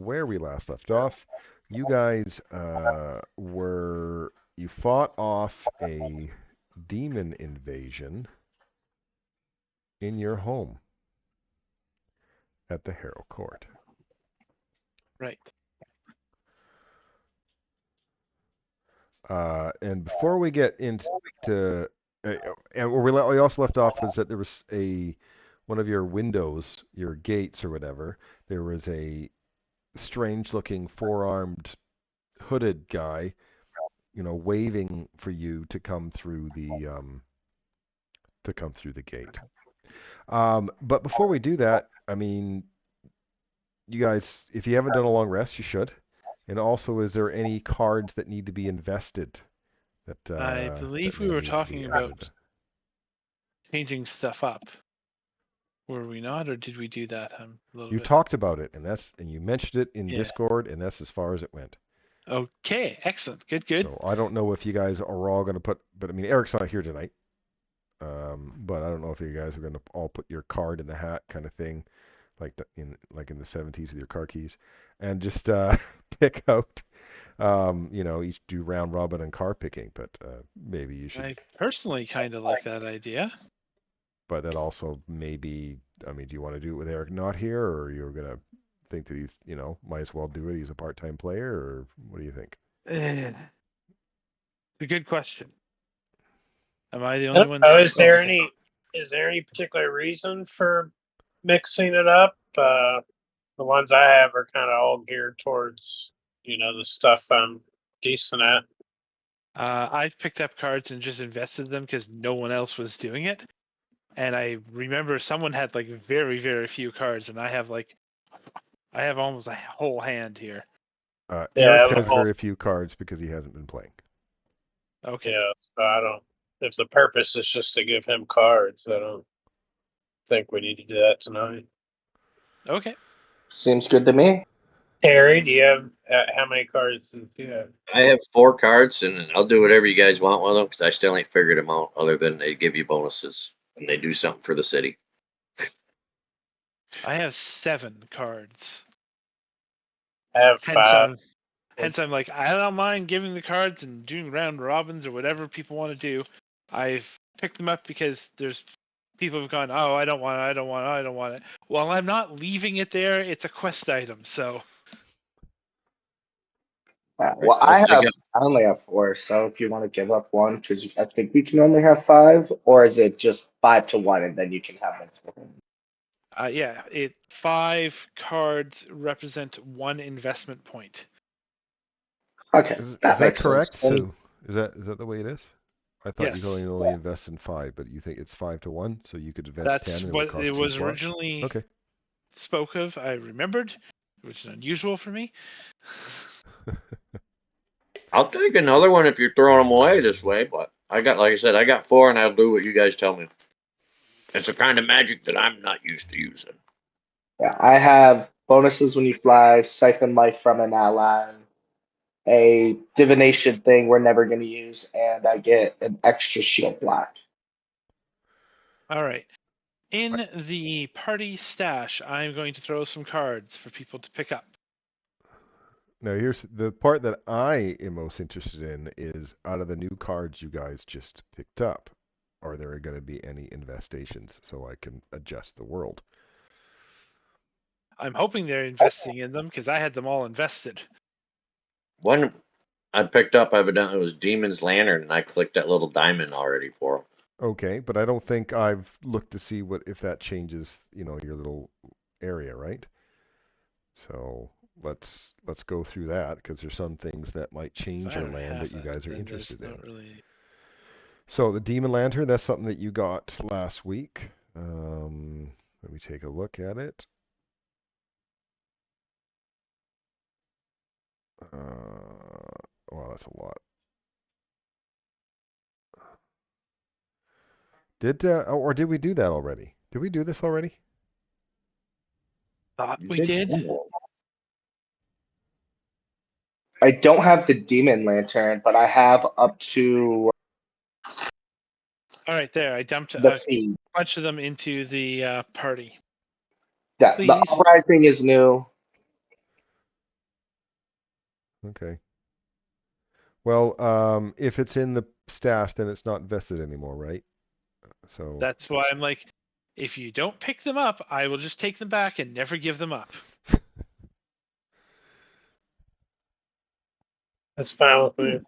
where we last left off. You guys you fought off a demon invasion in your home at the Harrow court. Right. And before we get into, and where we also left off was that there was one of your windows, your gates or whatever. There was a strange-looking four-armed, hooded guy, waving for you to come through the gate. But before we do that, I mean, you guys, if you haven't done a long rest, you should. And also, is there any cards that need to be invested? I believe we now were need to be talking about added? changing stuff up. Were we not, or did we do that a little You bit? talked about it, and you mentioned it in Discord, and that's as far as it went. Okay, excellent. Good. So I don't know if you guys are all going to put, but I mean, Eric's not here tonight. But I don't know if you guys are going to all put your card in the hat kind of thing, like in the 70s with your car keys, and just pick out, each do round robin and car picking. But maybe you should. I personally kind of like that idea. But that also maybe, I mean, do you want to do it with Eric not here, or you're going to think that he's, might as well do it? He's a part-time player, or what do you think? It's a good question. Am I the only one? Is there any particular reason for mixing it up? The ones I have are kind of all geared towards, the stuff I'm decent at. I've picked up cards and just invested them because no one else was doing it. And I remember someone had like very, very few cards, and I have almost a whole hand here. Eric has very few cards because he hasn't been playing. Okay. Yeah, so I don't. If the purpose is just to give him cards, I don't think we need to do that tonight. Okay. Seems good to me. Harry, do you have how many cards do you have? I have 4 cards, and I'll do whatever you guys want with them because I still ain't figured them out. Other than they give you bonuses and they do something for the city. I have 7 cards. I have 5. Hence, I'm like, I don't mind giving the cards and doing round robins or whatever people want to do. I've picked them up because there's people who've gone, oh, I don't want it. Well, I'm not leaving it there. It's a quest item, so. Well, I only have 4, so if you want to give up one, because I think we can only have 5, or is it just 5 to 1 and then you can have them? Yeah, 5 cards represent 1 investment point. Okay, is that correct? Sense. So is that the way it is? I thought you could only invest in 5, but you think it's 5 to 1, so you could invest 10. That's and what it was 2 originally spoke of. I remembered, which is unusual for me. I'll take another one if you're throwing them away this way, but like I said, I got 4, and I'll do what you guys tell me. It's a kind of magic that I'm not used to using. Yeah, I have bonuses when you fly, siphon life from an ally, a divination thing we're never going to use, and I get an extra shield block. All right. In the party stash, I'm going to throw some cards for people to pick up. Now, here's the part that I am most interested in is out of the new cards you guys just picked up, are there going to be any infestations so I can adjust the world? I'm hoping they're investing in them because I had them all invested. One I picked up evidently was Demon's Lantern, and I clicked that little diamond already for him. Okay, but I don't think I've looked to see if that changes, your little area, right? So let's go through that because there's some things that might change your land that you guys are interested in. So the Demon Lantern, that's something that you got last week. Let me take a look at it. Wow, that's a lot. Did we do that already? Did we do this already? Thought we did. I don't have the Demon Lantern, but I have up to. All right, there. I dumped a bunch of them into the party. Yeah, the Uprising is new. Okay. Well, if it's in the stash, then it's not vested anymore, right? So That's why I'm like, if you don't pick them up, I will just take them back and never give them up. That's fine with me.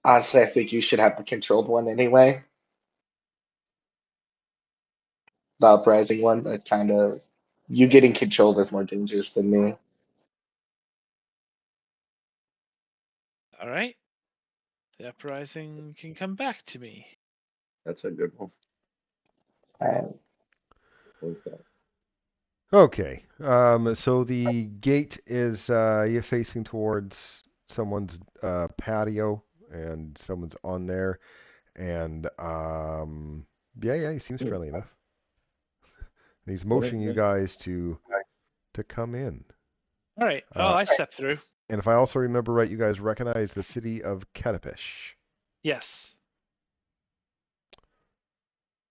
Honestly, I think you should have the controlled one anyway. The uprising one, that kind of you getting controlled is more dangerous than me. All right. The uprising can come back to me. That's a good one. And okay. So the gate is you're facing towards someone's patio, and someone's on there, and yeah, he seems friendly enough. And he's motioning you guys to come in. All right. Well, I step through. And if I also remember right, you guys recognize the city of Katapish. Yes. If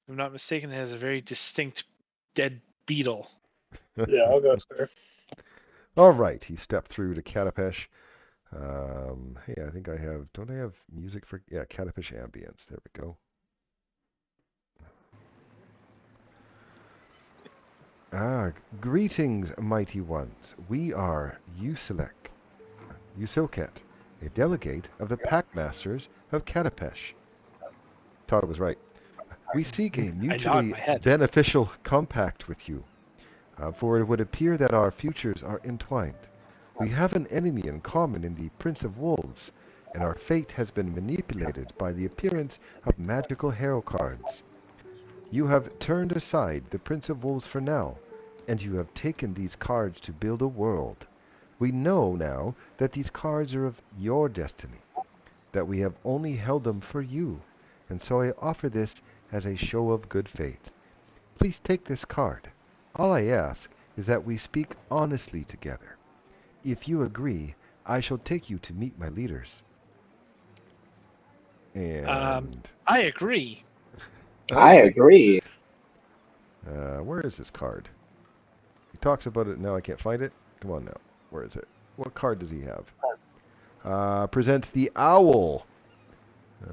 I'm not mistaken, it has a very distinct dead beetle. Yeah, I'll go through. All right, he stepped through to Katapish. Hey, I think I have. Don't I have music for? Yeah, Katapish ambience. There we go. Greetings, mighty ones. We are Usilket, a delegate of the Packmasters of Katapesh. Todd was right. We seek a nod mutually my head. beneficial compact with you, for it would appear that our futures are entwined. We have an enemy in common in the Prince of Wolves, and our fate has been manipulated by the appearance of magical Harrow cards. You have turned aside the Prince of Wolves for now, and you have taken these cards to build a world. We know now that these cards are of your destiny, that we have only held them for you, and so I offer this as a show of good faith. Please take this card. All I ask is that we speak honestly together. If you agree, I shall take you to meet my leaders. And I agree. I agree. where is this card? He talks about it now. I can't find it. Come on now. Where is it? What card does he have? Presents the owl.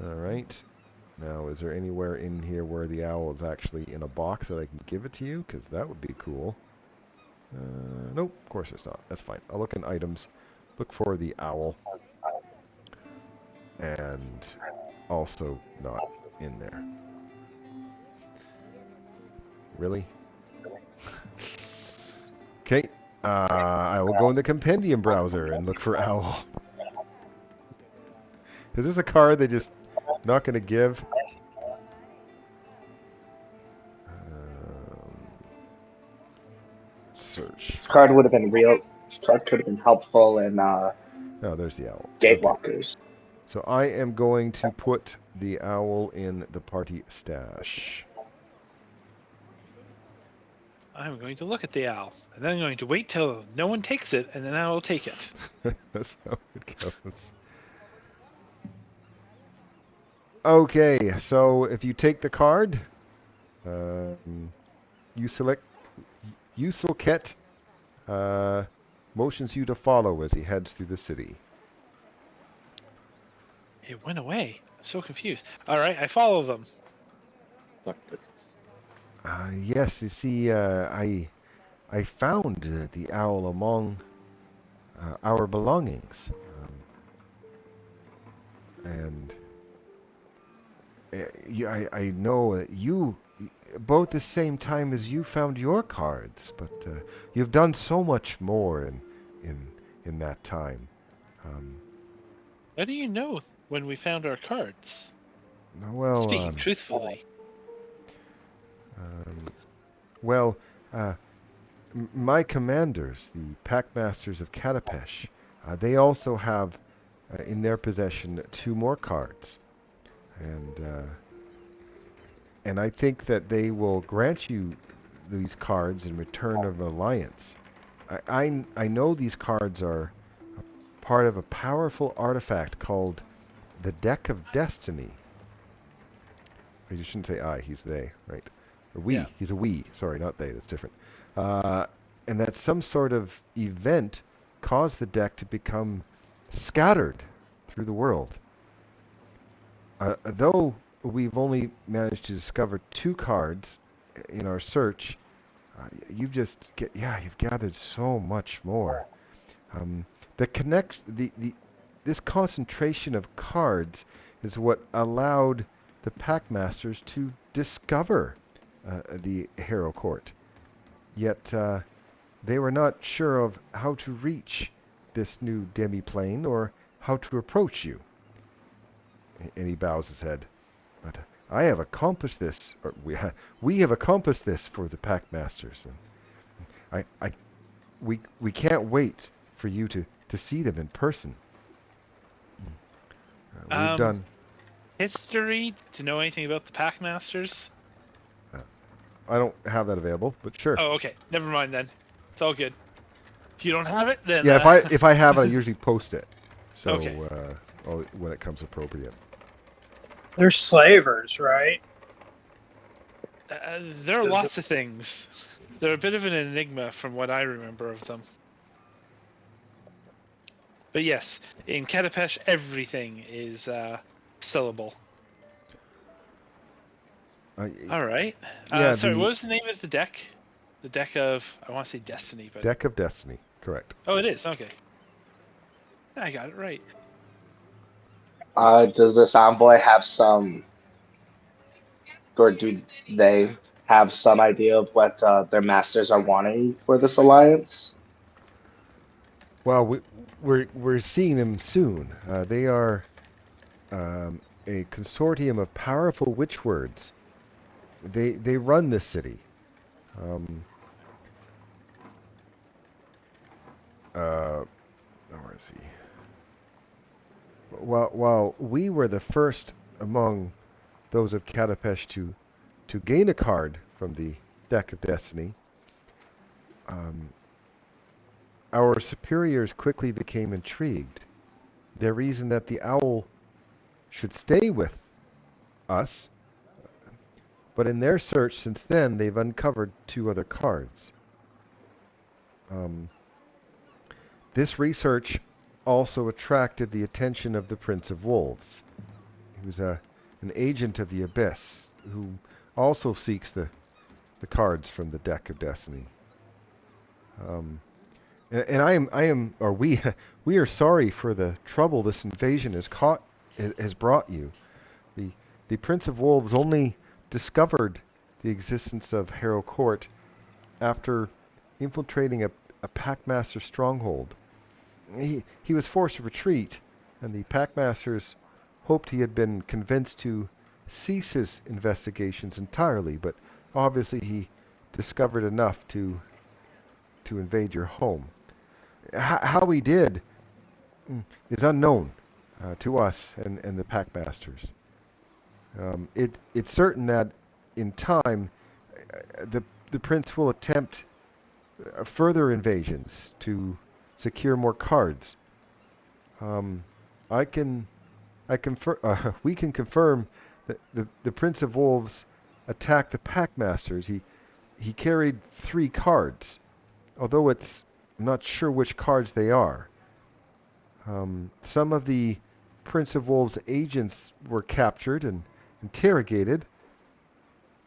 All right. Now, is there anywhere in here where the owl is actually in a box that I can give it to you? Because that would be cool. Nope, of course it's not. That's fine. I'll look in items, look for the owl, and also not in there. Really? Okay. I will go in the compendium browser and look for owl. Is this a card they just not going to give? Search. This card would have been real. This card could have been helpful in Oh, there's the owl. Gatewalkers. Okay. So I am going to put the owl in the party stash. I'm going to look at the owl, and then I'm going to wait till no one takes it, and then I will take it. That's how it goes. Okay, so if you take the card, Usilket motions you to follow as he heads through the city. It went away. I'm so confused. All right, I follow them. Yes, you see, I found the owl among our belongings, and I know that you, both the same time as you found your cards, but you've done so much more in that time. How do you know when we found our cards? Well, Speaking truthfully. Well, my commanders, the Packmasters of Katapesh, they also have in their possession 2 more cards, and I think that they will grant you these cards in return of an alliance. I know these cards are part of a powerful artifact called the Deck of Destiny. You shouldn't say I, he's they, right? Or we. Yeah. He's a we. Sorry, not they. That's different. and that some sort of event caused the deck to become scattered through the world. Though we've only managed to discover 2 cards in our search, you've gathered so much more. This concentration of cards is what allowed the Packmasters to discover the Harrow Court. Yet they were not sure of how to reach this new demi-plane or how to approach you. And he bows his head. But I have accomplished this, or we have accomplished this for the Packmasters. And we can't wait for you to see them in person. We've done history to know anything about the Packmasters. I don't have that available, but sure. Oh, okay. Never mind then. It's all good. If you don't have it, then Yeah, if I have it, I usually post it. So Okay. When it comes appropriate. They're slavers, right? there are lots of things. They're a bit of an enigma from what I remember of them. But yes, in Katapesh, everything is sellable. All right. Yeah, sorry, what was the name of the deck? The deck of, I want to say Destiny, but... Deck of Destiny, correct. Oh, it is? Okay. I got it right. Does this envoy have some, or do they have some idea of what their masters are wanting for this alliance? Well, we're seeing them soon. They are a consortium of powerful witchwords. They run this city. Where is he? While we were the first among those of Katapesh to gain a card from the Deck of Destiny, our superiors quickly became intrigued. They reasoned that the owl should stay with us, but in their search since then, they've uncovered 2 other cards. This research also attracted the attention of the Prince of Wolves, who's an agent of the Abyss, who also seeks the cards from the Deck of Destiny. And we are sorry for the trouble this invasion has brought you. The Prince of Wolves only discovered the existence of Harrow Court after infiltrating a Packmaster stronghold. He was forced to retreat, and the Packmasters hoped he had been convinced to cease his investigations entirely, but obviously he discovered enough to invade your home. How he did is unknown to us and the Packmasters. It's certain that in time the prince will attempt further invasions to secure more cards. We can confirm that the Prince of Wolves attacked the Packmasters. He carried 3 cards, although I'm not sure which cards they are. Some of the Prince of Wolves agents were captured and interrogated,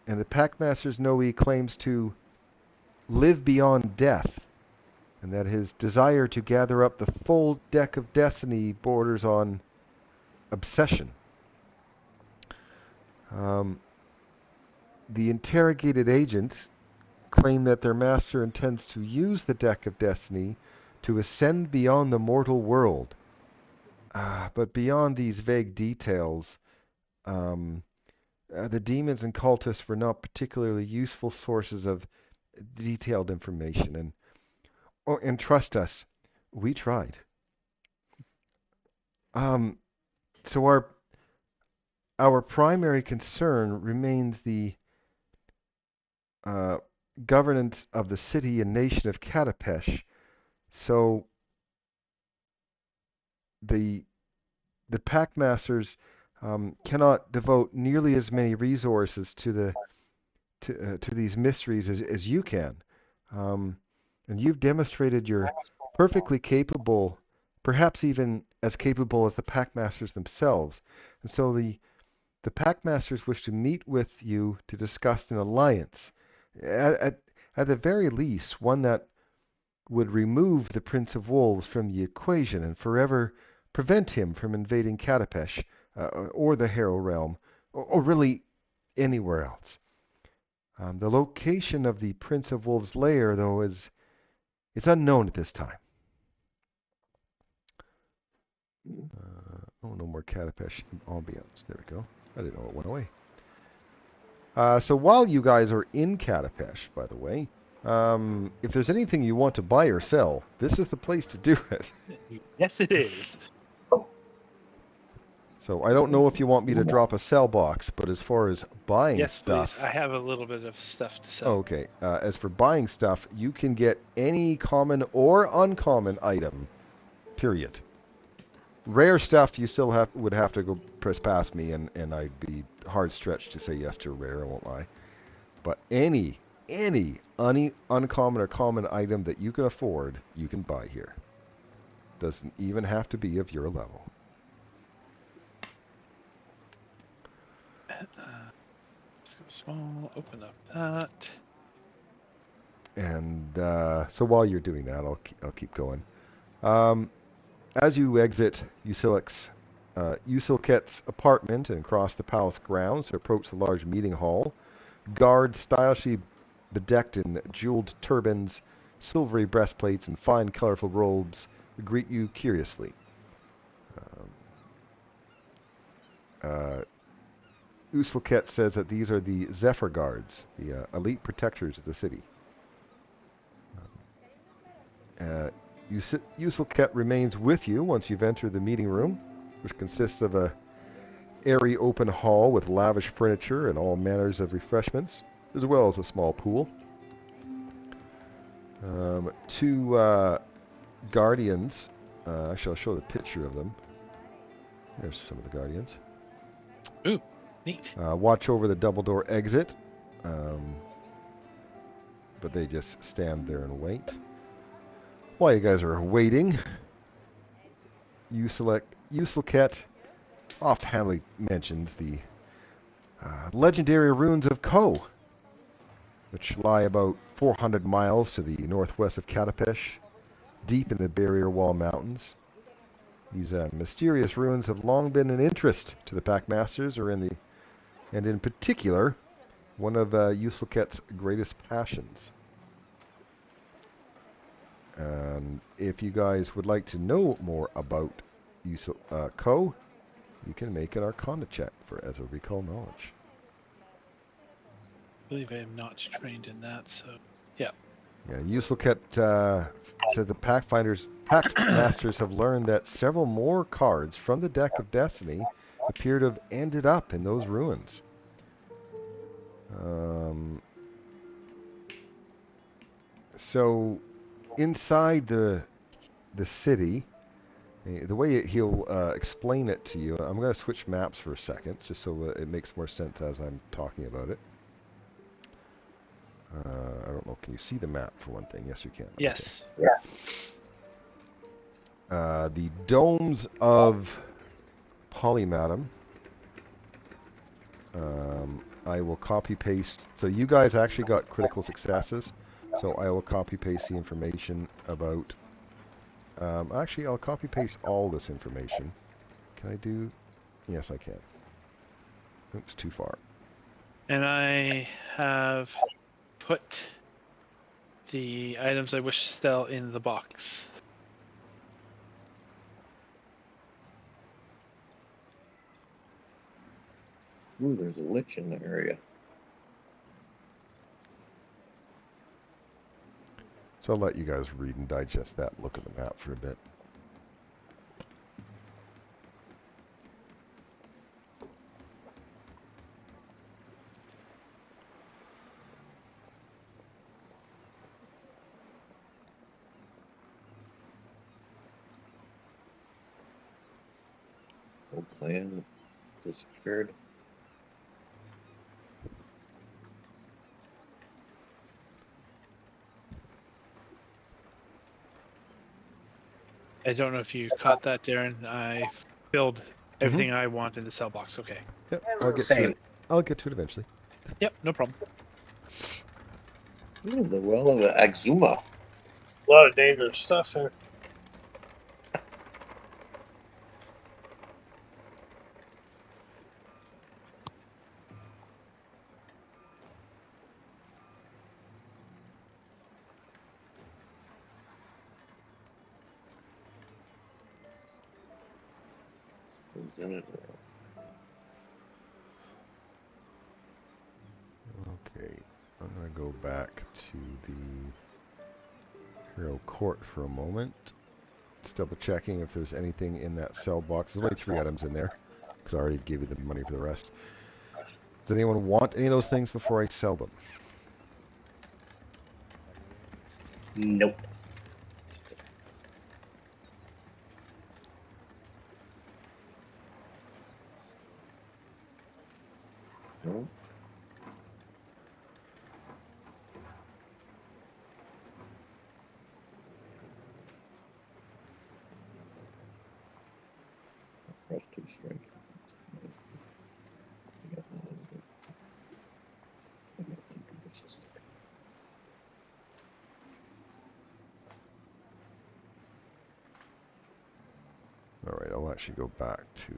and the Packmasters know he claims to live beyond death, and that his desire to gather up the full Deck of Destiny borders on obsession. The interrogated agents claim that their master intends to use the Deck of Destiny to ascend beyond the mortal world. But beyond these vague details, the demons and cultists were not particularly useful sources of detailed information, and trust us, we tried. So our primary concern remains the governance of the city and nation of Katapesh. So the Packmasters cannot devote nearly as many resources to these mysteries as you can. And you've demonstrated you're perfectly capable, perhaps even as capable as the Packmasters themselves. And so the Packmasters wish to meet with you to discuss an alliance. At the very least, one that would remove the Prince of Wolves from the equation and forever prevent him from invading Katapesh or the Harrow realm, or really anywhere else. The location of the Prince of Wolves' lair, though, it's unknown at this time. No more Katapesh ambiance. There we go. I didn't know it went away. So while you guys are in Katapesh, by the way, if there's anything you want to buy or sell, this is the place to do it. Yes, it is. So I don't know if you want me to drop a sell box, but as far as buying Yes, stuff, please. I have a little bit of stuff to sell. okay. As for buying stuff, you can get any common or uncommon item. Period. Rare stuff, you still would have to go press past me, and I'd be hard stretched to say yes to rare. I won't lie. But any uncommon or common item that you can afford, you can buy here. Doesn't even have to be of your level. Let's go small. Open up that. And so while you're doing that, I'll keep going. As you exit Usilket's apartment and cross the palace grounds to approach the large meeting hall, guards stylishly bedecked in jeweled turbans, silvery breastplates, and fine, colorful robes greet you curiously. Usilket says that these are the Zephyr Guards, the elite protectors of the city. Usilket remains with you once you've entered the meeting room, which consists of a airy open hall with lavish furniture and all manners of refreshments, as well as a small pool. Two guardians, actually I'll show the picture of them. There's some of the guardians. Ooh, neat. Watch over the double door exit, but they just stand there and wait. While you guys are waiting, Usilket offhandedly mentions the legendary ruins of Ko, which lie about 400 miles to the northwest of Katapesh, deep in the Barrier Wall Mountains. These mysterious ruins have long been an interest to the Packmasters, and in particular, one of Usilket's greatest passions. If you guys would like to know more about Ko, you can make an Arcana check for as a recall knowledge. I believe I am not trained in that, so yeah. Yeah, Usilket said the Packmasters have learned that several more cards from the deck of Destiny appear to have ended up in those ruins. So inside the city, the way he'll explain it to you, I'm going to switch maps for a second, just so it makes more sense as I'm talking about it. I don't know, can you see the map for one thing? Yes, you can. Yes. Yeah. The domes of Polymatum. I will copy paste. So you guys actually got critical successes. So I will copy paste the information about. Actually, I'll copy paste all this information. Can I do? Yes, I can. Oops, too far. And I have put the items I wish to sell in the box. Ooh, there's a lich in the area. So I'll let you guys read and digest that and look at the map for a bit. Old clan disappeared. I don't know if you caught that, Darren. I filled everything I want in the cell box. Okay. Yep, I'll get to Same. it. I'll get to it eventually. Yep, no problem. Ooh, the well of Axuma. A lot of dangerous stuff here. Who's in it? Okay, I'm gonna go back to the Harrow Court for a moment. Just double checking if there's anything in that cell box. There's only 3 items in there, because I already gave you the money for the rest. Does anyone want any of those things before I sell them? Nope. No? Press 2 strike. Alright, I'll actually go back to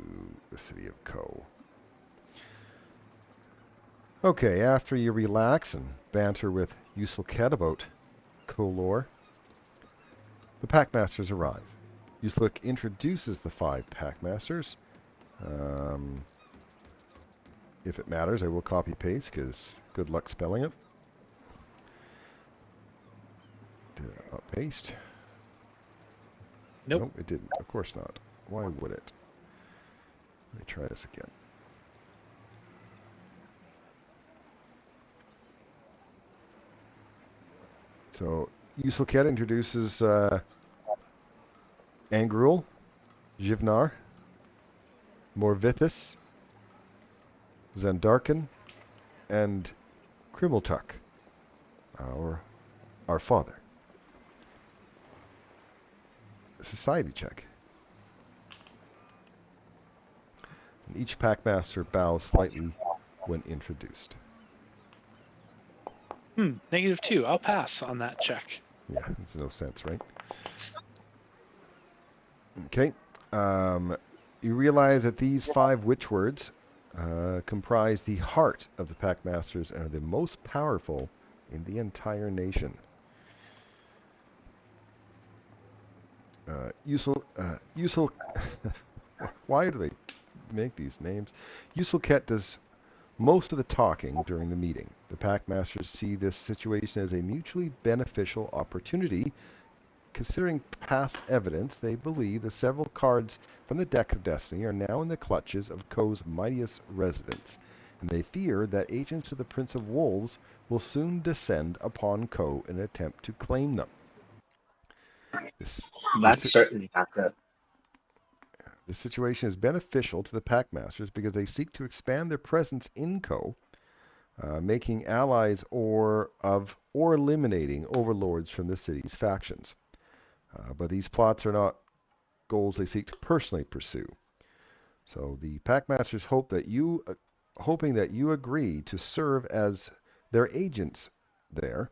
the city of Ko. Okay, after you relax and banter with Usulket about Ko lore, the Packmasters arrive. Usulket introduces the 5 Packmasters. If it matters, I will copy-paste, because good luck spelling it. Did it not paste? Nope. Nope, it didn't. Of course not. Why would it? Let me try this again. So, Usulket introduces Angrul, Jivnar, Morvithis, Zandarkin, and Krimultuk, our father. Society check. And each Packmaster bows slightly when introduced. -2. I'll pass on that check. Yeah, makes no sense, right? Okay. You realize that these 5 witch words comprise the heart of the Packmasters and are the most powerful in the entire nation. Why do they make these names? Usulket does most of the talking during the meeting. The Packmasters see this situation as a mutually beneficial opportunity. Considering past evidence, they believe the several cards from the deck of destiny are now in the clutches of Ko's mightiest residents, and they fear that agents of the Prince of Wolves will soon descend upon Ko in an attempt to claim them. That's certainly not good. This situation is beneficial to the Packmasters because they seek to expand their presence in Ko, making allies or eliminating overlords from the city's factions. But these plots are not goals they seek to personally pursue. So the Packmasters hoping that you agree to serve as their agents there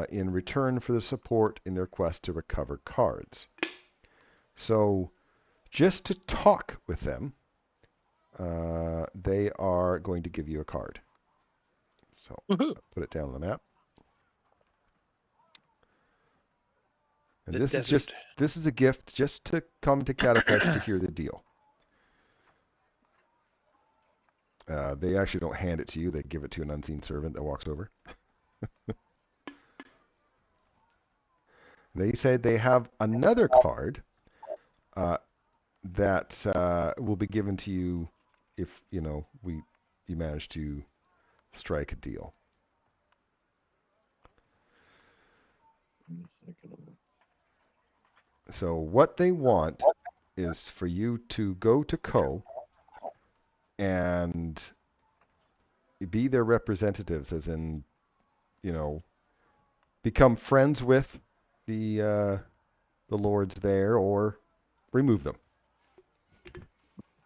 in return for the support in their quest to recover cards. So just to talk with them, they are going to give you a card. So put it down on the map. And The this desert. is a gift just to come to Katapesh to hear the deal. They actually don't hand it to you. They give it to an unseen servant that walks over. They say they have another card that will be given to you if you manage to strike a deal. So what they want is for you to go to Ko and be their representatives, as in, become friends with the the lords there or remove them.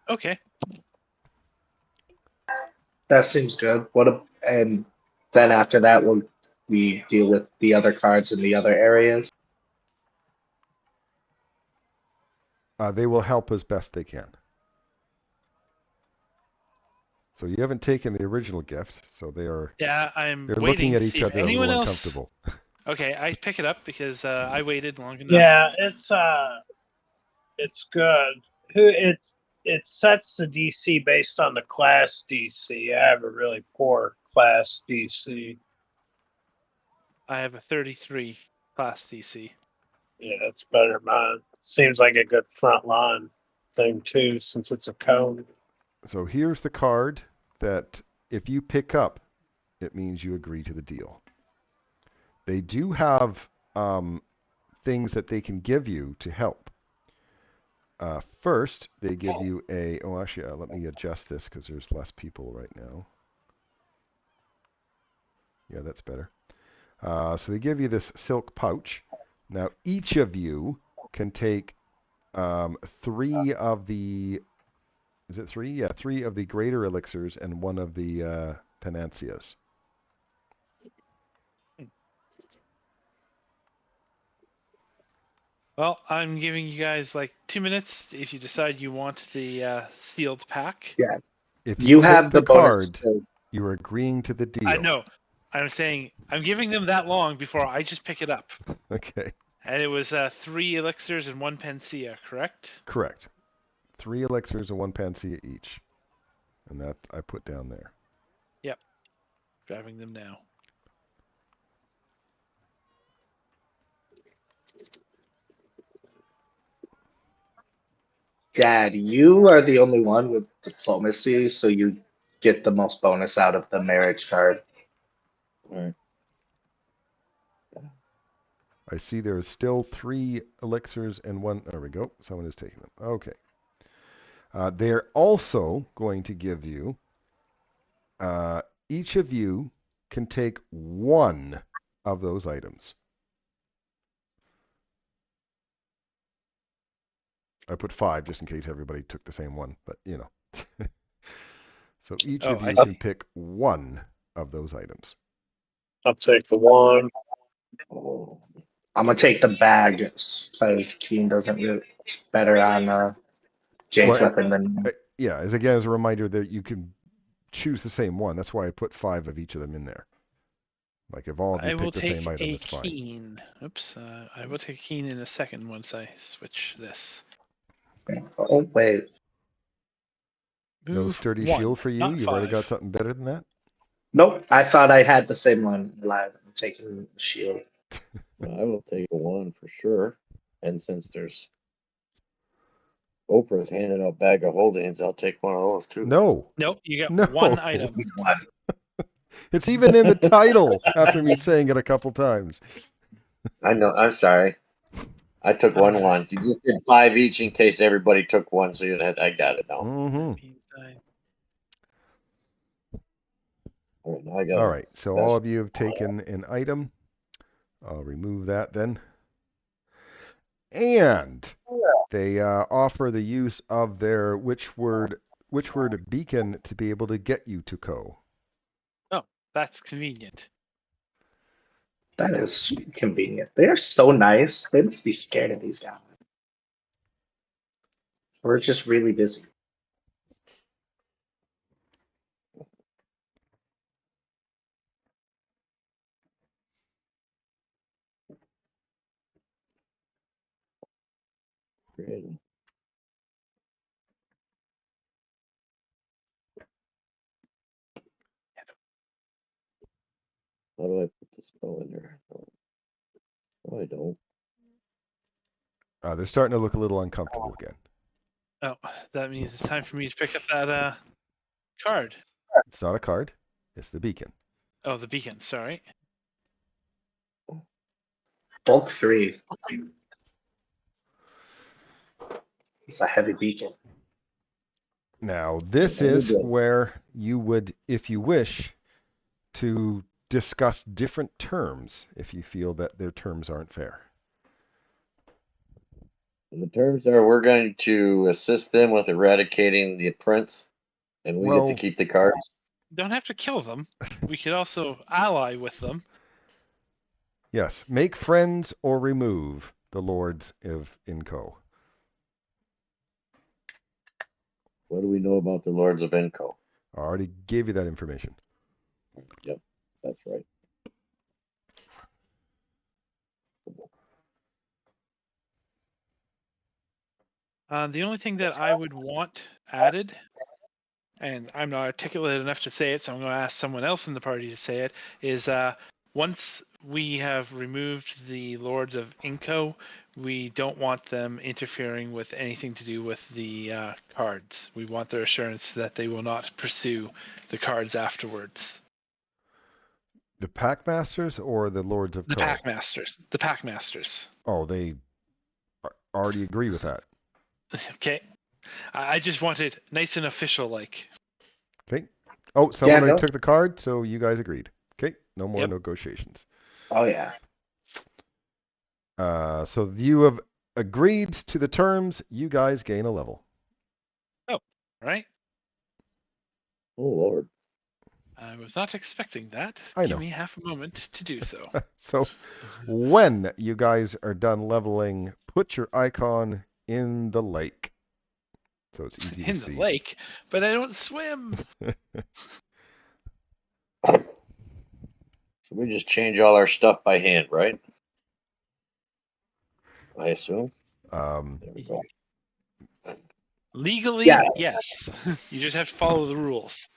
Okay. That seems good. And then after that, we deal with the other cards in the other areas. They will help as best they can. So you haven't taken the original gift, so they're Yeah, I'm looking waiting at to each see if other a anyone little else. uncomfortable. Okay, I pick it up because I waited long enough. Yeah, it's good. It sets the DC based on the class DC. I have a really poor class DC. I have a 33 class DC. Yeah, it's better than mine. Seems like a good front line thing too, since it's a cone. So here's the card that if you pick up, it means you agree to the deal. They do have things that they can give you to help. First, they give you a... Oh, actually, let me adjust this because there's less people right now. Yeah, that's better. So they give you this silk pouch. Now, each of you can take 3 of the... Is it 3? Yeah, 3 of the greater elixirs and 1 of the panaceas. Well, I'm giving you guys like 2 minutes if you decide you want the sealed pack. Yeah. If You you take have the the bonus. card, you're agreeing to the deal. I know. I'm saying I'm giving them that long before I just pick it up. Okay. And it was 3 elixirs and 1 panacea, correct? Correct. 3 elixirs and 1 panacea each. And that I put down there. Yep. Grabbing them now. Dad, you are the only one with diplomacy, so you get the most bonus out of the marriage card. Alright. I see there is still 3 elixirs and 1... There we go. Someone is taking them. Okay. They're also going to give you... each of you can take 1 of those items. I put 5 just in case everybody took the same one, but you know. So each of you can pick 1 of those items. I'll take the one. I'm gonna take the bag because Keen doesn't really it's better on Jane's Well, weapon than me. Yeah, as a reminder that you can choose the same one. That's why I put 5 of each of them in there. Like if all of you pick the same item, it's fine. Keen. Oops. I will take a keen in a second once I switch this. Oh wait, No Move sturdy 1, shield for you? not You've 5. already got something better than that? nope. I thought I had the same one live. I'm taking the shield. I will take a 1 for sure. And since there's Oprah's handing out bag of holdings, I'll take one of those too. No. Nope, you get No. 1 item. It's even in the title after me saying it a couple times. I know. I'm sorry. I took one. You just did 5 each in case everybody took one, so I got it now. Mm-hmm. I got All right, so all of you have taken an item. I'll remove that then. And they offer the use of their witchword beacon to be able to get you to Ko. Oh, that's convenient. That is convenient. They are so nice. They must be scared of these guys. We're just really busy. Great. How do I put the spell in there? No, I don't. They're starting to look a little uncomfortable again. Oh, that means it's time for me to pick up that card. It's not a card. It's the beacon. Oh, the beacon. Sorry. Bulk 3. It's a heavy beacon. Now, this is where you would, if you wish, to discuss different terms if you feel that their terms aren't fair. And the terms are we're going to assist them with eradicating the prince, and we get to Well, keep the cards. Don't have to kill them. We could also ally with them. yes. Make friends or remove the lords of Inco. What do we know about the Lords of Enco? I already gave you that information. Yep, that's right. The only thing that I would want added, and I'm not articulate enough to say it, so I'm going to ask someone else in the party to say it, is once we have removed the Lords of Inco, we don't want them interfering with anything to do with the cards. We want their assurance that they will not pursue the cards afterwards. The Packmasters or the Lords of The Co? Packmasters. The Packmasters. Oh, they already agree with that. Okay. I just want it nice and official like. Okay. Oh, someone Yeah, already no. took the card, so you guys agreed. Okay. No more Yep. negotiations. Oh yeah. So you have agreed to the terms. You guys gain a level. Right? Oh Lord. I was not expecting that. I know. Give me half a moment to do so. So when you guys are done leveling, put your icon in the lake. So it's easy to In see. the lake, but I don't swim. So we just change all our stuff by hand, right? I assume. There we go. Legally, Yes. yes. You just have to follow the rules.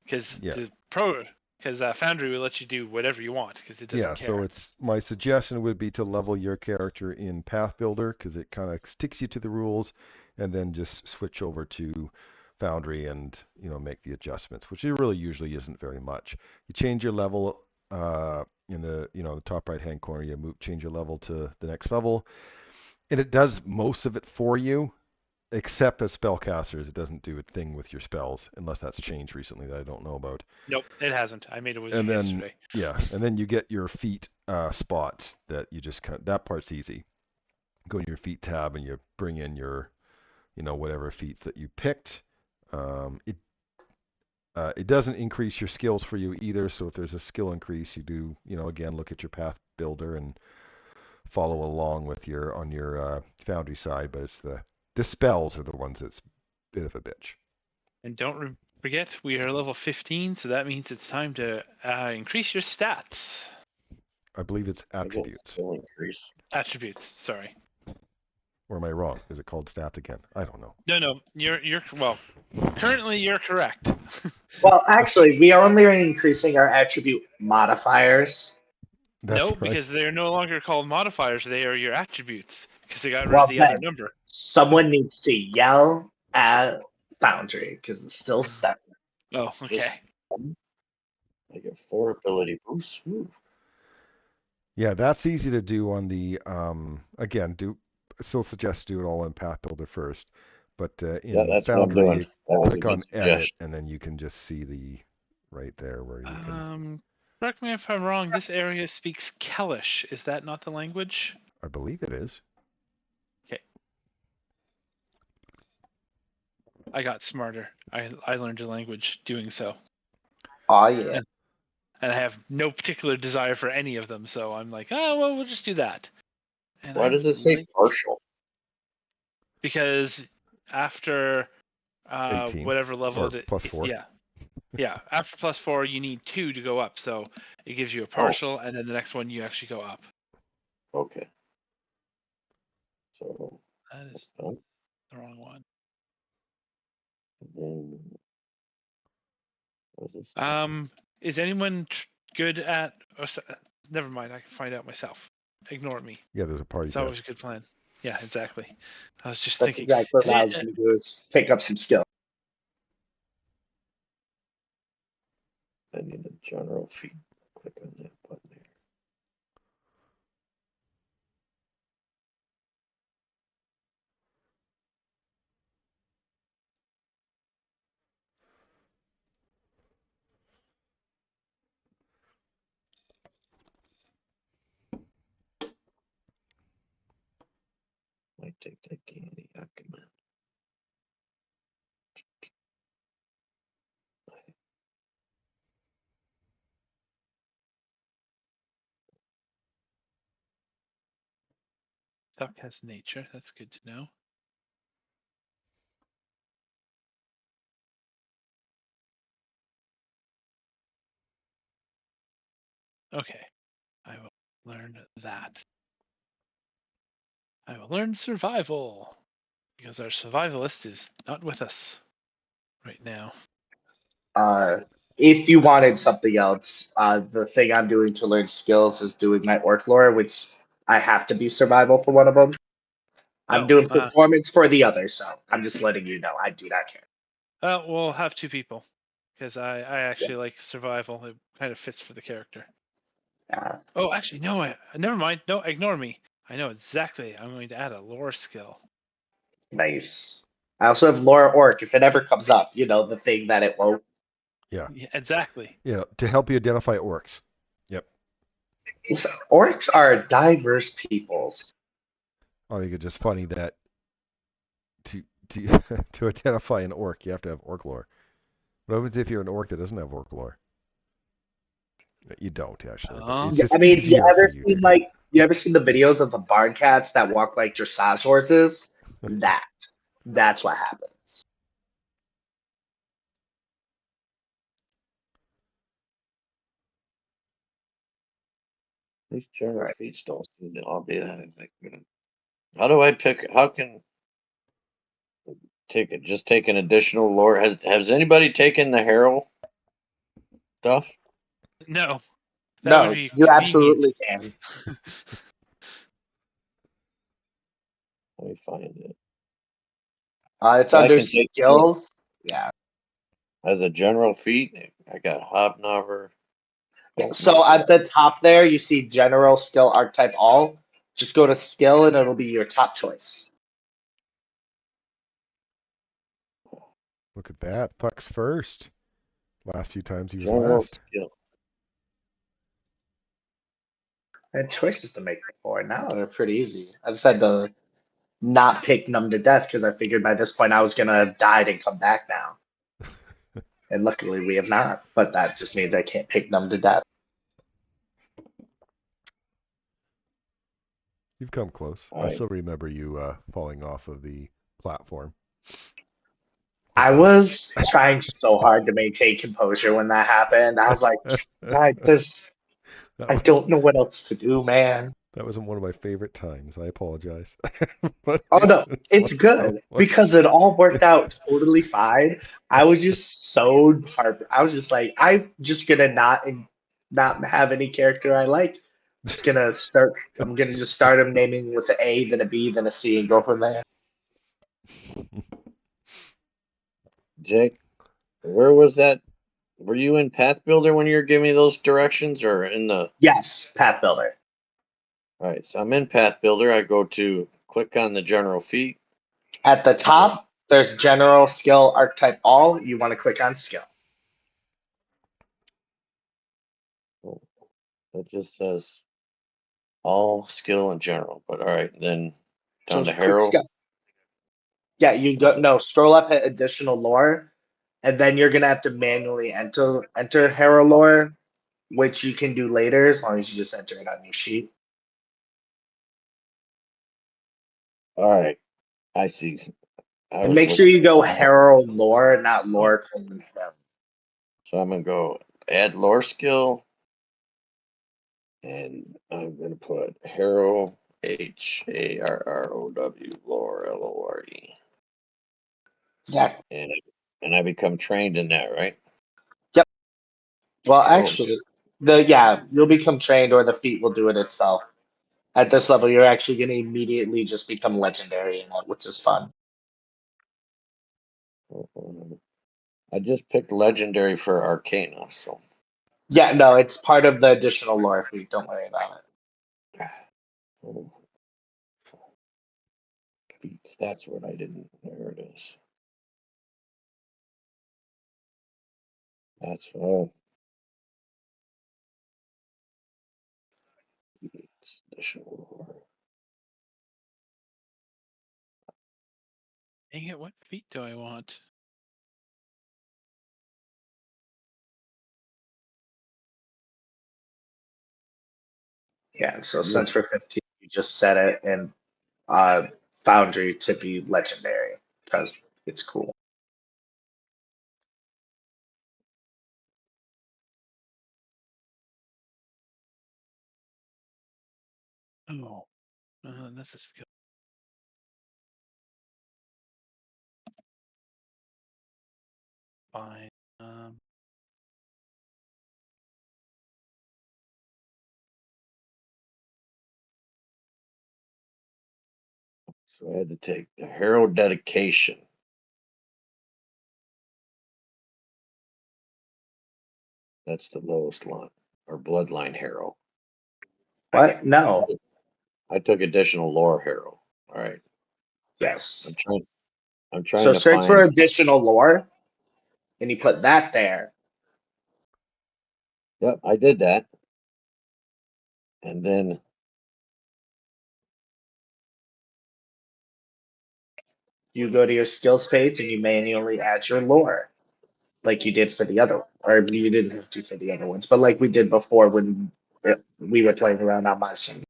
Because Yeah. Foundry will let you do whatever you want because it doesn't Yeah, care. so it's my suggestion would be to level your character in Path Builder because it kind of sticks you to the rules, and then just switch over to Foundry and make the adjustments, which it really usually isn't very much. You change your level in the top right hand corner. You change your level to the next level, and it does most of it for you. Except as spellcasters, it doesn't do a thing with your spells unless that's changed recently that I don't know about. Nope, it hasn't. I made a wizard And then yesterday. and then you get your feat spots that you just that part's easy. Go in your feat tab and you bring in your whatever feats that you picked. It doesn't increase your skills for you either. So if there's a skill increase, you do again look at your path builder and follow along with on your foundry side. But it's the spells are the ones that's a bit of a bitch. And don't forget, we are level 15, so that means it's time to increase your stats. I believe it's attributes. Skill increase. Attributes, sorry. Or am I wrong? Is it called stats again? I don't know. No, you're well. Currently, you're correct. Well, actually, we are only increasing our attribute modifiers. That's No, right. because they're no longer called modifiers; they are your attributes because they got rid Well, of the other then, number. someone needs to yell at Foundry because it's still 7. Oh, okay. I get 4 ability boosts. Ooh. Yeah, that's easy to do on the again. Still suggest do it all in Path Builder first, but Yeah, in that's what I'm Foundry, doing. you That was a click good on Edit, suggestion. and then you can just see the right there where you can. Correct me if I'm wrong. This area speaks Kellish. Is that not the language? I believe it is. Okay. I got smarter. I learned a language doing so. Oh, yeah. And I have no particular desire for any of them, so I'm like, oh, well, we'll just do that. And Why I does it say like partial? because after 18 whatever level or it plus is, 4. yeah, after +4, you need 2 to go up, so it gives you a partial, and then the next one you actually go up. Okay. So That that's is done. the wrong one. And then what is this? Is anyone good at? Never mind. I can find out myself. Ignore me. Yeah, there's a party It's tab. always a good plan. Yeah, exactly. I was just That's thinking. exactly what I was going to do is pick up some skill. I need a general feed. Click on that button there. My take that candy. Come on. Duck has nature. That's good to know. Okay, I will learn that. I will learn survival because our survivalist is not with us right now. If you wanted something else, the thing I'm doing to learn skills is doing my orc lore, which I have to be survival for one of them. I'm Oh, doing performance for the other, so I'm just letting you know. I do not care. We'll have two people because I Yeah. actually like survival. It kind of fits for the character. Uh, Oh, actually, no. Never mind. No, ignore me. I know exactly. I'm going to add a lore skill. nice. I also have lore orc. If it ever comes up, you know, the thing that it won't. Yeah. Yeah, exactly. Yeah. To help you identify orcs. Yep. Orcs are diverse peoples. I think it's just funny that to to identify an orc, you have to have orc lore. What happens if you're an orc that doesn't have orc lore? You don't actually, but it's Yeah, I just mean, easier for you to. you ever seen the videos of the barn cats that walk like dressage horses? That's what happens. These general feats don't seem to all be that. How do I pick? How can take an additional lore? Has anybody taken the Harrow stuff? No, that would No, be you convenient. absolutely can. Let me find it. It's So I under can take it skills. Yeah. as a general feat. I got Hobnobber. So at the top there, you see general skill archetype all. Just go to skill and it'll be your top choice. Look at that. Puck's first. Last few times he was General last. skill. I had choices to make before. Now they're pretty easy. I just had to not pick numb to death because I figured by this point I was gonna have died and come back now. And luckily we have not. But that just means I can't pick numb to death. You've come close. All I right. still remember you falling off of the platform. I That's was trying so hard to maintain composure when that happened. I was like, that I was don't know what else to do, man. that was one of my favorite times. I apologize. But Oh no, it's it's like how good it because was. it all worked out totally fine. I was just so I was just like, I'm just gonna not have any character I like. Just gonna start. I'm gonna just start him naming with an A, then a B, then a C, and go from there. Jake, where was that? Were you in Path Builder when you were giving me those directions, or in the? Yes, Path Builder. All right, so I'm in Path Builder. I go to click on the general feat. At the top, there's general skill archetype all. You want to click on skill. Oh, it just says all skill in general. But all right, then So down to click Harrow. skill. Yeah, you go no scroll up at additional lore, and then you're gonna have to manually enter Harrow lore, which you can do later as long as you just enter it on your sheet. All right, I see. I And was make sure looking you for go something. Harrow lore, not lore colon Harrow. So I'm gonna go add lore skill, and I'm gonna put Harrow Harrow lore LORE, Exactly. and I become trained in that, right? Yep. Well, Oh, actually, you'll become trained, or the feat will do it itself. At this level, you're actually gonna immediately just become legendary in it, which is fun. I just picked legendary for Arcana, so Yeah, no, it's part of the additional lore feat. Don't worry about it. oh, feats. That's what I didn't. There it is. That's feats, additional lore. Dang it, what feat do I want? Yeah, so since for 15, you just set it in uh, Foundry to be legendary because it's cool. Oh, that's a skill. Fine. So I had to take the Harrow dedication. That's the lowest line, or bloodline Harrow. What? No. I took additional lore Harrow. All right. Yes. I'm trying So to search for find. additional lore, and you put that there. Yep, I did that. And then You go to your skills page and you manually add your lore, like you did for the other, or you didn't have to for the other ones, but like we did before when we were playing around on my sim.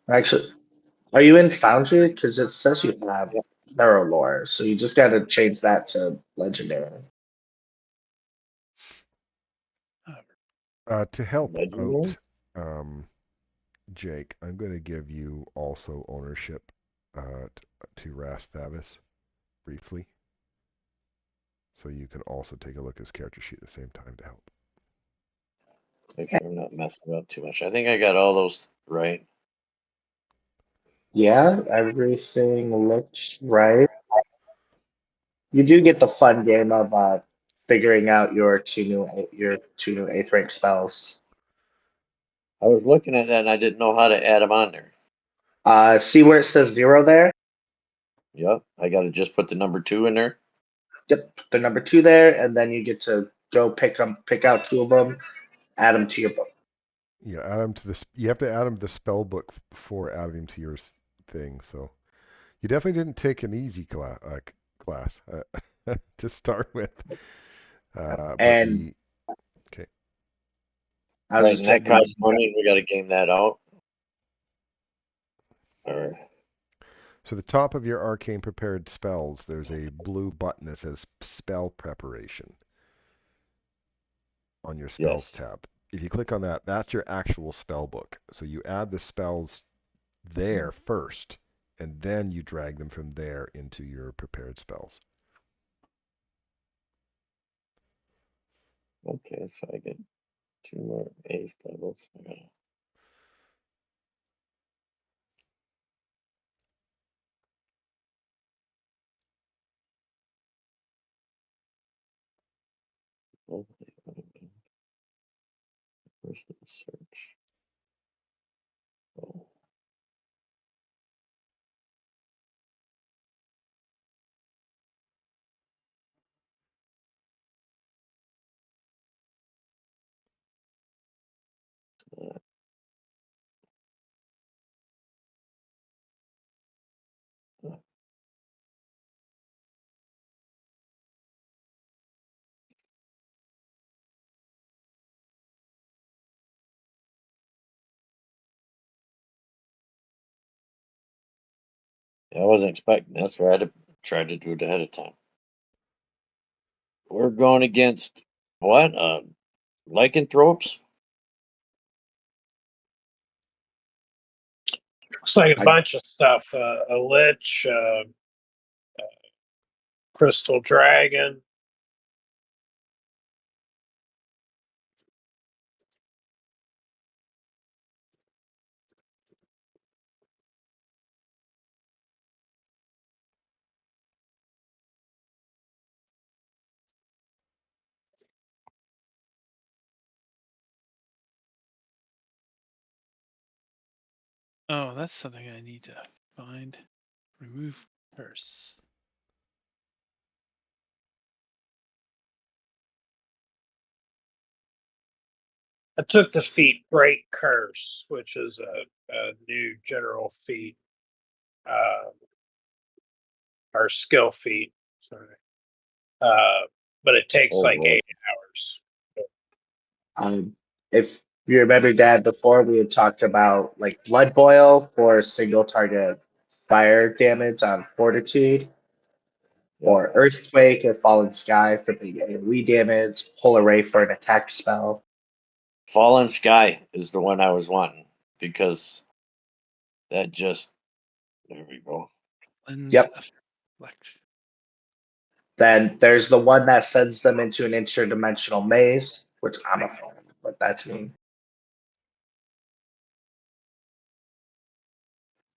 Actually, are you in Foundry? Because it says you have Harrow lore, so you just got to change that to legendary. To help legendary. out, Jake, I'm going to give you also ownership to Rastavis briefly. So you can also take a look at his character sheet at the same time to help. Make sure I'm not messing up too much. I think I got all those right. Yeah, everything looks right. You do get the fun game of figuring out your two new 8th rank spells. I was looking at that and I didn't know how to add them on there. See where it says 0 there? Yep, I got to just put the number 2 in there. Yep, the number 2 there, and then you get to go pick out 2 of them, add them to your book. Yeah, add them to this. You have to add them to the spell book before adding them to your thing. So you definitely didn't take an easy class to start with. But And the okay. I was Right, just and that telling costs you, money and we got to game that out. Or So the top of your arcane prepared spells, there's a blue button that says spell preparation on your spells yes. tab. If you click on that, that's your actual spell book. So you add the spells there first, and then you drag them from there into your prepared spells. Okay, so I get 2 more 8th levels. I gotta... Oh, personal search. Oh. I wasn't expecting this, so I had to try to do it ahead of time. We're going against what? Lycanthropes? It's like a I, bunch of stuff. A lich, crystal dragon. Oh, that's something I need to find. Remove curse. I took the feat Great Curse, which is a new general feat, or skill feat. Sorry, but it takes Oh, like boy. 8 hours. If you remember, Dad, before we had talked about like blood boil for single target fire damage on fortitude, or earthquake or fallen sky for the AoE damage, polar ray for an attack spell. Fallen Sky is the one I was wanting because that just. There we go. Lens Yep. affliction. Then there's the one that sends them into an interdimensional maze, which I'm a fan of, but that's me.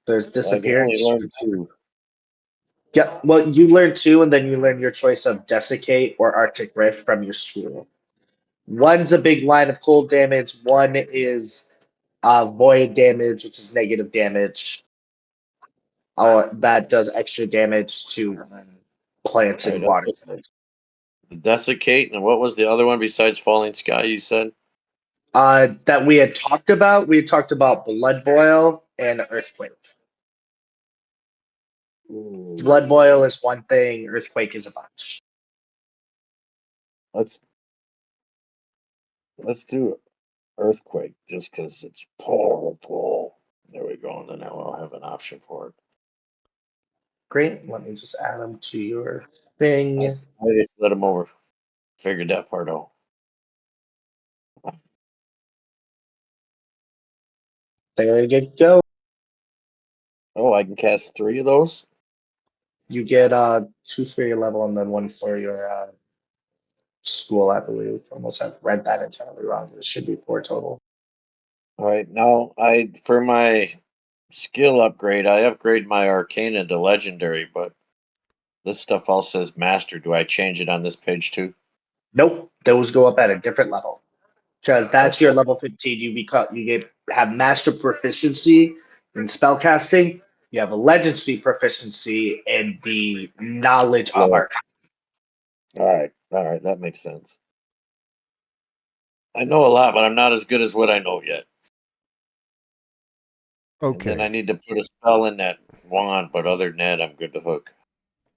There's I've only disappearance. learned 2. Yeah, well, you learn two, and then you learn your choice of desiccate or Arctic Rift from your school. One's a big line of cold damage. One is void damage, which is negative damage. That does extra damage to plants and Right, water. the Desiccate, and what was the other one besides Falling Sky? You said. That we had talked about. We had talked about blood boil and earthquake. Ooh. Blood boil is one thing. Earthquake is a bunch. Let's do Earthquake just because it's powerful. There we go, and then I will have an option for it. Great. Let me just add them to your thing. I just let him over. Figured that part out. There you go. Oh, I can cast 3 of those. You get 2 for your level and then 1 for your school, I believe. Almost have read that entirely wrong. It should be 4 total. All right, now for my skill upgrade, I upgrade my Arcana to Legendary, but this stuff all says Master. Do I change it on this page too? Nope, those go up at a different level. Because that's your Okay. level 15. Have master proficiency in spellcasting. You have a legacy proficiency in the knowledge of Yeah. arcana. All right, that makes sense. I know a lot, but I'm not as good as what I know yet. And then I Okay. need to put a spell in that wand, but other than that, I'm good to hook.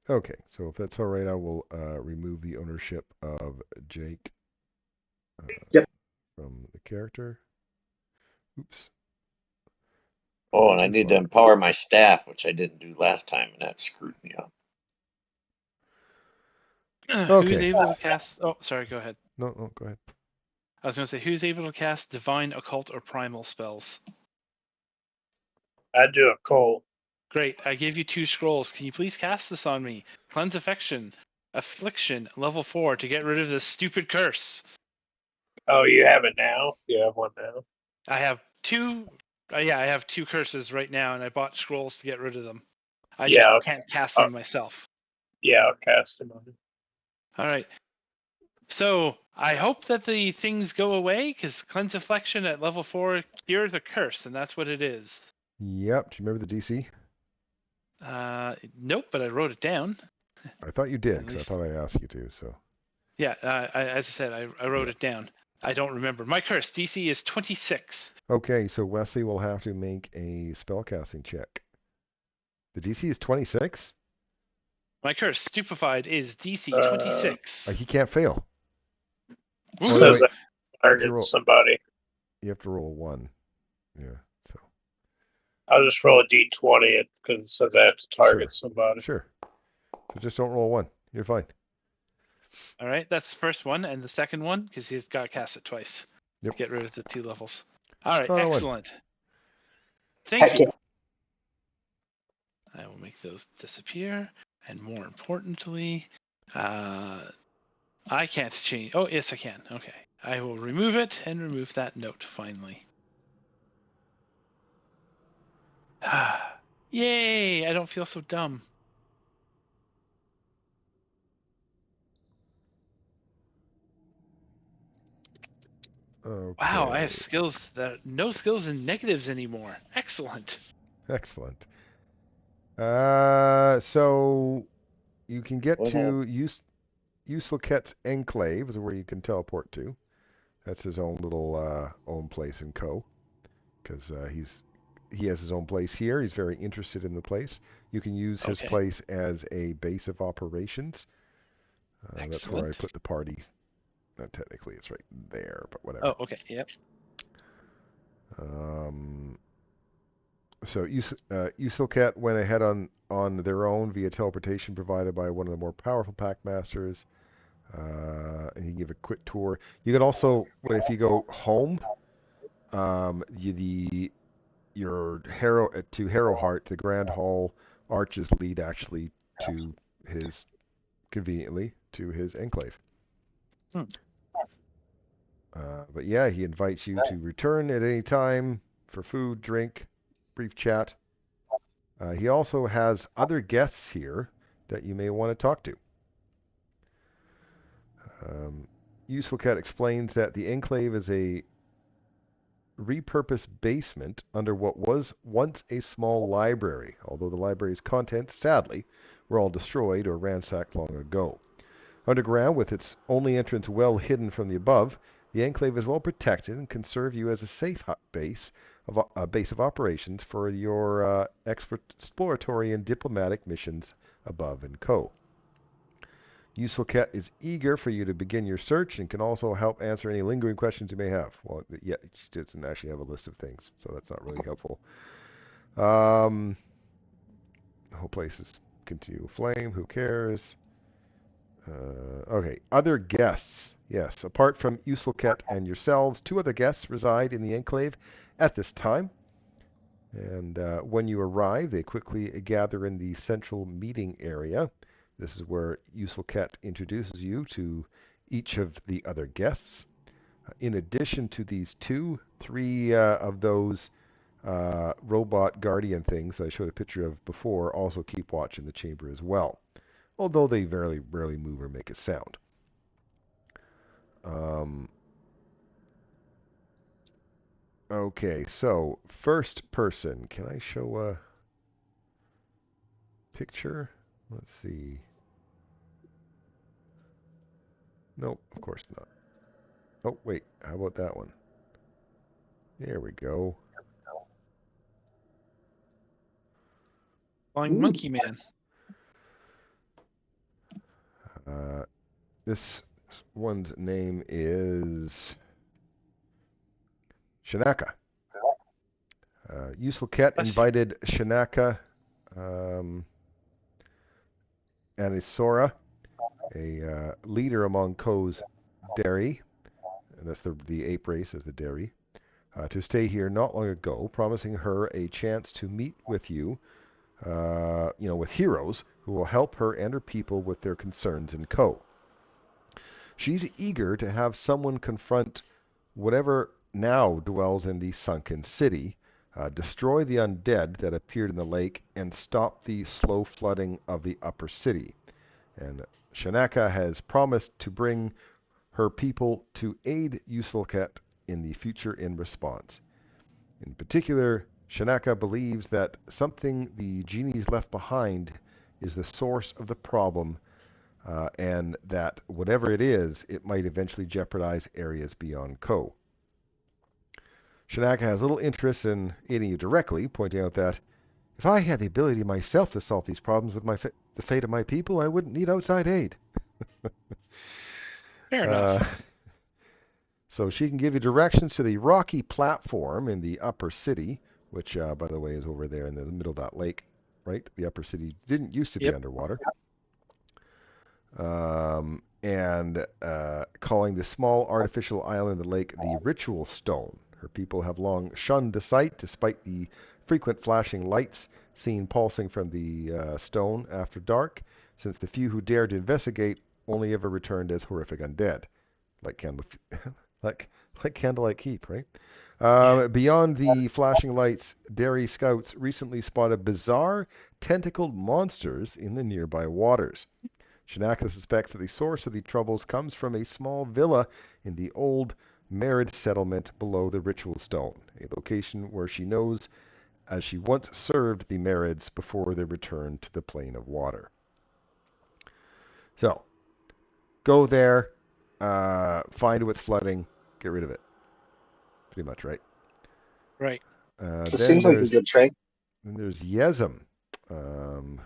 Okay. So if that's all right, I will remove the ownership of Jake Yep. from the character. Oops. Oh, and I Too need to far. empower my staff, which I didn't do last time, and that screwed me up. Who's Okay. able to cast? Oh, sorry. Go ahead. No, go ahead. I was going to say, who's able to cast divine, occult, or primal spells? I do a cold. Great. I gave you 2 scrolls. Can you please cast this on me? Cleanse affliction, level 4, to get rid of this stupid curse. Oh, you have it now? You have one now? I have 2. Yeah, I have 2 curses right now, and I bought scrolls to get rid of them. I just can't cast them myself. Yeah, I'll cast them on you. All right. So I hope that the things go away, because cleanse affliction at level 4 cures a curse, and that's what it is. Yep. Do you remember the DC? Nope, but I wrote it down. I thought you did At because I least. thought I asked you to. So. Yeah, as I said, I wrote it down. I don't remember. My curse DC is 26. Okay, so Wesley will have to make a spellcasting check. The DC is 26? My curse, stupefied, is DC 26. He can't fail. It Oh, no, says wait. I You have to target roll. somebody. You have to roll a 1. Yeah, so. I'll just roll a d20 because it says I have to target Sure. somebody. Sure. So just don't roll a 1. You're fine. All right, that's the first one, and the second one, because he's got to cast it twice. Yep. Get rid of the 2 levels. All right, Oh, excellent. Thank Heck you. yeah. I will make those disappear, and more importantly, I can't change. Oh, yes, I can. Okay. I will remove it and remove that note finally. Yay! I don't feel so dumb. Okay. Wow, I have skills that no skills in negatives anymore. Excellent. Excellent. So you can get What to Uselket's Enclave, is where you can teleport to. That's his own little own place in Co. Because he has his own place here. He's very interested in the place. You can use his Okay. place as a base of operations. That's where I Excellent. put the party. Not technically, it's right there, but whatever. Oh, okay. Yep. So Usilcat went ahead on their own via teleportation provided by one of the more powerful pack masters. And he gave a quick tour. You can also, if you go home, your Harrow to Harrowheart, the Grand Hall arches lead actually to his conveniently to his enclave. But yeah, he invites you to return at any time for food, drink, brief chat. He also has other guests here that you may want to talk to. Usilcat explains that the enclave is a repurposed basement under what was once a small library, although the library's contents, sadly, were all destroyed or ransacked long ago. Underground, with its only entrance well hidden from the above, the enclave is well protected and can serve you as a safe base of operations for your exploratory and diplomatic missions above and Co. Usilcat is eager for you to begin your search and can also help answer any lingering questions you may have. Well, yeah, she doesn't actually have a list of things, so that's not really helpful. The whole place is continue flame. Who cares? Okay, other guests. Yes, apart from Usilcat and yourselves, 2 other guests reside in the enclave at this time. And when you arrive, they quickly gather in the central meeting area. This is where Usilcat introduces you to each of the other guests. In addition to these 2, 3 of those robot guardian things I showed a picture of before also keep watch in the chamber as well, although they very rarely move or make a sound. Okay, so first person. Can I show a picture? Let's see. Nope, of course not. Oh, wait, how about that one? There we go. Flying Monkey Man. This one's name is Shanaka. Usilcat invited Shanaka Anisora, a leader among Ko's Dairy, and that's the ape race of the Dairy, to stay here not long ago, promising her a chance to meet with you, with heroes who will help her and her people with their concerns in Co. She's eager to have someone confront whatever now dwells in the sunken city, destroy the undead that appeared in the lake, and stop the slow flooding of the upper city. And Shanaka has promised to bring her people to aid Usilcat in the future in response. In particular, Shanaka believes that something the genies left behind is the source of the problem, and that whatever it is, it might eventually jeopardize areas beyond Co. Shanaka has little interest in aiding you directly, pointing out that if I had the ability myself to solve these problems with the fate of my people, I wouldn't need outside aid. Fair enough. So she can give you directions to the rocky platform in the upper city, which, by the way, is over there in the middle of that lake, right? The upper city didn't used to be underwater. And calling the small artificial island in the lake the Ritual Stone. Her people have long shunned the site, despite the frequent flashing lights seen pulsing from the stone after dark, since the few who dared to investigate only ever returned as horrific undead, like Candlelight Keep, right? Beyond the flashing lights, Dairy scouts recently spotted bizarre tentacled monsters in the nearby waters. Shanaka suspects that the source of the troubles comes from a small villa in the old Merid settlement below the Ritual Stone, a location where she knows as she once served the Merids before their return to the Plane of Water. So, go there, find what's flooding, get rid of it. Pretty much, right? Right. It seems like a good trade. Then there's Yezem,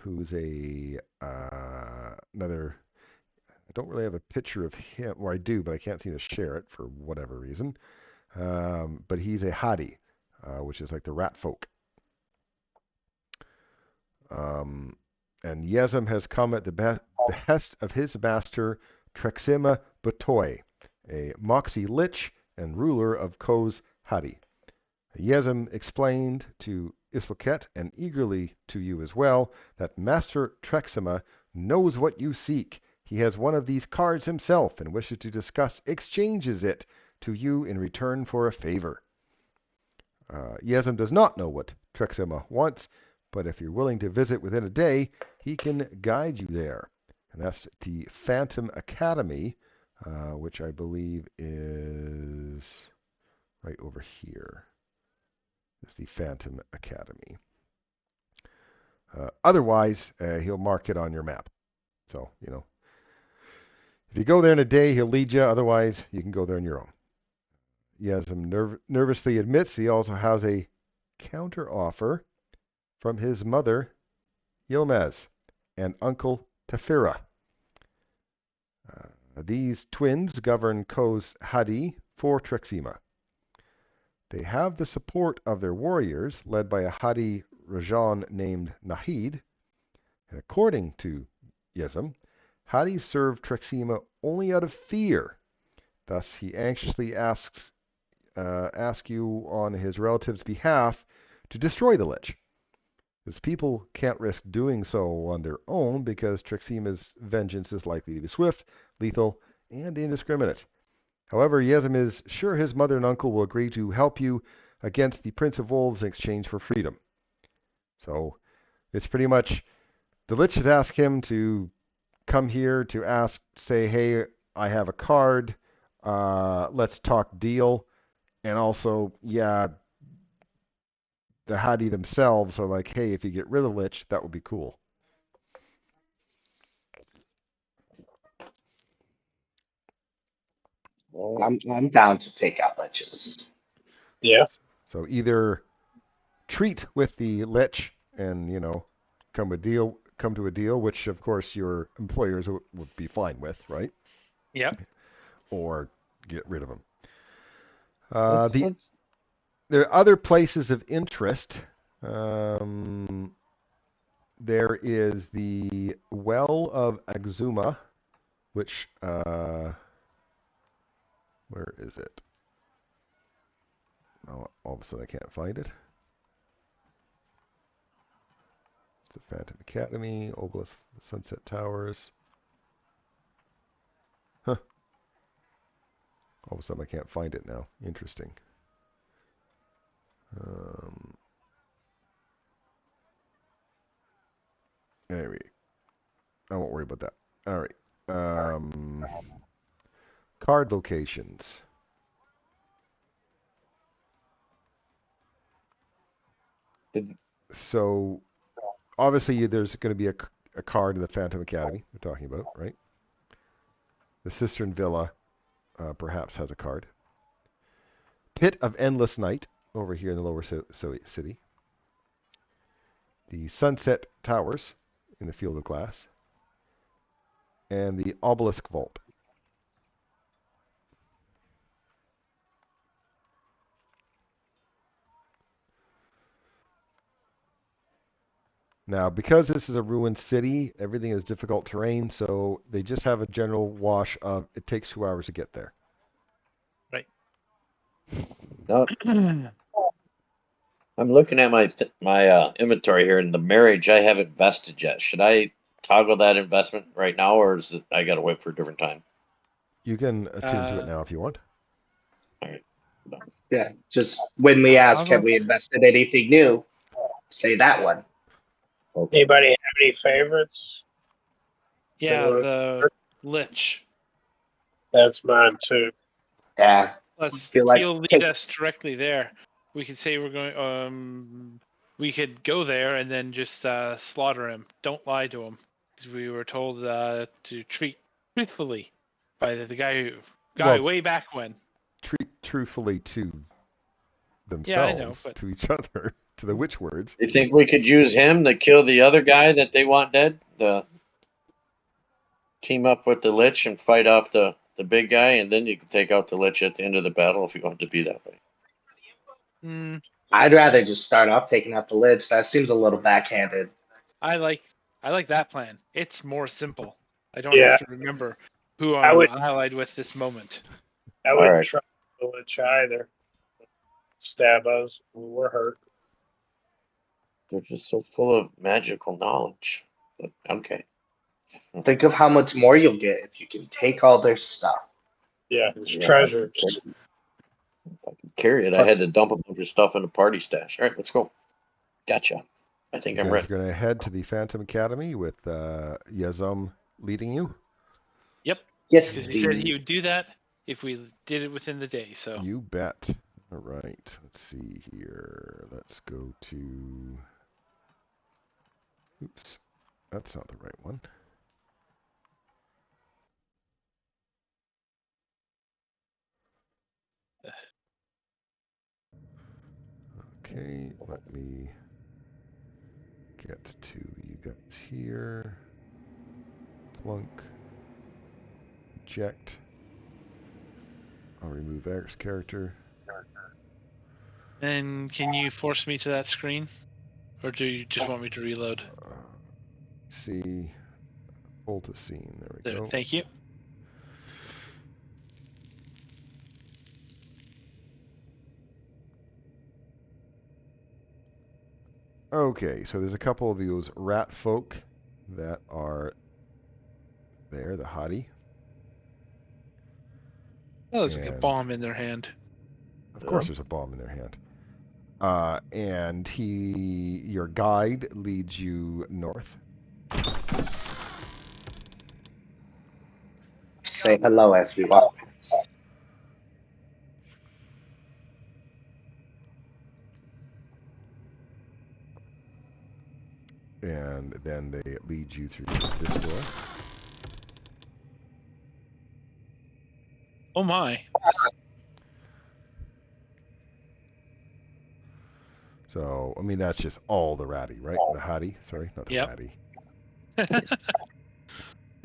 who's another. I don't really have a picture of him, or I do, but I can't seem to share it for whatever reason. But he's a Hadi, which is like the rat folk. And Yezem has come at the behest of his master Trexima Batoy, a Moxie lich and ruler of Koz Hadi. Yezem explained to Islket, and eagerly to you as well, that Master Trexima knows what you seek. He has one of these cards himself and wishes to exchanges it to you in return for a favor. Yezem does not know what Trexima wants, but if you're willing to visit within a day, he can guide you there. And that's the Phantom Academy, which I believe is right over here. Is the Phantom Academy. Otherwise, he'll mark it on your map. So, if you go there in a day, he'll lead you. Otherwise, you can go there on your own. Yezem nervously admits he also has a counter offer from his mother, Yilmaz, and uncle Tefira. These twins govern Koz Hadi for Trexima. They have the support of their warriors, led by a Hadi Rajan named Nahid. And according to Yezem, Hadi served Trexima only out of fear. Thus, he anxiously ask you on his relative's behalf to destroy the Lich. His people can't risk doing so on their own because Trexima's vengeance is likely to be swift, lethal, and indiscriminate. However, Yezem is sure his mother and uncle will agree to help you against the Prince of Wolves in exchange for freedom. So it's pretty much the Lich has asked him to come here to say, hey, I have a card, let's talk deal. And also, yeah, the Hadi themselves are like, hey, if you get rid of the Lich, that would be cool. I'm down to take out Liches. Yeah. So either treat with the Lich and, come to a deal, which of course your employers would be fine with, right? Yep. Or get rid of them. There are other places of interest. There is the Well of Exuma, which, where is it? Oh, all of a sudden I can't find it. It's the Phantom Academy, Obelisk, Sunset Towers. Huh. All of a sudden I can't find it now. Interesting. Anyway, I won't worry about that. All right. Card locations. So, obviously, there's going to be a card in the Phantom Academy we're talking about, right? The Cistern Villa perhaps has a card. Pit of Endless Night over here in the lower city. The Sunset Towers in the Field of Glass. And the Obelisk Vault. Now, because this is a ruined city, everything is difficult terrain, so they just have a general wash of it takes 2 hours to get there. Right. No, I'm looking at my inventory here, and the marriage I haven't vested yet. Should I toggle that investment right now, or is it I got to wait for a different time? You can attune to it now if you want. All right. Yeah, just when we ask, have we invested anything new? Say that one. Okay. Anybody have any favorites? Yeah, the Lich. That's mine too. Yeah, Let's feel like he'll lead us directly there. We could say we're going. We could go there and then just slaughter him. Don't lie to him, because we were told to treat truthfully by the guy way back when. truthfully to Yeah, I know, themselves, but to each other, to the witch words. You think we could use him to kill the other guy that they want dead? The team up with the Lich and fight off the big guy, and then you can take out the Lich at the end of the battle if you want it to be that way. I'd rather just start off taking out the Lich. That seems a little backhanded. I like that plan. It's more simple. I don't Yeah. have to remember who I I'm would- allied with this moment. I wouldn't Alright. try the Lich either. Stab us. We're hurt. They're just so full of magical knowledge. But okay. Think of how much more you'll get if you can take all their stuff. Yeah, there's Yeah, treasures. If I could carry it, I had to dump a bunch of stuff in the party stash. All right, let's go. Gotcha. I think You I'm guys ready. are going to head to the Phantom Academy with Yazum leading you. Yep, Yes, because he said he please. would do that if we did it within the day. So You bet. All right. Let's see here. Let's go to. Oops. That's not the right one. Okay. Let me get to you guys here. Plunk. Eject. I'll remove Eric's character. then can you force me to that screen, or do you just want me to reload? See. Hold the scene. There we There, go. thank you. Okay, so there's a couple of those rat folk that are there, the hottie. Oh, there's like a And- bomb in their hand. Of course, there's a bomb in their hand. And your guide leads you north. Say hello as we walk past. And then they lead you through this door. Oh my! So, I mean, that's just all the ratty, right? The hottie, sorry, not the Yep. ratty.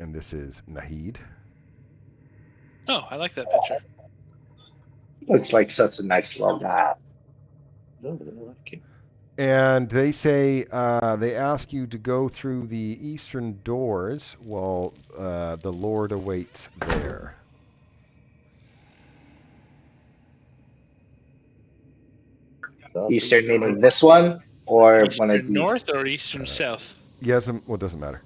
And this is Nahid. Oh, I like that picture. Looks like such a nice little guy. No, they don't like you. And they say they ask you to go through the eastern doors while the Lord awaits there. Eastern meaning this one or one of Eastern these? north or eastern south? Yezim, well, it doesn't matter.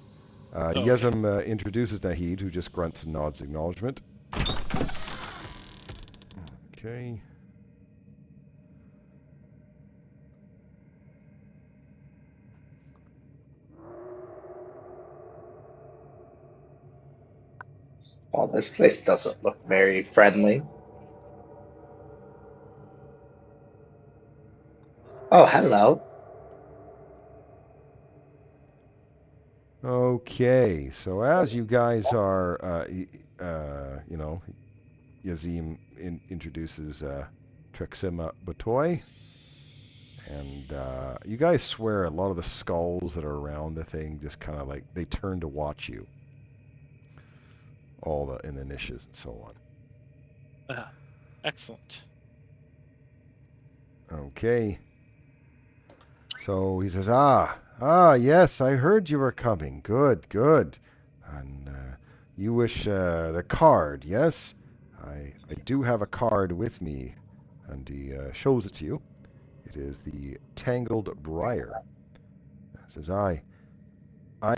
Okay. Yezim introduces Nahid, who just grunts and nods acknowledgement. Okay. Oh, this place doesn't look very friendly. Oh, hello. Okay, so as you guys are, Yazim introduces Trexima Batoy, and you guys swear a lot of the skulls that are around the thing just kind of like, they turn to watch you. All in the niches and so on. Excellent. Okay. So he says, yes, I heard you were coming. Good. And you wish the card, yes? I do have a card with me. And he shows it to you. It is the Tangled Briar. He says, I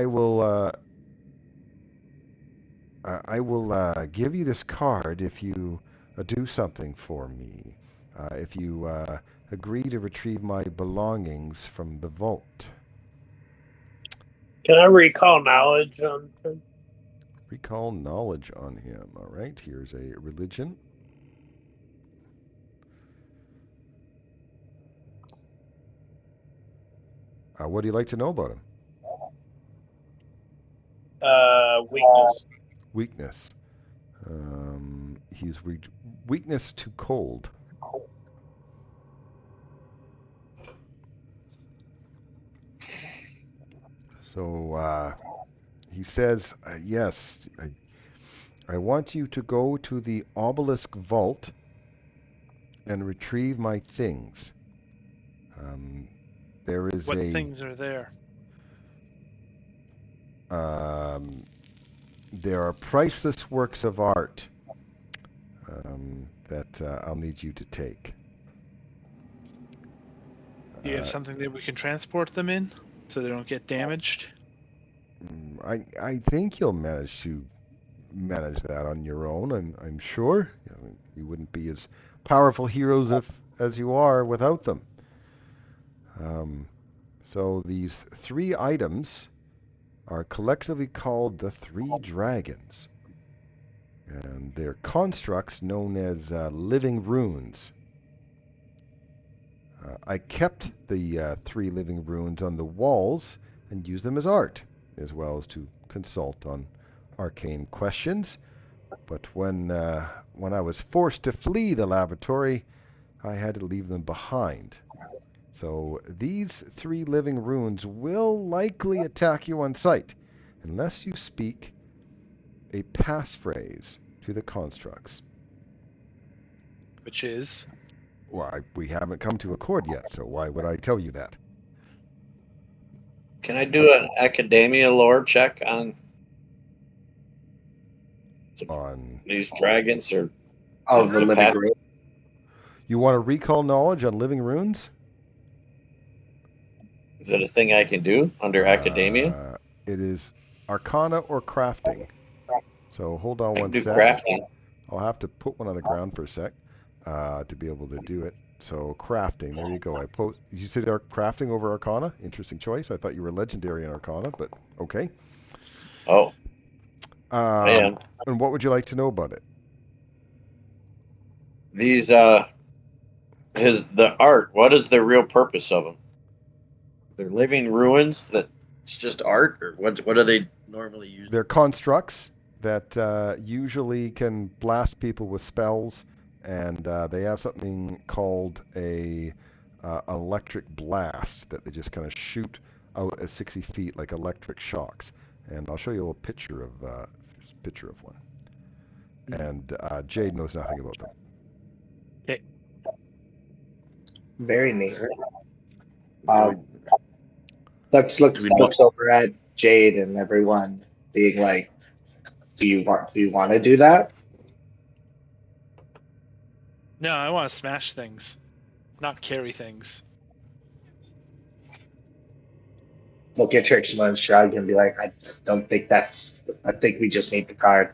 will give you this card if you do something for me. If you agree to retrieve my belongings from the vault. Can I recall knowledge on him? Recall knowledge on him. All right, here's a religion. What do you like to know about him? Weakness. Weakness. He's weakness to cold. So he says, yes, I want you to go to the obelisk vault and retrieve my things. There is What things are there? there are priceless works of art that I'll need you to take. Do you have something that we can transport them in so they don't get damaged? I think you'll manage to manage that on your own. I'm sure. You wouldn't be as powerful heroes as you are without them. So these 3 items are collectively called the 3 dragons, and they're constructs known as living runes. I kept the 3 living runes on the walls and used them as art, as well as to consult on arcane questions. But when I was forced to flee the laboratory, I had to leave them behind. So these 3 living runes will likely attack you on sight, unless you speak a passphrase to the constructs. Which is? Well, we haven't come to accord yet, so why would I tell you that? Can I do an academia lore check on these dragons or Oh, the living past? room. You want to recall knowledge on living runes? Is it a thing I can do under academia? It is Arcana or crafting. So hold on I one can do sec. crafting. I'll have to put one on the ground for a sec to be able to do it. So crafting, there you go. You said crafting over Arcana? Interesting choice. I thought you were legendary in Arcana, but okay. Oh, I am. And what would you like to know about it? These the art. What is the real purpose of them? They're living ruins that's just art, or what are they normally used? They're constructs that usually can blast people with spells, and they have something called an electric blast that they just kind of shoot out at 60 feet like electric shocks. And I'll show you a little picture of one. And Jade knows nothing about them. Okay. Very neat. Lux looks over at Jade and everyone, being like, "Do you want to do that?" No, I want to smash things, not carry things. Look at Trixie and shrug and be like, "I don't think that's. I think we just need the card."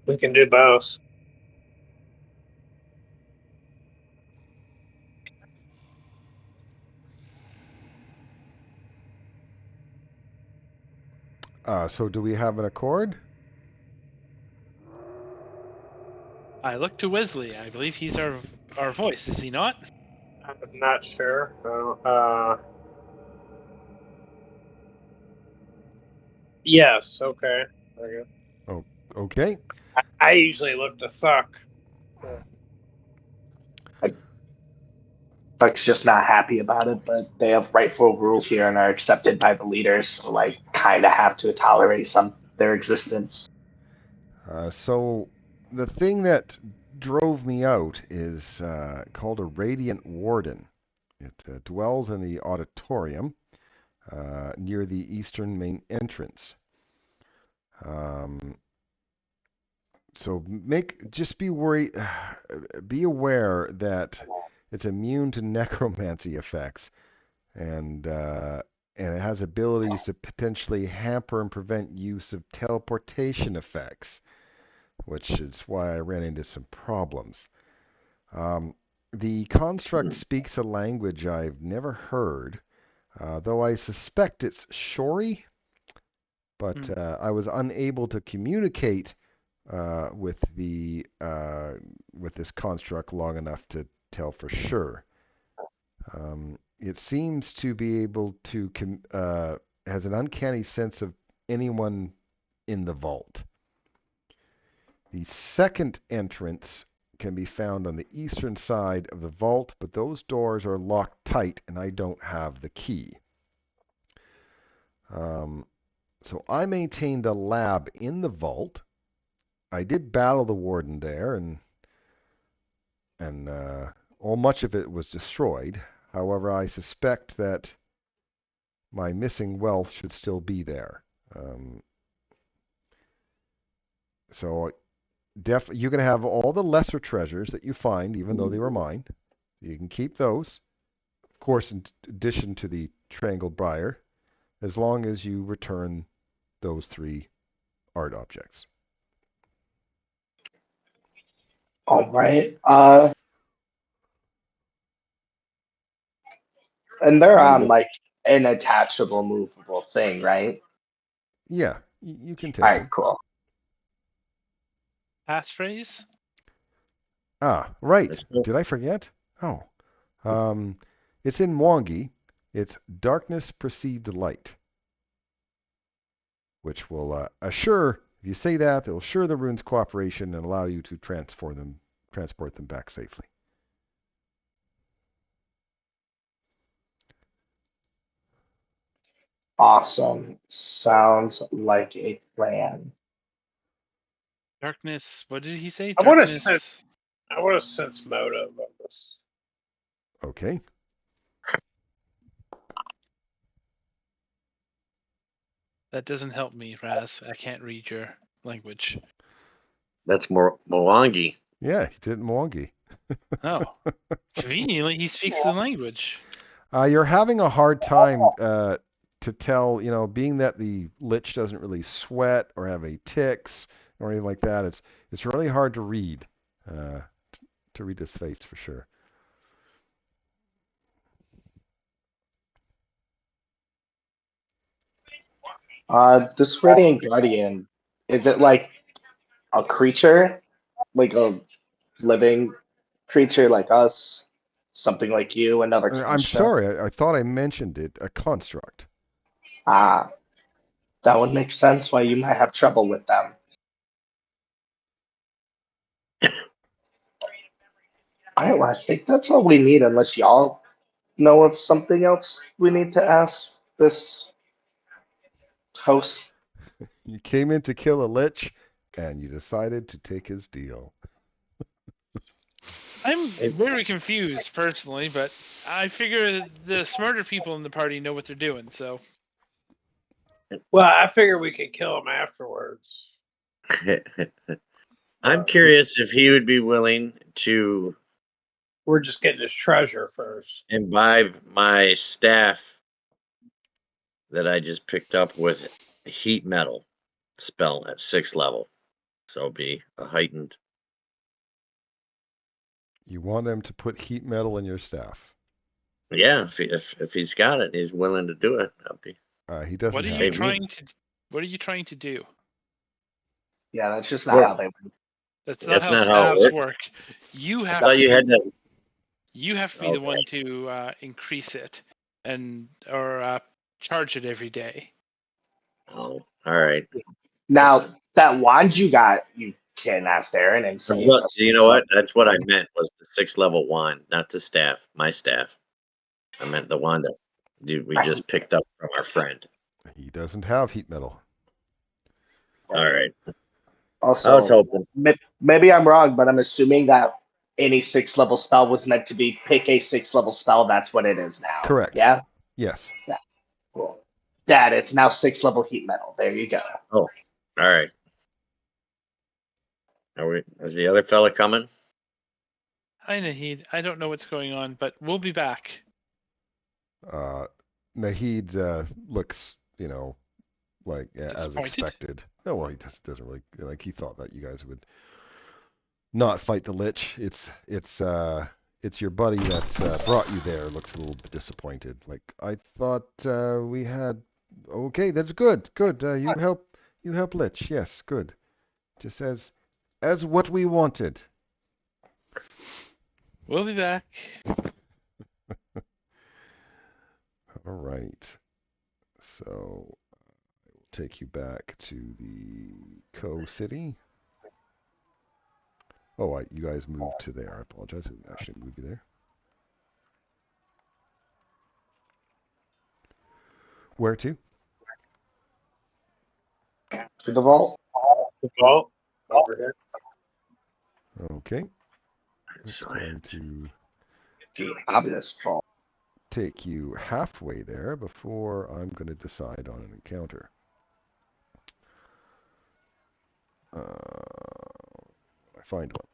We can do both. So do we have an accord? I look to Wesley. I believe he's our voice, is he not? I'm not sure. Yes. Okay. Oh, okay. I usually look to Thuck. Thuck's just not happy about it, but they have rightful rule here and are accepted by the leaders, so like kind of have to tolerate their existence. So the thing that drove me out is called a radiant warden. It dwells in the auditorium near the eastern main entrance. So just be be aware that it's immune to necromancy effects, and it has abilities to potentially hamper and prevent use of teleportation effects, which is why I ran into some problems. The construct speaks a language I've never heard, though I suspect it's Shori, but I was unable to communicate with this construct long enough to tell for sure. It seems to be able to has an uncanny sense of anyone in the vault. The second entrance can be found on the eastern side of the vault, but those doors are locked tight and I don't have the key. So I maintained a lab in the vault. I did battle the warden there, and much of it was destroyed. However, I suspect that my missing wealth should still be there. So you can have all the lesser treasures that you find, even though they were mine. You can keep those, of course, in addition to the Triangled Briar, as long as you return those 3 art objects. All right. And they're on like an attachable, movable thing, right? Yeah, you can All take right, them. cool. Passphrase? Ah, right. Did I forget? Oh. It's in Mwangi. It's darkness precedes light, which will assure, if you say that, it'll assure the rune's cooperation and allow you to transport them back safely. Awesome. Sounds like a plan. Darkness. What did he say? I want to sense. Darkness. I want to sense motive of this. Okay. That doesn't help me, Raz. I can't read your language. That's more Mwangi. Yeah, he did in Mwangi. Oh. Conveniently, he speaks the language. You're having a hard time to tell, being that the lich doesn't really sweat or have any ticks or anything like that. It's really hard to read his face for sure. This Radiant Guardian, is it like a creature? Like a living creature like us? Something like you, another I'm construct? sorry, I thought I mentioned it. A construct. Ah, that would make sense why you might have trouble with them. All right, well, I think that's all we need, unless y'all know of something else we need to ask this host. You came in to kill a lich, and you decided to take his deal. I'm very confused personally, but I figure the smarter people in the party know what they're doing, so. Well, I figure we could kill him afterwards. I'm curious if he would be willing to We're just getting his treasure first. imbibe my staff that I just picked up with heat metal spell at 6th level. So it'll be a heightened. You want him to put heat metal in your staff. Yeah, if he's got it, he's willing to do it. That'll be. He doesn't What are have you it. trying to? What are you trying to do? Yeah, that's just not how they work. That's not how not how it staves works. work. You I have thought to. you had to. You have to be the one to increase it or charge it every day. Oh, all right. Now, that wand you got, you can ask Aaron and say Look, it's a you know what? 6 That's what I meant was the 6th level wand, not the staff. My staff. I meant the wand that we just picked up from our friend. He doesn't have heat metal. All right. Also, I was hoping. maybe I'm wrong, but I'm assuming that any 6 level spell was meant to be pick a 6 level spell. That's what it is now. Correct. Yeah? Yes. Yeah. Cool. Dad, it's now 6 level heat metal. There you go. Oh, all right. Is the other fella coming? Hi, Nahid. I don't know what's going on, but we'll be back. Nahid looks, like as expected. Oh, well, he just doesn't really like. He thought that you guys would not fight the lich. It's your buddy that brought you there. Looks a little bit disappointed. Like, I thought we had. Okay, that's good. Good. You help lich. Yes, good. Just as what we wanted. We'll be back. All right. So I will take you back to the Co-City. Oh, you guys moved to there. I apologize. I didn't actually move you there. Where to? To the vault. The vault over here. Okay. It's going to The obvious vault. take you halfway there before I'm going to decide on an encounter. I find one.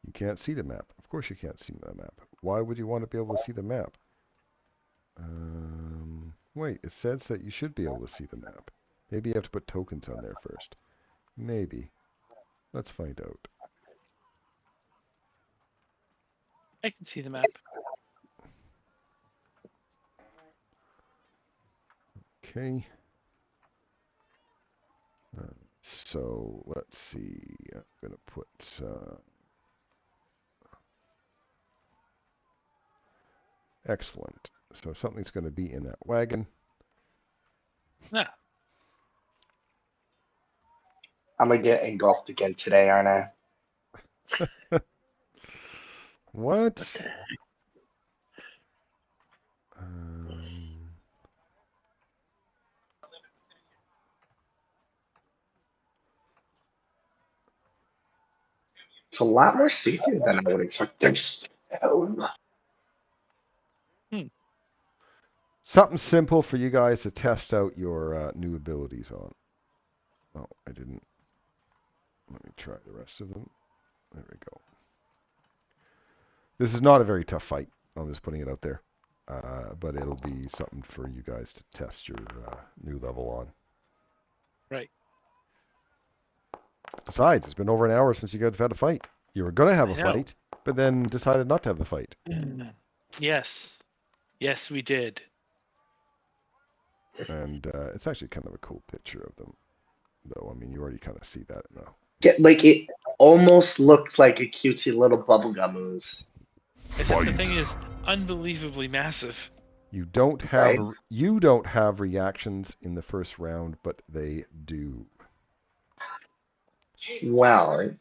You can't see the map. Of course you can't see the map. Why would you want to be able to see the map? Wait, it says that you should be able to see the map. Maybe you have to put tokens on there first. Maybe. Let's find out. I can see the map. Okay. So let's see. I'm going to put excellent. So something's going to be in that wagon. Yeah. I'm gonna get engulfed again today, aren't I? What? It's a lot more see-through than I would expect. There's Something simple for you guys to test out your new abilities on. Oh, I didn't. Let me try the rest of them. There we go. This is not a very tough fight. I'm just putting it out there. But it'll be something for you guys to test your new level on. Right. Besides, it's been over an hour since you guys have had a fight. You were going to have I a know. fight, but then decided not to have the fight. Yes. Yes, we did. And it's actually kind of a cool picture of them. Though, I mean, you already kind of see that now. like it almost looks like a cutesy little bubblegum ooze. Except the thing is unbelievably massive. You don't have Right. you don't have reactions in the first round, but they do. Well,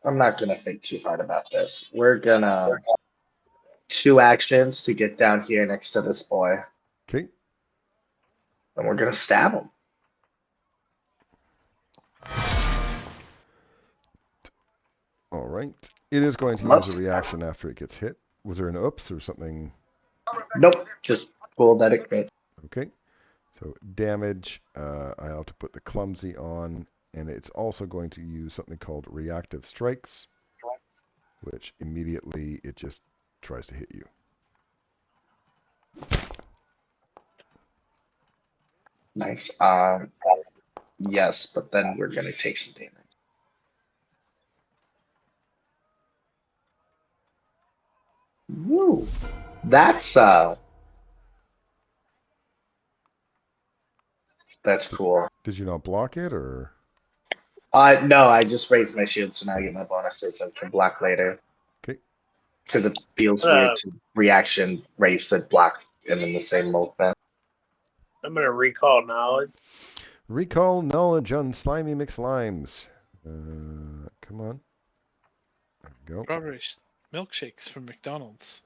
I'm not gonna think too hard about this. We're gonna 2 actions to get down here next to this boy, Okay. and we're gonna stab him. All right. It is going to Love use a stab. reaction after it gets hit. Was there an oops or something? Nope, just cool that it crit. Okay. So damage, I have to put the clumsy on, and it's also going to use something called reactive strikes, which immediately it just tries to hit you. Nice. Yes, but then we're gonna take some damage. Woo. That's cool. Did you not block it, or? No, I just raised my shield, so now I get my bonuses and can block later. Okay. Because it feels weird to reaction raise the block and in the same movement. I'm gonna recall knowledge. Recall knowledge on slimy McSlimes. Come on. There we go. Strawberry milkshakes from McDonald's.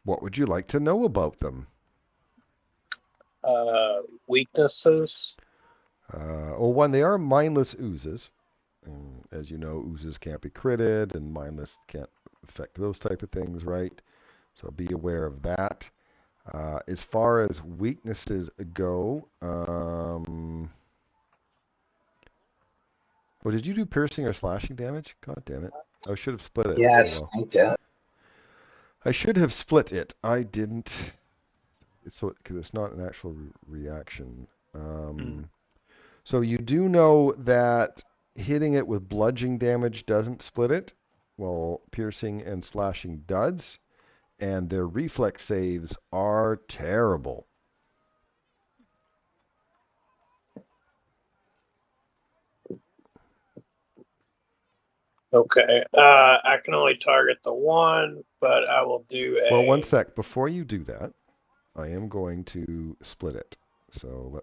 What would you like to know about them? Weaknesses. One, they are mindless oozes. And as you know, oozes can't be critted, and mindless can't affect those type of things, right? So be aware of that. As far as weaknesses go, well, did you do piercing or slashing damage? God damn it. I should have split it. Yes, Oh, well. I did. I should have split it. I didn't. So, because it's not an actual reaction. So you do know that hitting it with bludgeoning damage doesn't split it. Well, piercing and slashing does. And their reflex saves are terrible. Okay. I can only target the one, but I will do a. Well, one sec. Before you do that, I am going to split it. So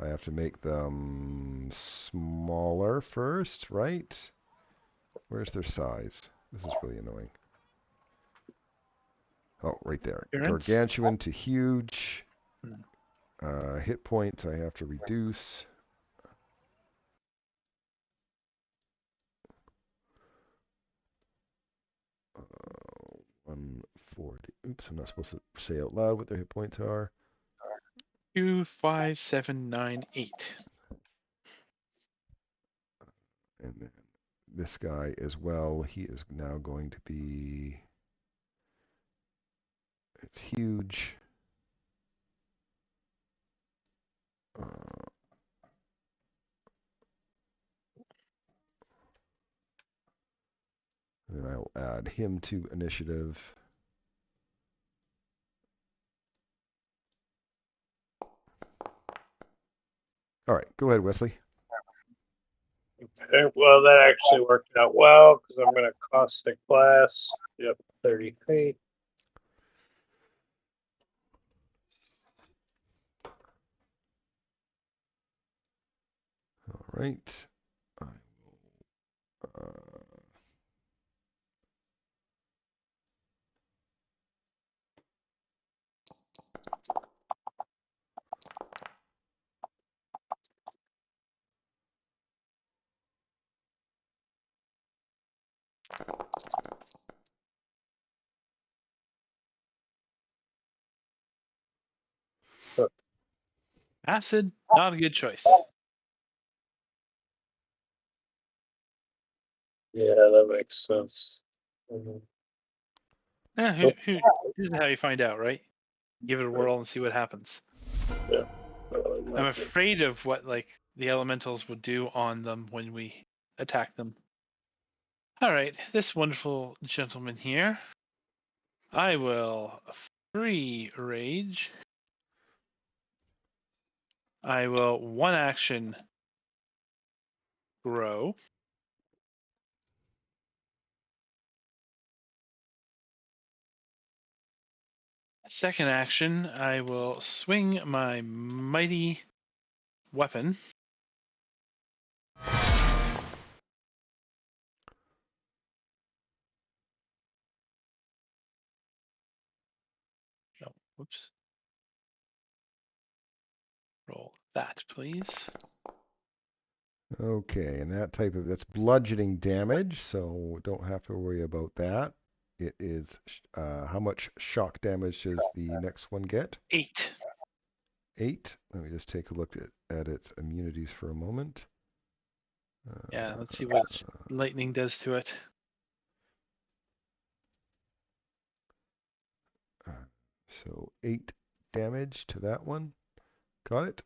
I have to make them smaller first, right? Where's their size? This is really annoying. Oh, right there. Appearance? Gargantuan to huge. Hit points I have to reduce. Uh, 140. Oops, I'm not supposed to say out loud what their hit points are. 2, 5, 7, 9, 8. And then this guy as well, he is now going to be... It's huge. Then I'll add him to initiative. All right, go ahead, Wesley. Okay, well, that actually worked out well because I'm going to caustic blast. Yep, 30 feet. All right. I will, Acid, not a good choice. Yeah, that makes sense. Yeah, here's how you find out, right? Give it a whirl and see what happens. Yeah. I'm afraid of what the elementals would do on them when we attack them. All right, this wonderful gentleman here. I will free rage. I will one action grow. Second action, I will swing my mighty weapon. Oh, whoops. Roll that, please. okay, and that's bludgeoning damage, so don't have to worry about that. It is, how much shock damage does the next one get? 8. 8. Let me just take a look at its immunities for a moment. Yeah, let's see what lightning does to it. So 8 damage to that one. Got it?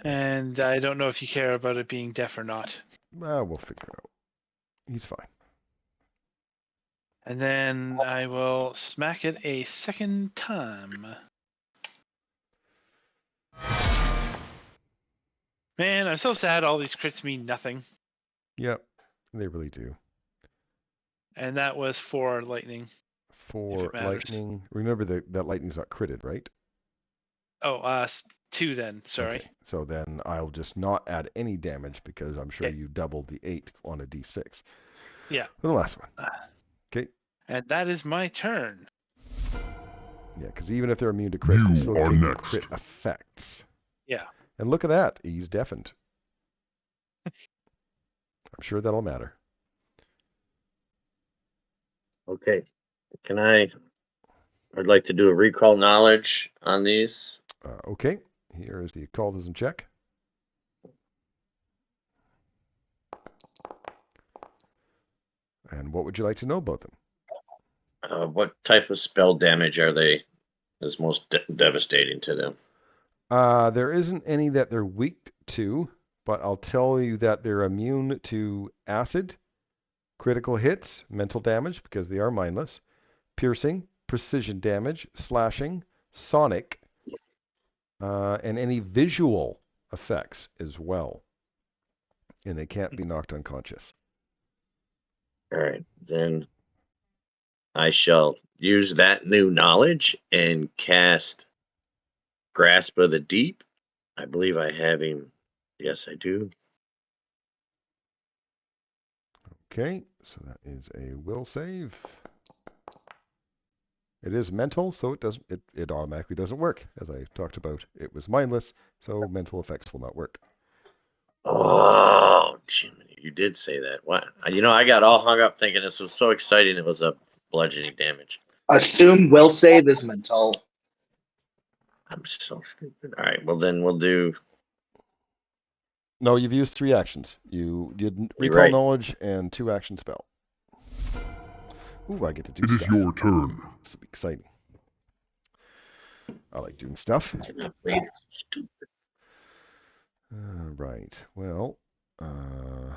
And I don't know if you care about it being deaf or not. We'll figure it out. He's fine. And then I will smack it a second time. Man, I'm so sad all these crits mean nothing. Yep, they really do. And that was for lightning. For lightning, remember that lightning's not critted, right? Oh, 2 then, sorry. Okay, so then I'll just not add any damage because I'm sure you doubled the 8 on a d6. Yeah. For the last one. Okay. And that is my turn. Yeah, because even if they're immune to crits, they still take the crit effects. Yeah. And look at that, he's deafened. I'm sure that'll matter. Okay. I'd like to do a recall knowledge on these. Okay, here is the occultism check. And what would you like to know about them? What type of spell damage is most devastating to them? There isn't any that they're weak to, but I'll tell you that they're immune to acid, critical hits, mental damage, because they are mindless, piercing, precision damage, slashing, sonic, and any visual effects as well. and they can't be knocked unconscious. All right, then I shall use that new knowledge and cast Grasp of the Deep. I believe I have him. Yes, I do. Okay, so that is a will save. It is mental, so it automatically doesn't work. As I talked about, it was mindless, so mental effects will not work. Oh, Jiminy, you did say that. What? I got all hung up thinking this was so exciting. It was a bludgeoning damage. Assume will save is mental. I'm so stupid. All right, well then we'll do. No, you've used 3 actions. You did You're recall right. knowledge and 2 action spell. Ooh, I get to do It is stuff. your turn. This will be exciting. I like doing stuff. I cannot play this stupid. Right. Well, I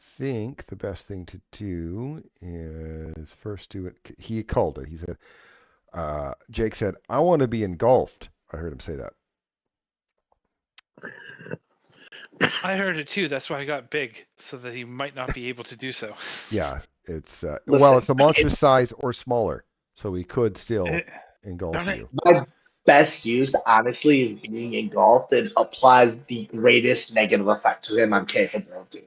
think the best thing to do is first do it. He called it. He said, Jake said, I want to be engulfed. I heard him say that. I heard it too. That's why I got big, so that he might not be able to do so. Yeah, it's Listen, it's the monster size or smaller, so he could still engulf Darn it. you. My best use, honestly, is being engulfed and applies the greatest negative effect to him I'm capable of doing.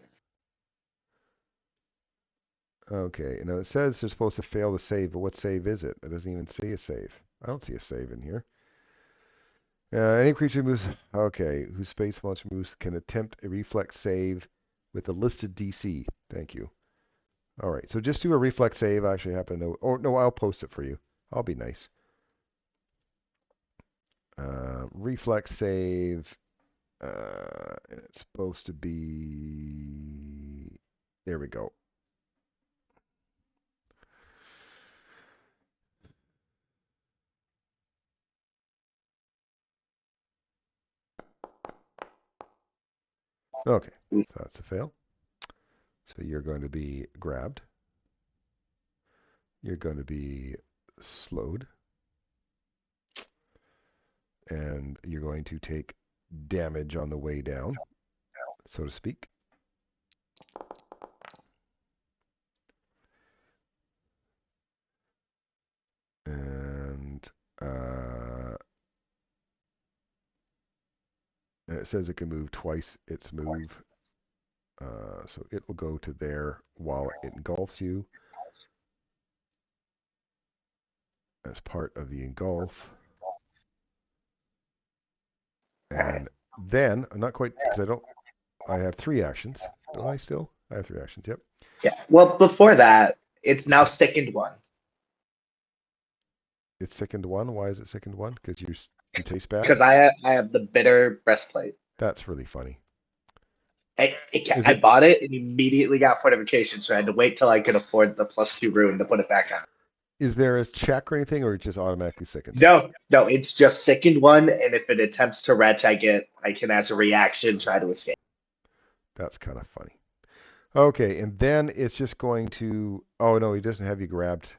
Okay, now it says they're supposed to fail to save, but what save is it? It doesn't even say a save. I don't see a save in here. Any creature moves, okay, whose space monster moves can attempt a reflex save with a listed DC. Thank you. All right, so just do a reflex save. I actually happen to know. Oh, no, I'll post it for you. I'll be nice. Reflex save. It's supposed to be. There we go. Okay, so that's a fail. So you're going to be grabbed. You're going to be slowed. And you're going to take damage on the way down, so to speak. And it says it can move twice its move. So it will go to there while it engulfs you as part of the engulf. And then, I'm not quite, because I have 3 actions. Don't I still? I have 3 actions, yep. Yeah. Well, before that, it's now second one. It's second 1. Why is it second 1? Because you taste bad? Because I have the bitter breastplate. That's really funny. I bought it and immediately got fortification, so I had to wait till I could afford the +2 rune to put it back on. Is there a check or anything, or it just automatically sickened? No, it's just sickened 1, and if it attempts to retch, I can as a reaction try to escape. That's kind of funny. Okay, and then it's just going to. Oh no, he doesn't have you grabbed.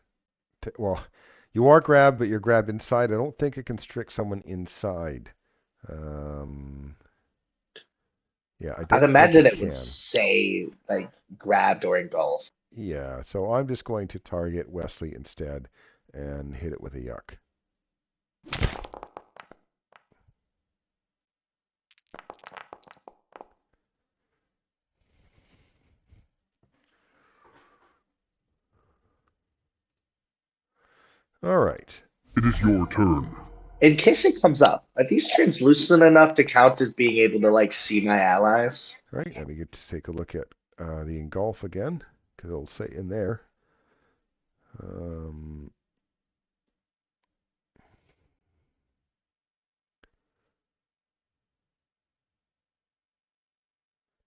Well, you are grabbed, but you're grabbed inside. I don't think it can constrict someone inside. Yeah, I don't I'd imagine think it would say like grabbed or engulfed. Yeah, so I'm just going to target Wesley instead and hit it with a yuck. All right. It is your turn. In case it comes up, are these translucent enough to count as being able to like see my allies? All right, let me get to take a look at the engulf again, because it'll say in there.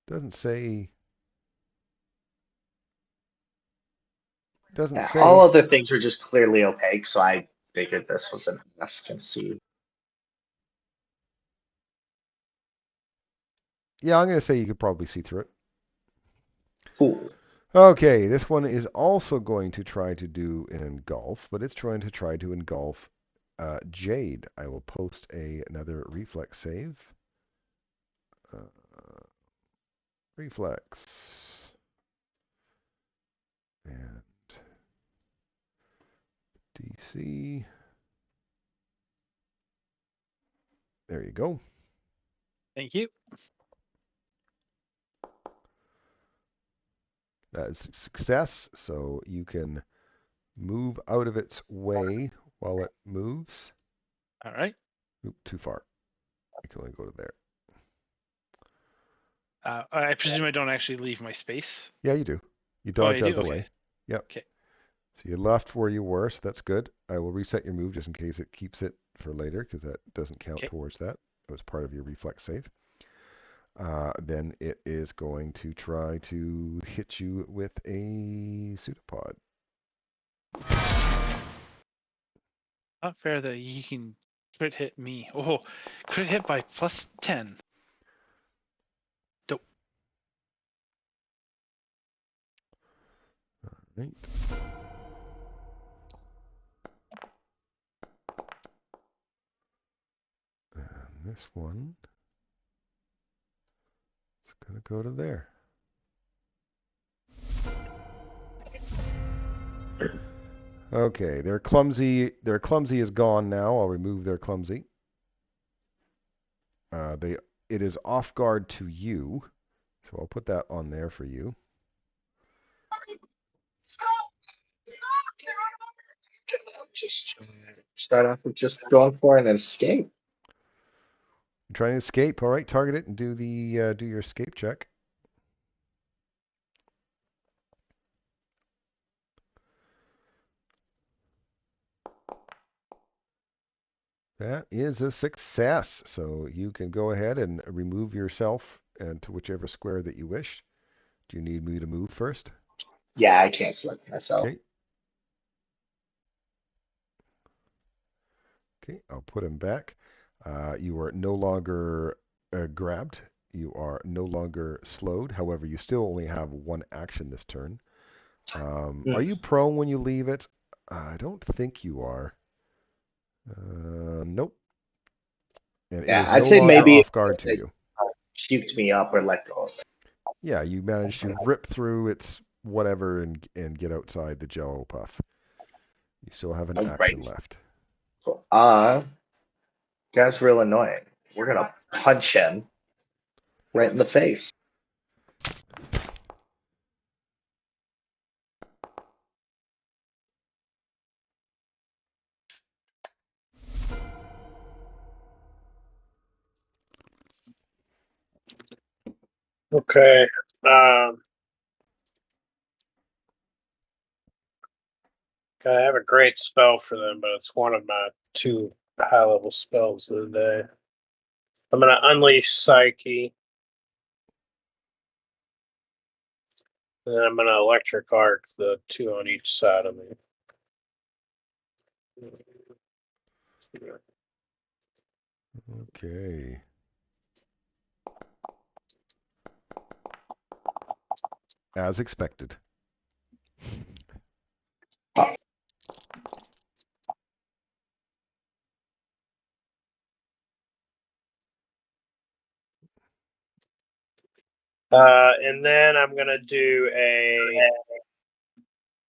Doesn't say. Doesn't say. All other things were just clearly opaque, so I figured this was an less conceit. Yeah, I'm going to say you could probably see through it. Cool. Okay, this one is also going to try to do an engulf, but it's trying to engulf Jade. I will post another reflex save. Reflex. And DC. There you go. Thank you. That is a success, so you can move out of its way while it moves. All right. Oop, too far. You can only go to there. I presume I don't actually leave my space. Yeah, you do. You Oh, dodge I out do? of the Okay. way. Yep. Okay. So you left where you were, so that's good. I will reset your move just in case it keeps it for later, because that doesn't count Okay. towards that. It was part of your reflex save. Then it is going to try to hit you with a pseudopod. Not fair that he can crit hit me. Oh, crit hit by +10. Dope. All right. And this one is going to go to there. Okay, their clumsy is gone now. I'll remove their clumsy. It is off guard to you, so I'll put that on there for you. Just start off with just going for an escape. You're trying to escape. All right, target it and do the do your escape check. That is a success. So you can go ahead and remove yourself and to whichever square that you wish. Do you need me to move first? Yeah, I can't select myself. Okay. Okay, I'll put him back. You are no longer grabbed. You are no longer slowed. However, you still only have one action this turn. Are you prone when you leave it? I don't think you are. Nope. And it Yeah, is I'd no say longer maybe off guard to it you. puked me up or let go of it. Yeah, you managed to rip through its whatever and get outside the Jello puff. You still have an All right. action left. Cool. Guy's real annoying. We're gonna punch him right in the face. Okay. I have a great spell for them, but it's one of my 2 high-level spells of the day. I'm gonna unleash Psyche, and then I'm gonna electric arc the 2 on each side of me. Okay. As expected. And then I'm gonna do a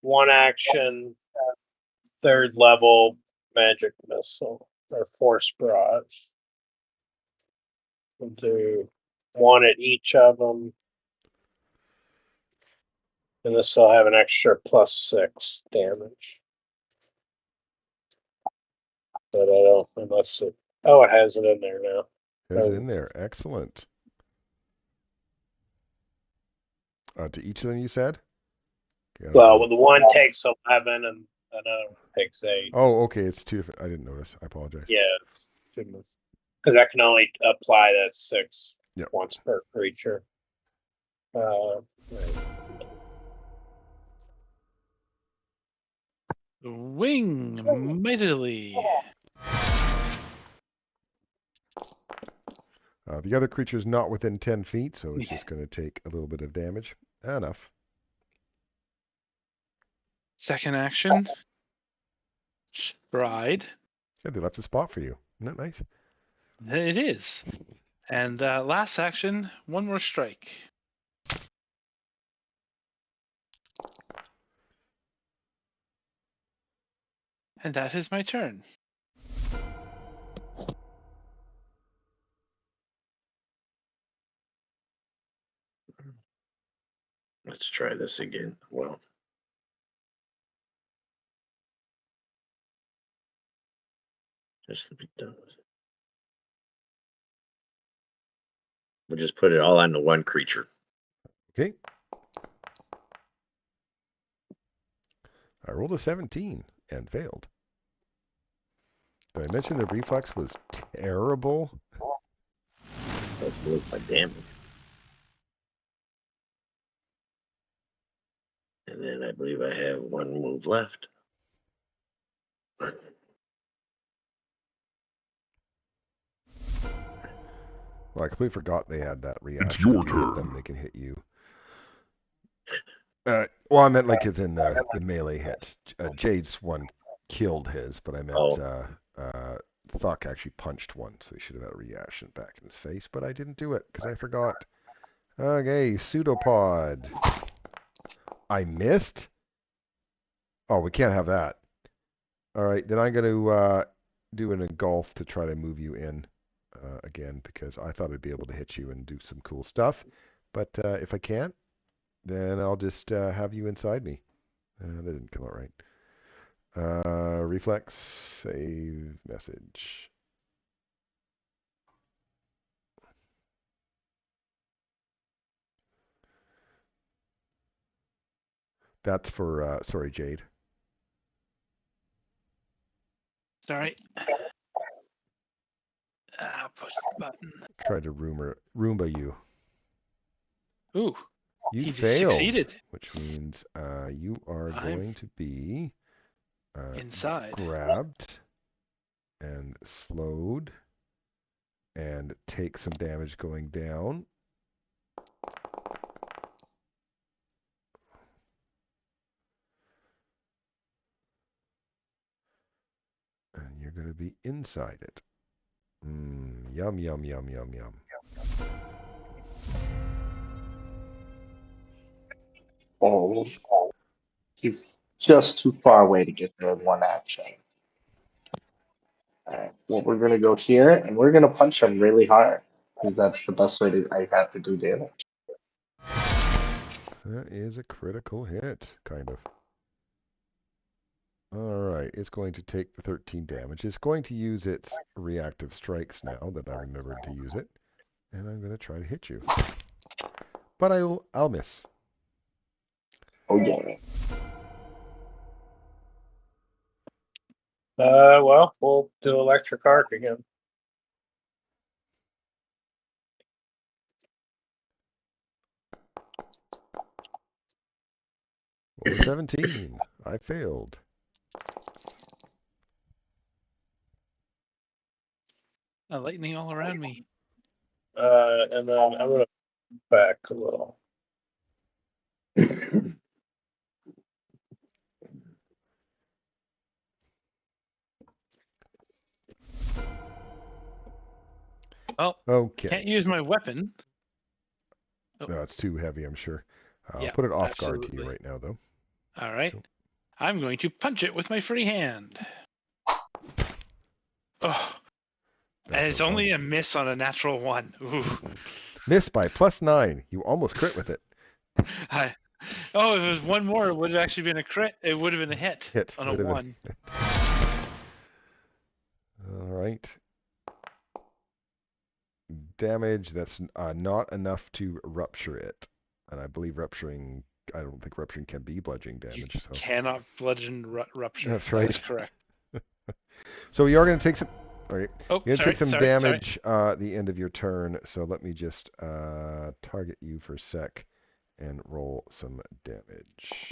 1 action 3rd level magic missile or force barrage. We'll do 1 at each of them, and this will have an extra +6 damage. But I don't unless it. Oh, it has it in there now. Is in there. Excellent. To each of them, you said? Okay, Well, the one takes 11 and another one takes 8. Oh, okay. It's 2 different. I didn't notice. I apologize. Yeah, because I can only apply that 6 Yep. once per creature. Right. Wing mightily. The other creature is not within 10 feet, so it's just going to take a little bit of damage. Enough. Second action. Stride. Yeah, they left a spot for you. Isn't that nice? It is. And last action, one more strike. And that is my turn. Let's try this again. Well, just to be done with it. We'll just put it all on the one creature. Okay. I rolled a 17 and failed. Did I mention the reflex was terrible? Let's look my damage. And then I believe I have one move left. Well, I completely forgot they had that reaction. It's your If you hit turn. them, they can hit you. Well, I meant like it's in the melee hit. Jade's one killed his, but I meant Thuck actually punched one, so he should have had a reaction back in his face, but I didn't do it because I forgot. Okay, pseudopod. I missed? Oh, we can't have that. All right, then I'm going to do an engulf to try to move you in again because I thought I'd be able to hit you and do some cool stuff. But if I can't, then I'll just have you inside me. That didn't come out right. Reflex, save message. That's for, sorry, Jade. Sorry. Push button. Tried to Roomba you. Ooh, You he failed, succeeded. which means you are I'm going to be inside. grabbed and slowed and take some damage going down. And you're going to be inside it. Yum, yum, yum, yum, yum. Oh, he's just too far away to get there in one action. Alright, well, we're gonna go here, and we're gonna punch him really hard, because that's the best way I have to do damage. That is a critical hit, kind of. Alright, it's going to take the 13 damage. It's going to use its reactive strikes now that I remembered to use it. And I'm going to try to hit you. But I'll miss. Oh yeah. Well, we'll do electric arc again. Roll a 17. I failed. Lightning all around me. And then I'm gonna back a little. Well, Okay. can't use my weapon. No, it's too heavy, I'm sure. I'll Yeah, put it off guard to absolutely. you right now, though. All right. Cool. I'm going to punch it with my free hand. Oh, and it's only a miss on a natural one. Ooh. Miss by +9. You almost crit with it. If it was one more, it would have actually been a crit. It would have been a hit on a 1. All right. Damage, that's not enough to rupture it. And I believe I don't think rupturing can be bludgeoning damage. You so cannot bludgeon rupture. That's right. That's correct. So you are going to take some... All right. Oh, You're going to take some sorry. damage at the end of your turn. So let me just target you for a sec and roll some damage.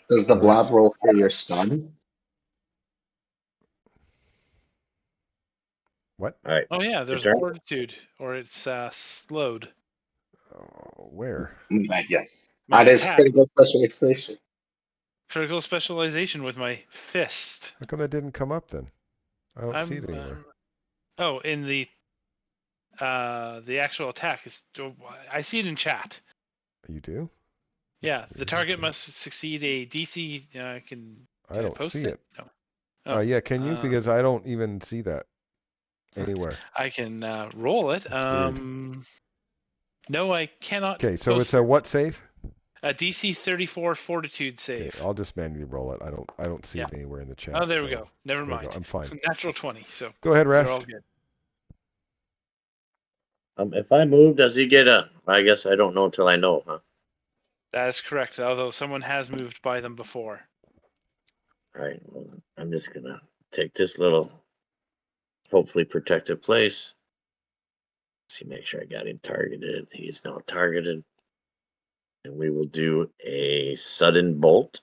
Does the blob roll for your stun? What? All right. Oh yeah, there's turn. fortitude, or it's slowed. Where? Yes. My That is attack. critical specialization. critical specialization with my fist. How come that didn't come up then? I don't see it anywhere. Oh, in the actual attack is. I see it in chat. You do? Yeah, That's the weird. target Okay. must succeed a DC. Can I don't post see it. No. Oh, Yeah, can you? Because I don't even see that anywhere. I can roll it. That's weird. No, I cannot. Okay, so post it's a what save? a DC 34 Fortitude save. Okay, I'll just manually roll it. I don't see it anywhere in the chat. Oh, there we so go. Never there we mind. go. I'm fine. Natural 20. So Go ahead, you're all Rest. good. If I move, does he get a? I guess I don't know until I know, huh? That is correct. Although someone has moved by them before. All right. Well, I'm just gonna take this little, hopefully protected place. See, make sure I got him targeted. He's now targeted, and we will do a sudden bolt.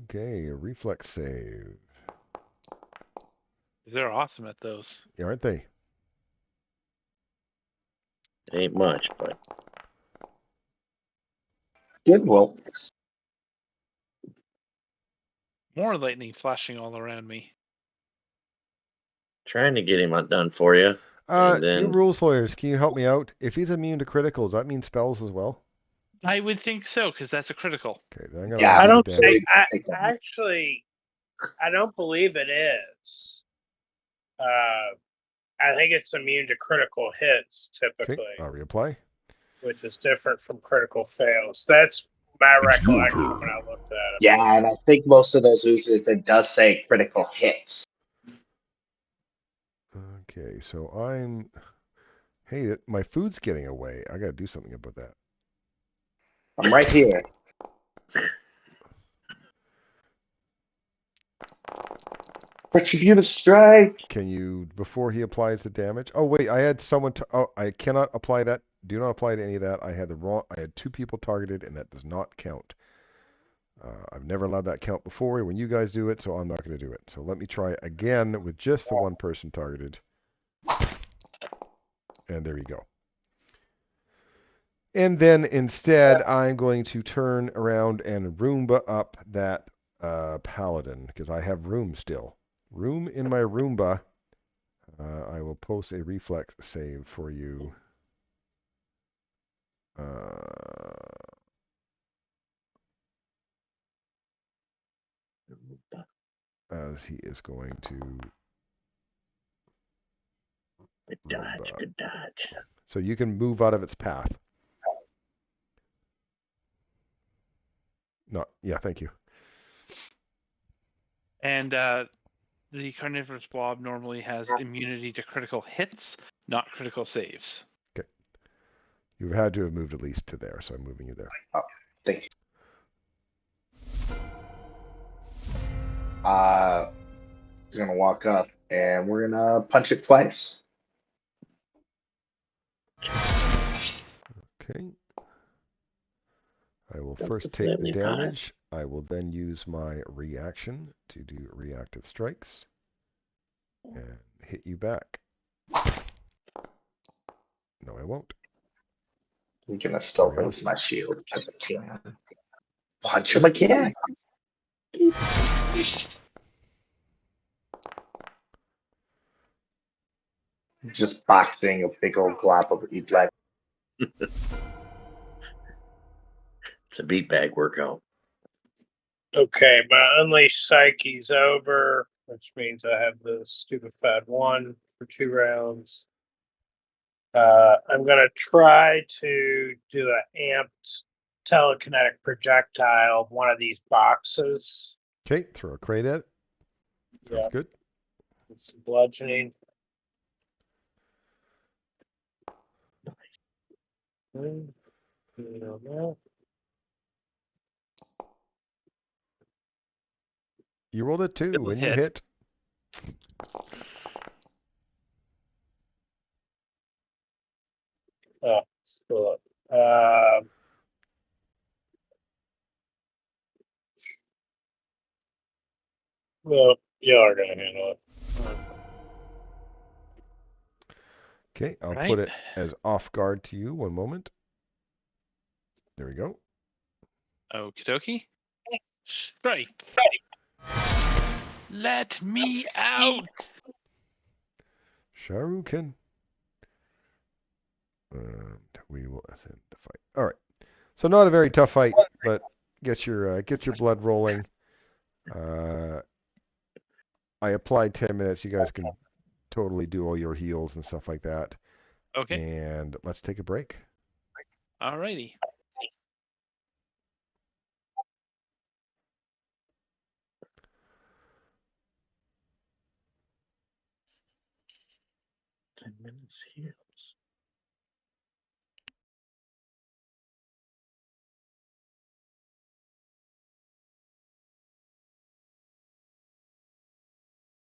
Okay, a reflex save. They're awesome at those. Yeah, aren't they? Ain't much, but Good. Well, More lightning flashing all around me. trying to get him done for you. And You then rules lawyers, can you help me out? If he's immune to criticals, that means spells as well? I would think so, because that's a critical. Okay, then I'm gonna Yeah, I undo don't the so damage. think. I take that. actually, I don't believe it is. I think it's immune to critical hits typically, Okay, I'll reapply. which is different from critical fails. That's my recollection when I looked at it. Yeah, and I think most of those uses it does say critical hits. Okay, so I'm... Hey, my food's getting away. I gotta do something about that. I'm right here. Retributive strike. Can you, before he applies the damage? Oh wait, I had someone. Oh, I cannot apply that. Do not apply to any of that. I had 2 people targeted, and that does not count. I've never allowed that count before when you guys do it, so I'm not going to do it. So let me try again with just the 1 person targeted. And there you go. And then instead, I'm going to turn around and Roomba up that paladin, because I have room still. Room in my Roomba. I will post a reflex save for you. As he is going to good dodge. So you can move out of its path. No, yeah, thank you. And the carnivorous blob normally has immunity to critical hits, not critical saves. Okay. You've had to have moved at least to there, so I'm moving you there. Oh, thank you. We're gonna walk up and we're gonna punch it twice. Okay. I will first take the damage. I will then use my reaction to do reactive strikes and hit you back. No, I won't. I'm gonna still raise my shield because I can. Punch him again. Just boxing a big old glob of blood. It's a beat bag workout. Okay, my Unleashed Psyche's over, which means I have the Stupefied 1 for 2 rounds. I'm going to try to do an amped telekinetic projectile of one of these boxes. Okay, throw a crate at it. Sounds good. It's bludgeoning. You rolled a 2 It'll and you hit. hit. Oh, screw it. Well, you are going to handle it. Okay, I'll Right. put it as off guard to you. 1 moment. There we go. Okie dokie. Strike. Let me out. Sharukan. And we will ascend the fight. All right. So not a very tough fight, but get your blood rolling. I applied 10 minutes. You guys can totally do all your heals and stuff like that. Okay. And let's take a break. Alrighty. Minutes heals.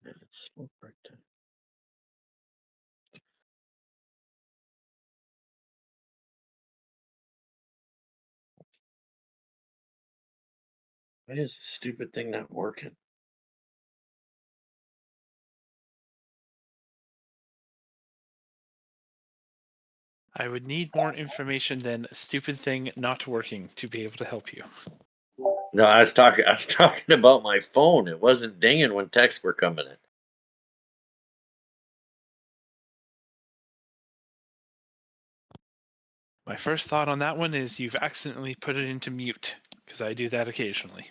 Minutes smoke break time. Why is this stupid thing not working? I would need more information than a stupid thing not working to be able to help you. No, I was talking. I was talking about my phone. It wasn't dinging when texts were coming in. My first thought on that one is you've accidentally put it into mute, because I do that occasionally.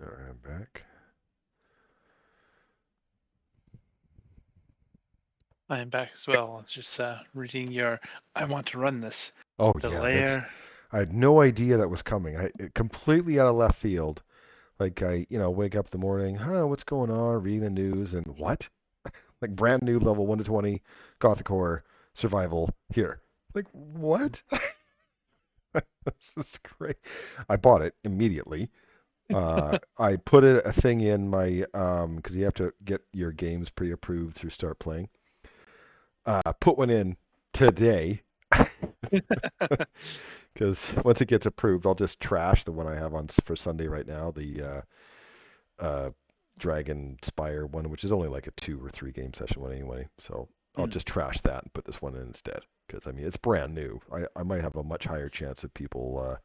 All right, I'm back. I am back as well. I was just reading your I want to run this. Oh The yeah, layer. I had no idea that was coming. Completely out of left field. Like I, wake up in the morning, what's going on? Reading the news and what? Like brand new level 1 to 20, Gothic horror, survival here. Like what? This is great. I bought it immediately. I put a thing in my because you have to get your games pre-approved through Start Playing. Put one in today because once it gets approved, I'll just trash the one I have on for Sunday right now, the Dragon Spire one, which is only like a 2 or 3 game session one anyway. So I'll just trash that and put this one in instead because I mean it's brand new. I might have a much higher chance of people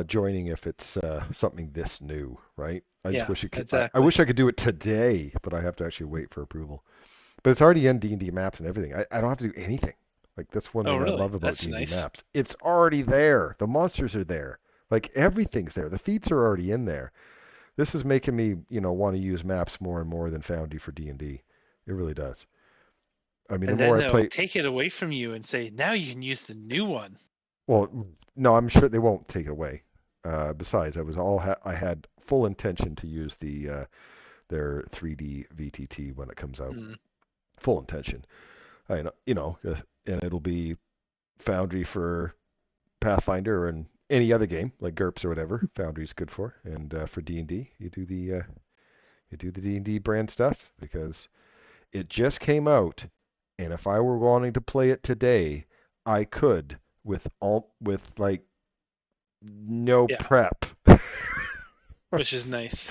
joining if it's something this new, right? I just Yeah, wish it could. I exactly. wish I could do it today, but I have to actually wait for approval. But it's already in D&D maps and everything. I don't have to do anything. Like that's one Oh, thing I really? love about That's D&D nice. maps. It's already there. The monsters are there. Like everything's there. The feats are already in there. This is making me, want to use maps more and more than Foundry for D&D. It really does. I mean, the And more then I they'll play, take it away from you and say, now you can use the new one. well, no, I'm sure they won't take it away. Besides, I had full intention to use their 3D VTT when it comes out. Hmm. Full intention. I know, and it'll be Foundry for Pathfinder and any other game like GURPS or whatever. Foundry's good for, and for D&D, you do the D&D brand stuff because it just came out, and if I were wanting to play it today, I could with like no Yeah, prep. which is nice.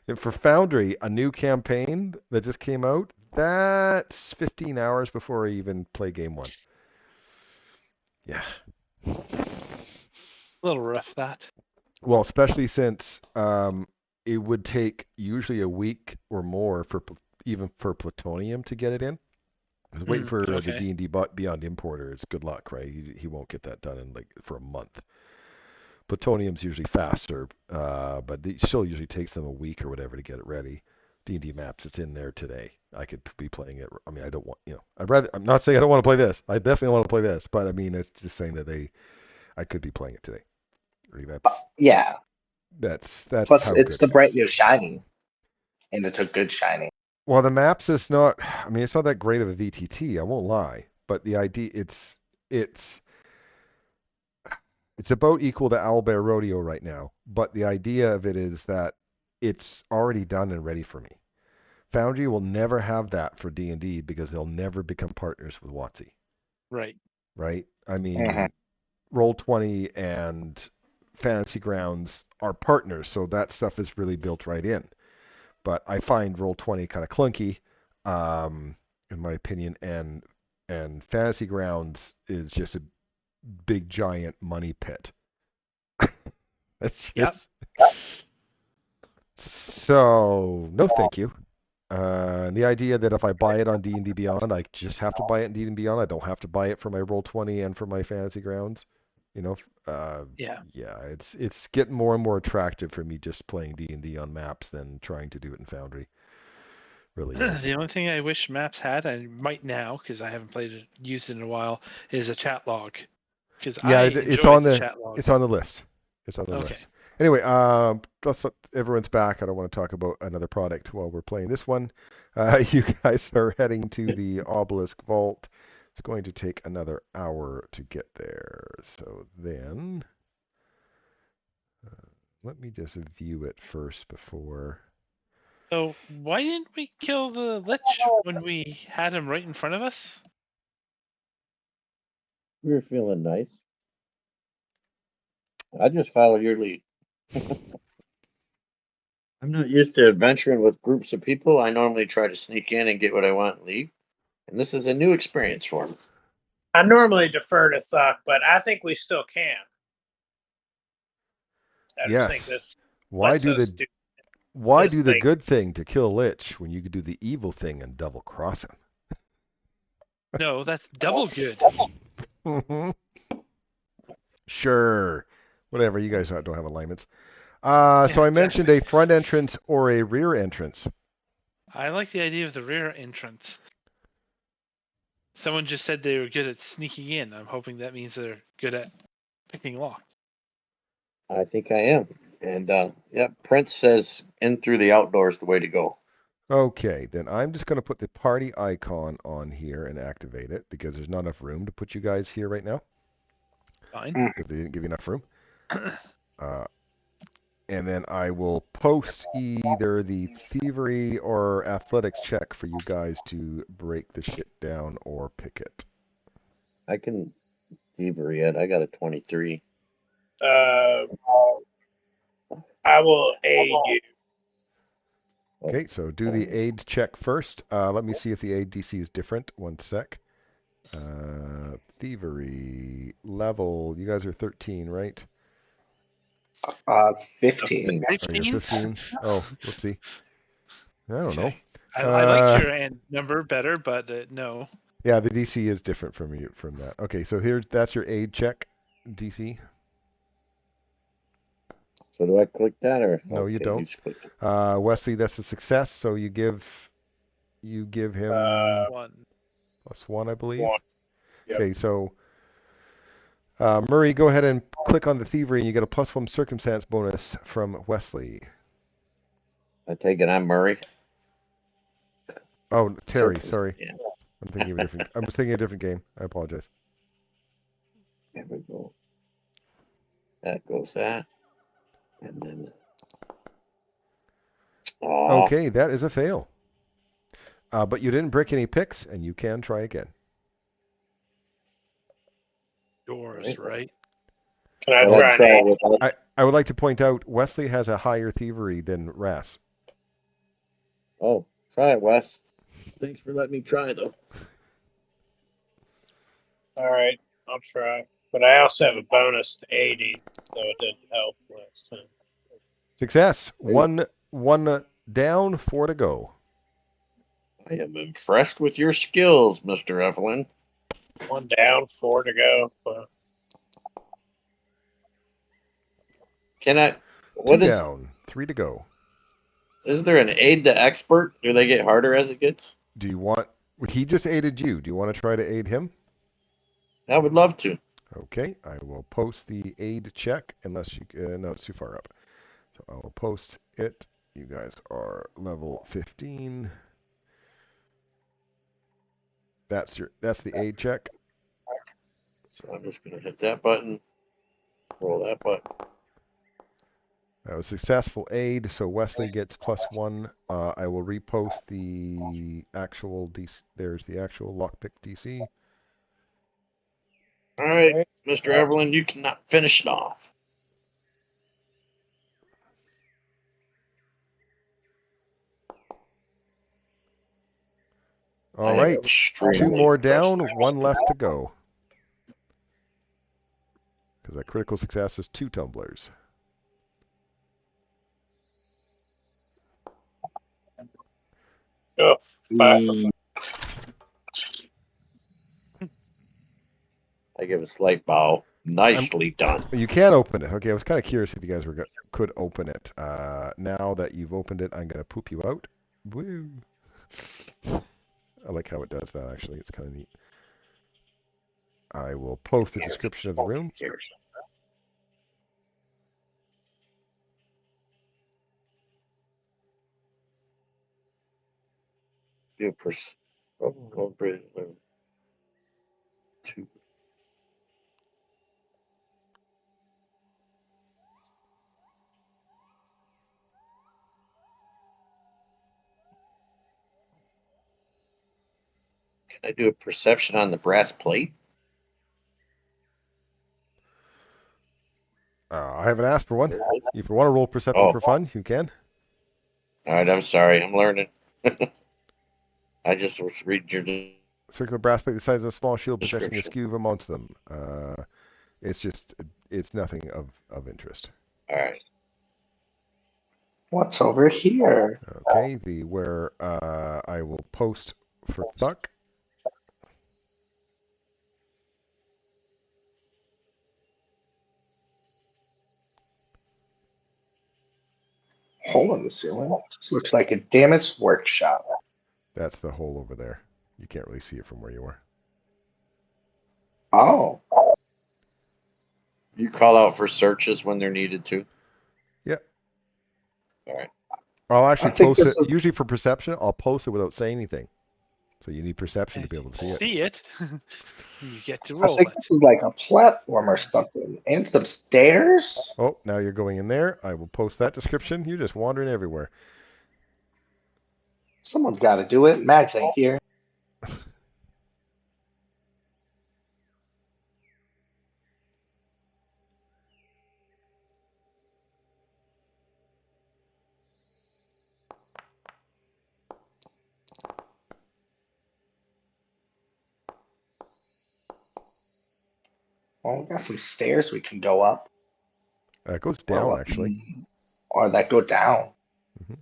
And for Foundry, a new campaign that just came out, that's 15 hours before I even play game one. Yeah. A little rough, that. Well, especially since it would take usually a week or more even for plutonium to get it in. 'Cause waiting for the Okay. D&D Beyond importer is good luck, right? He won't get that done in like for a month. Plutonium's usually faster, but it still usually takes them a week or whatever to get it ready. D&D maps, it's in there today. I could be playing it. I mean, I don't want, I'm not saying I don't want to play this. I definitely want to play this, but I mean, it's just saying that I could be playing it today. Like, Yeah. that's Plus, how it's good the it bright is. new shiny, and it's a good shiny. Well, the maps is not. I mean, it's not that great of a VTT. I won't lie, but the idea it's it's about equal to Owlbear Rodeo right now. But the idea of it is that it's already done and ready for me. Foundry will never have that for D&D because they'll never become partners with WotC, Right. right? I Hmm. mean, Roll20 and Fantasy Grounds are partners, so that stuff is really built right in. But I find Roll20 kind of clunky, in my opinion, and Fantasy Grounds is just a big giant money pit. That's Yep. just so no, thank you. The idea that if I buy it on D&D Beyond, I just have to buy it in D&D Beyond. I don't have to buy it for my Roll20 and for my Fantasy Grounds. You know, Yeah. yeah, it's getting more and more attractive for me just playing D&D on maps than trying to do it in Foundry. Really is. The only thing I wish maps had, I might now because I haven't used it in a while, is a chat log. Because I Yeah, enjoyed the chat log. it's on the list. It's on the Okay. list. Anyway, everyone's back. I don't want to talk about another product while we're playing this one. You guys are heading to the Obelisk Vault. It's going to take another hour to get there. So then, let me just view it first before. So why didn't we kill the Lich when we had him right in front of us? We were feeling nice. I just followed your lead. I'm not used to adventuring with groups of people. I normally try to sneak in and get what I want and leave. And this is a new experience for me. I normally defer to Thuck, but I think we still can. I just think Yes. this Why lets do us the do why this do the thing. good thing to kill Lich when you could do the evil thing and double cross No, that's double good. him? Sure. Whatever. You guys don't have alignments. So I Yeah, mentioned a front entrance or a rear entrance. I like the idea of the rear entrance. Someone just said they were good at sneaking in. I'm hoping that means they're good at picking locks. I think I am. And yeah, Prince says in through the outdoors the way to go. Okay, then I'm just going to put the party icon on here and activate it because there's not enough room to put you guys here right now Fine. because they didn't give you enough room. And then I will post either the thievery or athletics check for you guys to break the shit down or pick it. I can thievery it. I got a 23. I will aid you. Okay, so do the aid check first. Let me see if the aid DC is different. One sec. Thievery level. You guys are 13, right? 15. Or you're 15? Oh, whoopsie. I don't know. I like your number better, but no. Yeah, the DC is different from that. Okay, so that's your aid check DC. So do I click that or No, you don't. just click it. Wesley, that's a success. So you give him One. +1, I believe. 1. Yep. Okay, so Murray, go ahead and click on the thievery, and you get a +1 circumstance bonus from Wesley. I take it I'm Murray. Oh, Terry, sorry. Yeah. I'm thinking of a different. I was thinking of a different game. I apologize. There we go. That goes that. And then. Oh, Okay, that is a fail. But you didn't break any picks, and you can try again. Yours, right? Can I well, try let's an try it aid? without. I would like to point out Wesley has a higher thievery than Ras. Oh, try it, Wes. Thanks for letting me try, though. All right, I'll try. But I also have a bonus to 80, so it didn't help last time. Success. One down, 4 to go. I am impressed with your skills, Mr. Evelyn. 1 down, 4 to go. Can I? 2 What is? down, 3 to go. Is there an aid to expert? Do they get harder as it gets? Do you want? He just aided you. Do you want to try to aid him? I would love to. Okay, I will post the aid check unless you no, it's too far up. So I will post it. You guys are level 15. That's the aid check. So I'm just gonna hit that button. Roll that button. That was successful aid, so Wesley gets +1. I will repost the actual DC. There's the actual lockpick DC. All right, Mr. Evelyn, you cannot finish it off. All right, 2 extremely more impressed. down, 1 left to go. Because that critical success is 2 tumblers. Oh, 5 for 5. I give a slight bow. Nicely done. You can open it. Okay, I was kind of curious if you guys could open it. Now that you've opened it, I'm going to poop you out. Woo! I like how it does that, actually. It's kind of neat. I will post the description of the room. Do a 2. Can I do a perception on the brass plate? I haven't asked for one. If you want to roll perception for fun, you can. All right, I'm sorry. I'm learning. I just was reading your. Circular brass plate the size of a small shield, projecting askew amongst them. It's nothing of interest. All right. What's over here? Okay, where I will post for Thuck. Hole in the ceiling. This looks like a damaged workshop. That's the hole over there. You can't really see it from where you are. Oh, You call out for searches when they're needed to. Yep. All right. I'll I actually think post this it. is. Usually for perception, I'll post it without saying anything. So you need perception to And be if able you to see it. see it, you get to I roll think it. this is like a platform or something, and some stairs. Oh, now you're going in there. I will post that description. You're just wandering everywhere. Someone's got to do it. Max ain't here. Well, we got some stairs we can go up, It goes or down, what, actually. or that go down. Hmm.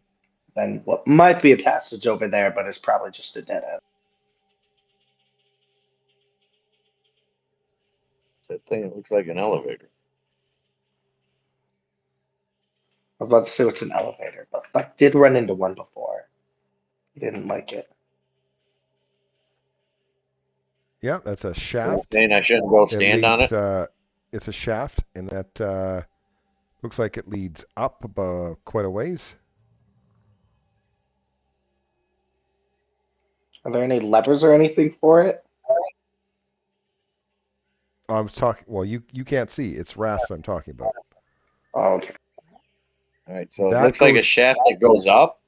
Then what might be a passage over there, but it's probably just a dead end. That thing looks like an elevator. I was about to say it's an elevator, but I did run into one before. Didn't like it. Yeah, that's a So you're shaft. saying I shouldn't go It stand on leads. it? It's a shaft, and that looks like it leads up quite a ways. Are there any levers or anything for it? I was talking. Well, you can't see. It's rust I'm talking about. Oh, okay. All right. So it That looks like a goes. shaft that goes up.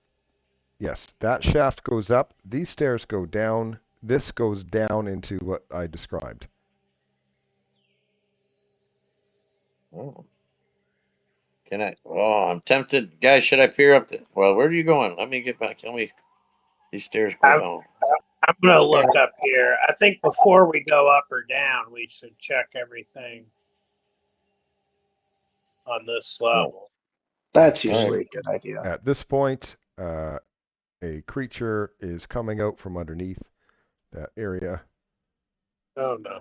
Yes, that shaft goes up. These stairs go down. This goes down into what I described. Oh. Can I? Oh, I'm tempted. Guys, should I peer up? Well, where are you going? Let me get back. Let me. These stairs go I'm, down. I'm gonna look up here. I think before we go up or down, we should check everything on this Oh, level. That's all right. usually a good idea. At this point, a creature is coming out from underneath that area, Oh no.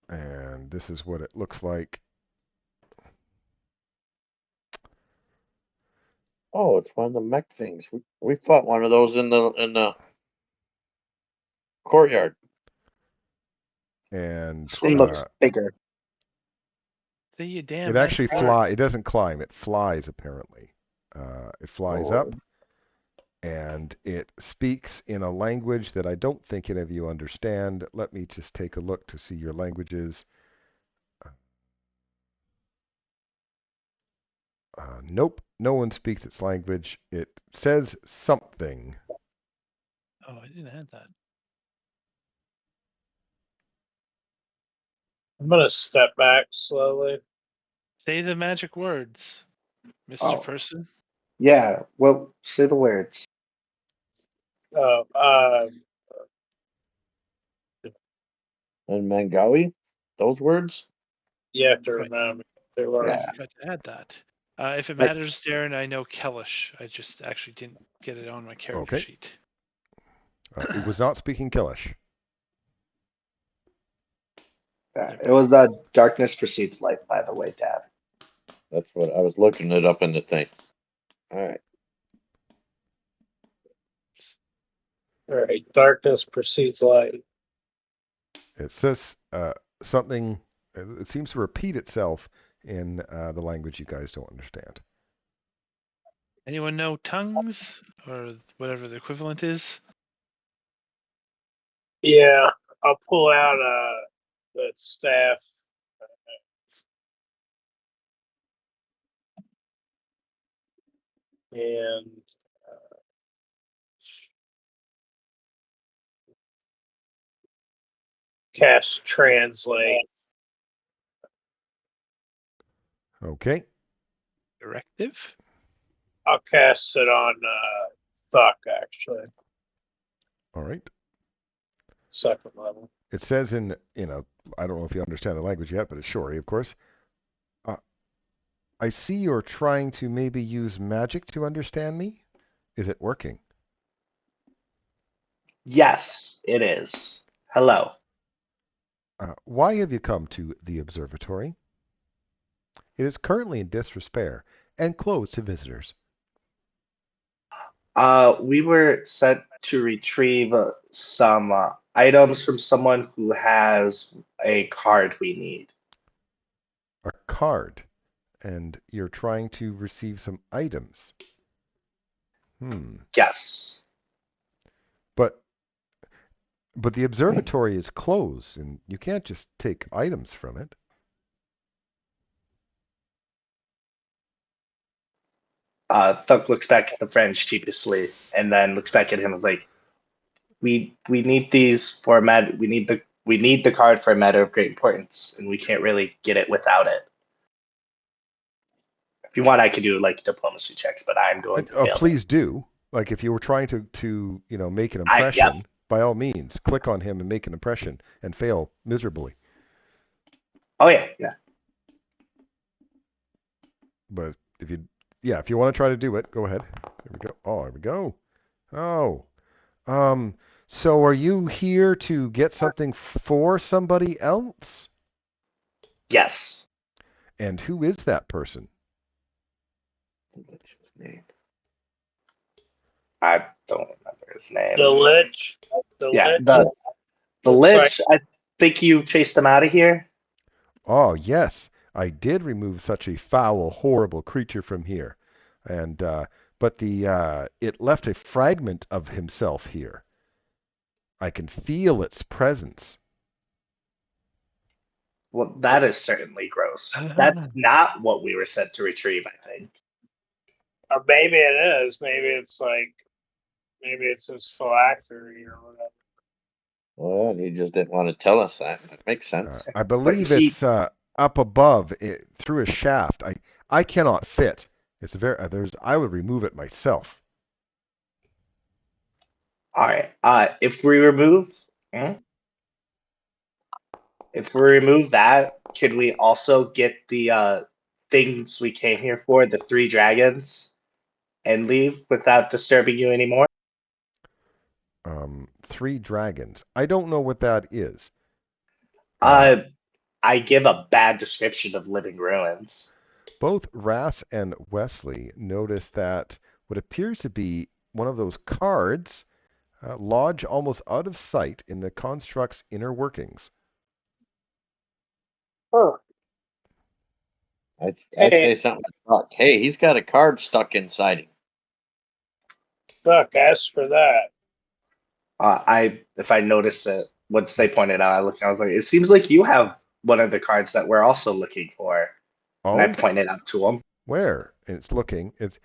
and this is what it looks like. Oh, it's one of the mech things. We fought one of those in the courtyard. And This one looks bigger. See you damn it actually magic word. fly. It doesn't climb. It flies apparently. It flies up, Oh, and it speaks in a language that I don't think any of you understand. Let me just take a look to see your languages. Nope, no one speaks its language. It says something. Oh, I didn't have that. I'm gonna step back slowly. Say the magic words, Mr. oh, Person. yeah. Well, say the words. Oh, And Mangawi? Those words? you have to Right. remember they were. I Yeah. forgot to add that. If it Like, matters, Darren, I know Kellish. I just actually didn't get it on my character Okay. sheet. It was not speaking Killish. yeah. It was darkness precedes light, by the way, Dad. That's what I was looking it up in the thing. All right. All right. Darkness precedes light. It says something. It seems to repeat itself in the language you guys don't understand. Anyone know tongues or whatever the equivalent is? Yeah, I'll pull out the staff. And cast translate. Okay. Directive? I'll cast it on Thuck, actually. All right. Second level. It says in, I don't know if you understand the language yet, but it's Shori, of course. I see you're trying to maybe use magic to understand me. Is it working? Yes, it is. Hello. Why have you come to the observatory? It is currently in disrepair and closed to visitors. We were sent to retrieve some items from someone who has a card we need. A card. And you're trying to receive some items. Yes. But the observatory is closed, and you can't just take items from it. Thug looks back at the friend sheepishly, and then looks back at him and is like, "We need these for we need the card for a matter of great importance, and we can't really get it without it. If you want, I could do like diplomacy checks, but I'm going to fail. Please do. Like if you were trying to make an Yeah. impression, by all means, click on him and make an impression, and fail miserably. Oh yeah. But if you want to try to do it, go ahead. There we go. Oh, there we go. Oh, so are you here to get something for somebody else? Yes. And who is that person? I don't remember his name. The Lich. The Lich. I think you chased him out of here. Oh, yes. I did remove such a foul, horrible creature from here. And but it left a fragment of himself here. I can feel its presence. Well, that is certainly gross. That's not what we were sent to retrieve, I think. Or maybe it is. Maybe it's his phylactery or whatever. Well, he just didn't want to tell us that. That makes sense. I believe it's up above through a shaft. I cannot fit. It's I would remove it myself. All right. If we remove that, can we also get the things we came here for, the 3 dragons, and leave without disturbing you anymore? 3 dragons. I don't know what that is. I give a bad description of living ruins. Both Rass and Wesley notice that what appears to be one of those cards lodge almost out of sight in the construct's inner workings. Huh. I say something to Buck. Hey, he's got a card stuck inside him. Look, ask for that. If I notice it, once they pointed out, I was like, it seems like you have one of the cards that we're also looking for. Oh? And I pointed out to him. Where? And it's looking, and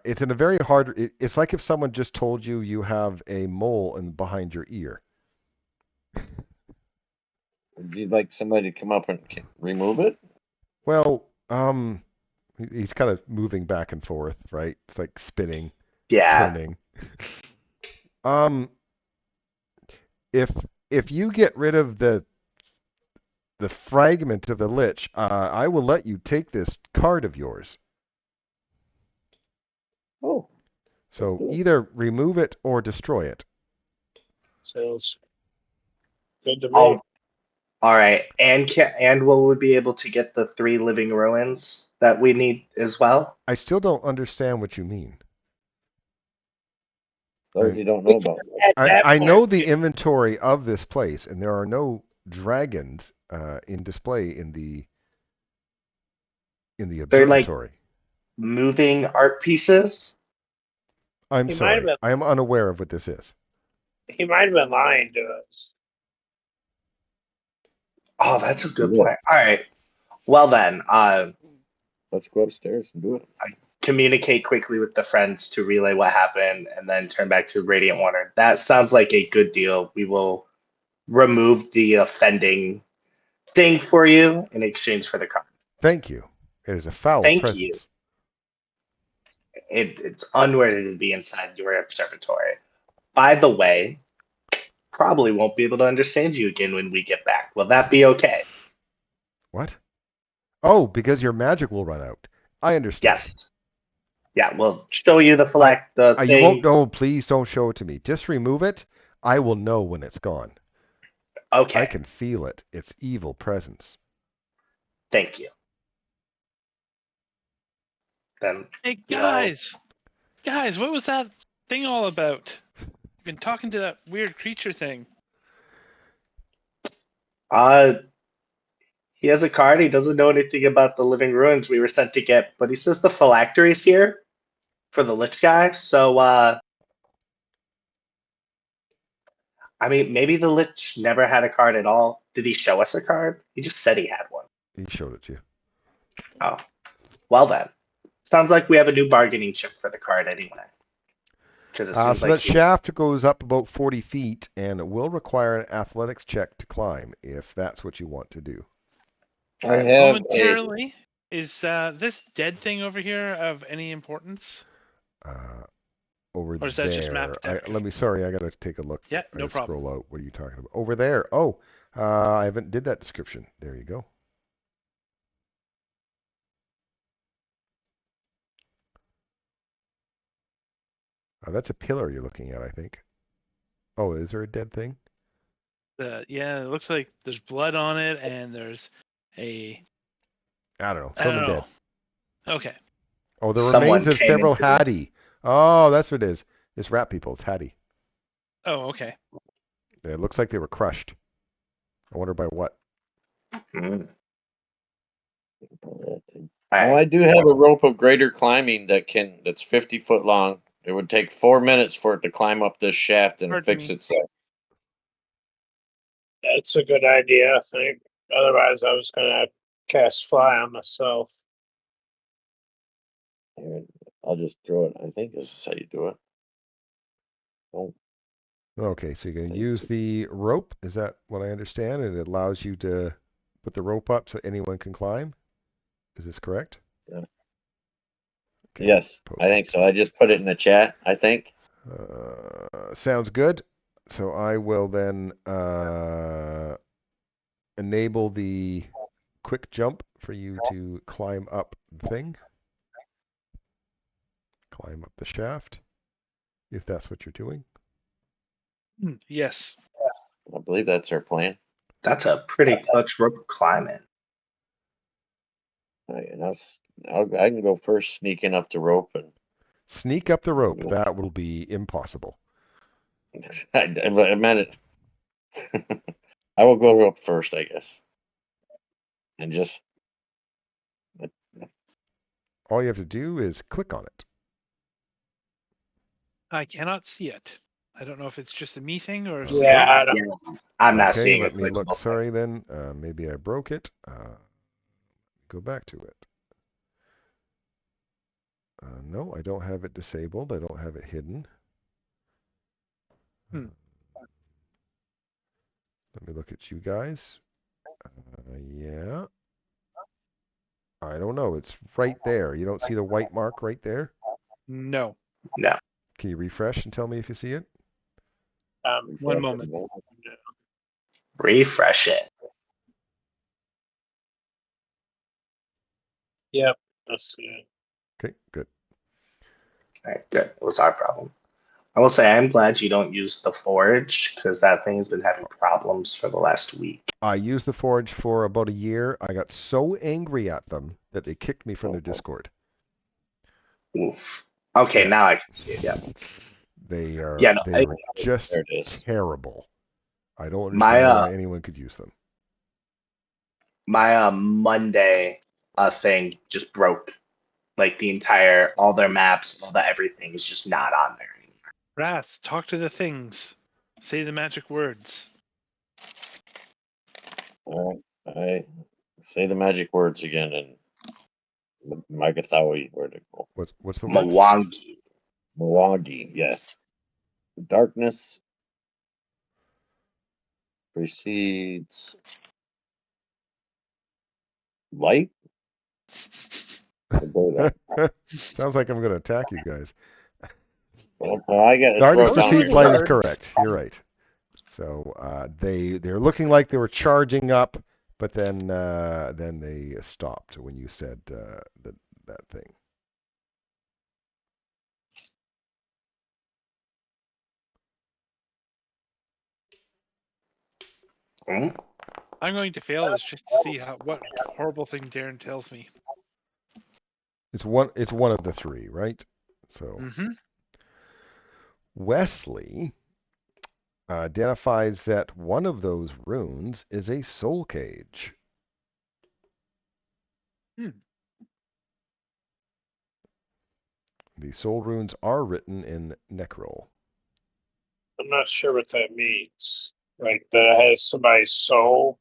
it's in a very hard. It's like if someone just told you have a mole behind your ear. Would you like somebody to come up and remove it? Well, he's kind of moving back and forth, right? It's like spinning, turning. If you get rid of the fragment of the Lich, I will let you take this card of yours. Oh. So either remove it or destroy it. Sounds good to me. Oh, all right. And will we be able to get the 3 living ruins that we need as well? I still don't understand what you mean. Those you don't know about. I know the inventory of this place, and there are no dragons in display in the observatory. They're like moving art pieces. I'm sorry. I am unaware of what this is. He might have been lying to us. Oh, that's a good point. All right. Well then, let's go upstairs and do it. Communicate quickly with the friends to relay what happened, and then turn back to Radiant Water. That sounds like a good deal. We will remove the offending thing for you in exchange for the card. Thank you. It is a foul presence. Thank you. It's unworthy to be inside your observatory. By the way, probably won't be able to understand you again when we get back. Will that be okay? What? Oh, because your magic will run out. I understand. Yes. Yeah, we'll show you the thing. You won't know. Please don't show it to me. Just remove it. I will know when it's gone. Okay. I can feel it. It's evil presence. Thank you. then Hey you know, guys, what was that thing all about? You've been talking to that weird creature thing. uh, he has a card. He doesn't know anything about the living ruins we were sent to get, but he says the phylactery's here for the Lich guy. So, I mean, maybe the Lich never had a card at all. Did he show us a card? He just said he had one. He showed it to you. Oh, well then. Sounds like we have a new bargaining chip for the card anyway. Because it seems So like that shaft goes up about 40 feet, and it will require an athletics check to climb, if that's what you want to do. I have a. Momentarily, is this dead thing over here of any importance? Over Or is that just there. map deck? Sorry, I gotta take a look. Yeah, no I problem. Scroll out. What are you talking about? Over there. Oh, I haven't did that description. There you go. That's a pillar you're looking at, I think. Oh, is there a dead thing? Yeah, it looks like there's blood on it, and there's a. I don't know. I don't Something know. dead. Okay. Oh, the someone remains of came several into the- Hattie. Oh, that's what it is. It's rat people. it's Hattie. Oh, okay. It looks like they were crushed. I wonder by what. Hmm. Oh, Alright. I do have a rope of greater climbing that's 50 foot long. It would take 4 minutes for it to climb up this shaft and Pardon fix me. itself. That's a good idea, I think. Otherwise, I was going to cast fly on myself. Here, I'll just throw it. I think this is how you do it. Oh, Okay, so you're going to use the rope. Is that what I understand? And it allows you to put the rope up so anyone can climb. Is this correct? yeah. Okay, Yes, post I think so. I just put it in the chat, I think. Sounds good. So I will then enable the quick jump for you to climb up the thing. Climb up the shaft, if that's what you're doing. Yes. I believe that's our plan. That's a pretty clutch rope climbing. All right, and I can go first, sneaking up the rope, and Sneak up the rope. That will be impossible. I meant it. I will go up first, I guess, and just All you have to do is click on it. I cannot see it. I don't know if it's just a me thing or if Yeah, I don't. I'm not Okay, seeing let it. me look. Sorry then. Maybe I broke it. Go back to it. No, I don't have it disabled. I don't have it hidden. Hmm. Let me look at you guys. Yeah. I don't know. It's right there. You don't see the white mark right there? no. No. Can you refresh and tell me if you see it? One moment. Refresh it. Yep, that's it. Okay, good. All right, good. It was our problem. I will say I'm glad you don't use the forge because that thing has been having problems for the last week. I used the Forge for about a year. I got so angry at them that they kicked me from their Discord. Oof. Okay, Yeah. now I can see it. Yeah. They are Yeah, no, they were just there it is. terrible. I don't My understand why anyone could use them. my Monday thing just broke. Like all their maps, all the everything is just not on there anymore. Rats, talk to the things. Say the magic words. All right, I say the magic words again, and Magathawi, where to go? What's the words? Mwangi. Milwaukee, yes. Darkness precedes light. Sounds like I'm going to attack you guys. Well, I got Darkness it down precedes here. light is correct. You're right. So they're looking like they were charging up, but then they stopped when you said that thing. Hmm? I'm going to fail this just to see what horrible thing Darren tells me. It's one of the three, right? So Mm-hmm. Wesley identifies that one of those runes is a soul cage. The soul runes are written in Necrol. I'm not sure what that means. Like that it has somebody's soul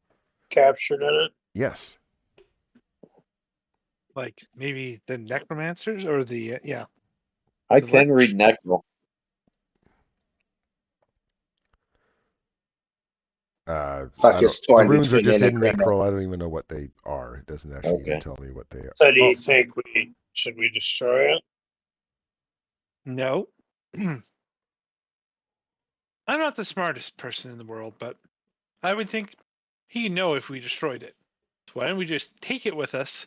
captured in it. Yes. Like maybe the necromancers or the I The can Lich? read Necro. Fuck is The torn runes are between just an in agreement. Necrol. I don't even know what they are. It doesn't actually even Okay. tell me what they are. So do Oh, you think should we destroy it? No. I'm not the smartest person in the world, but I would think he'd know if we destroyed it. So why don't we just take it with us,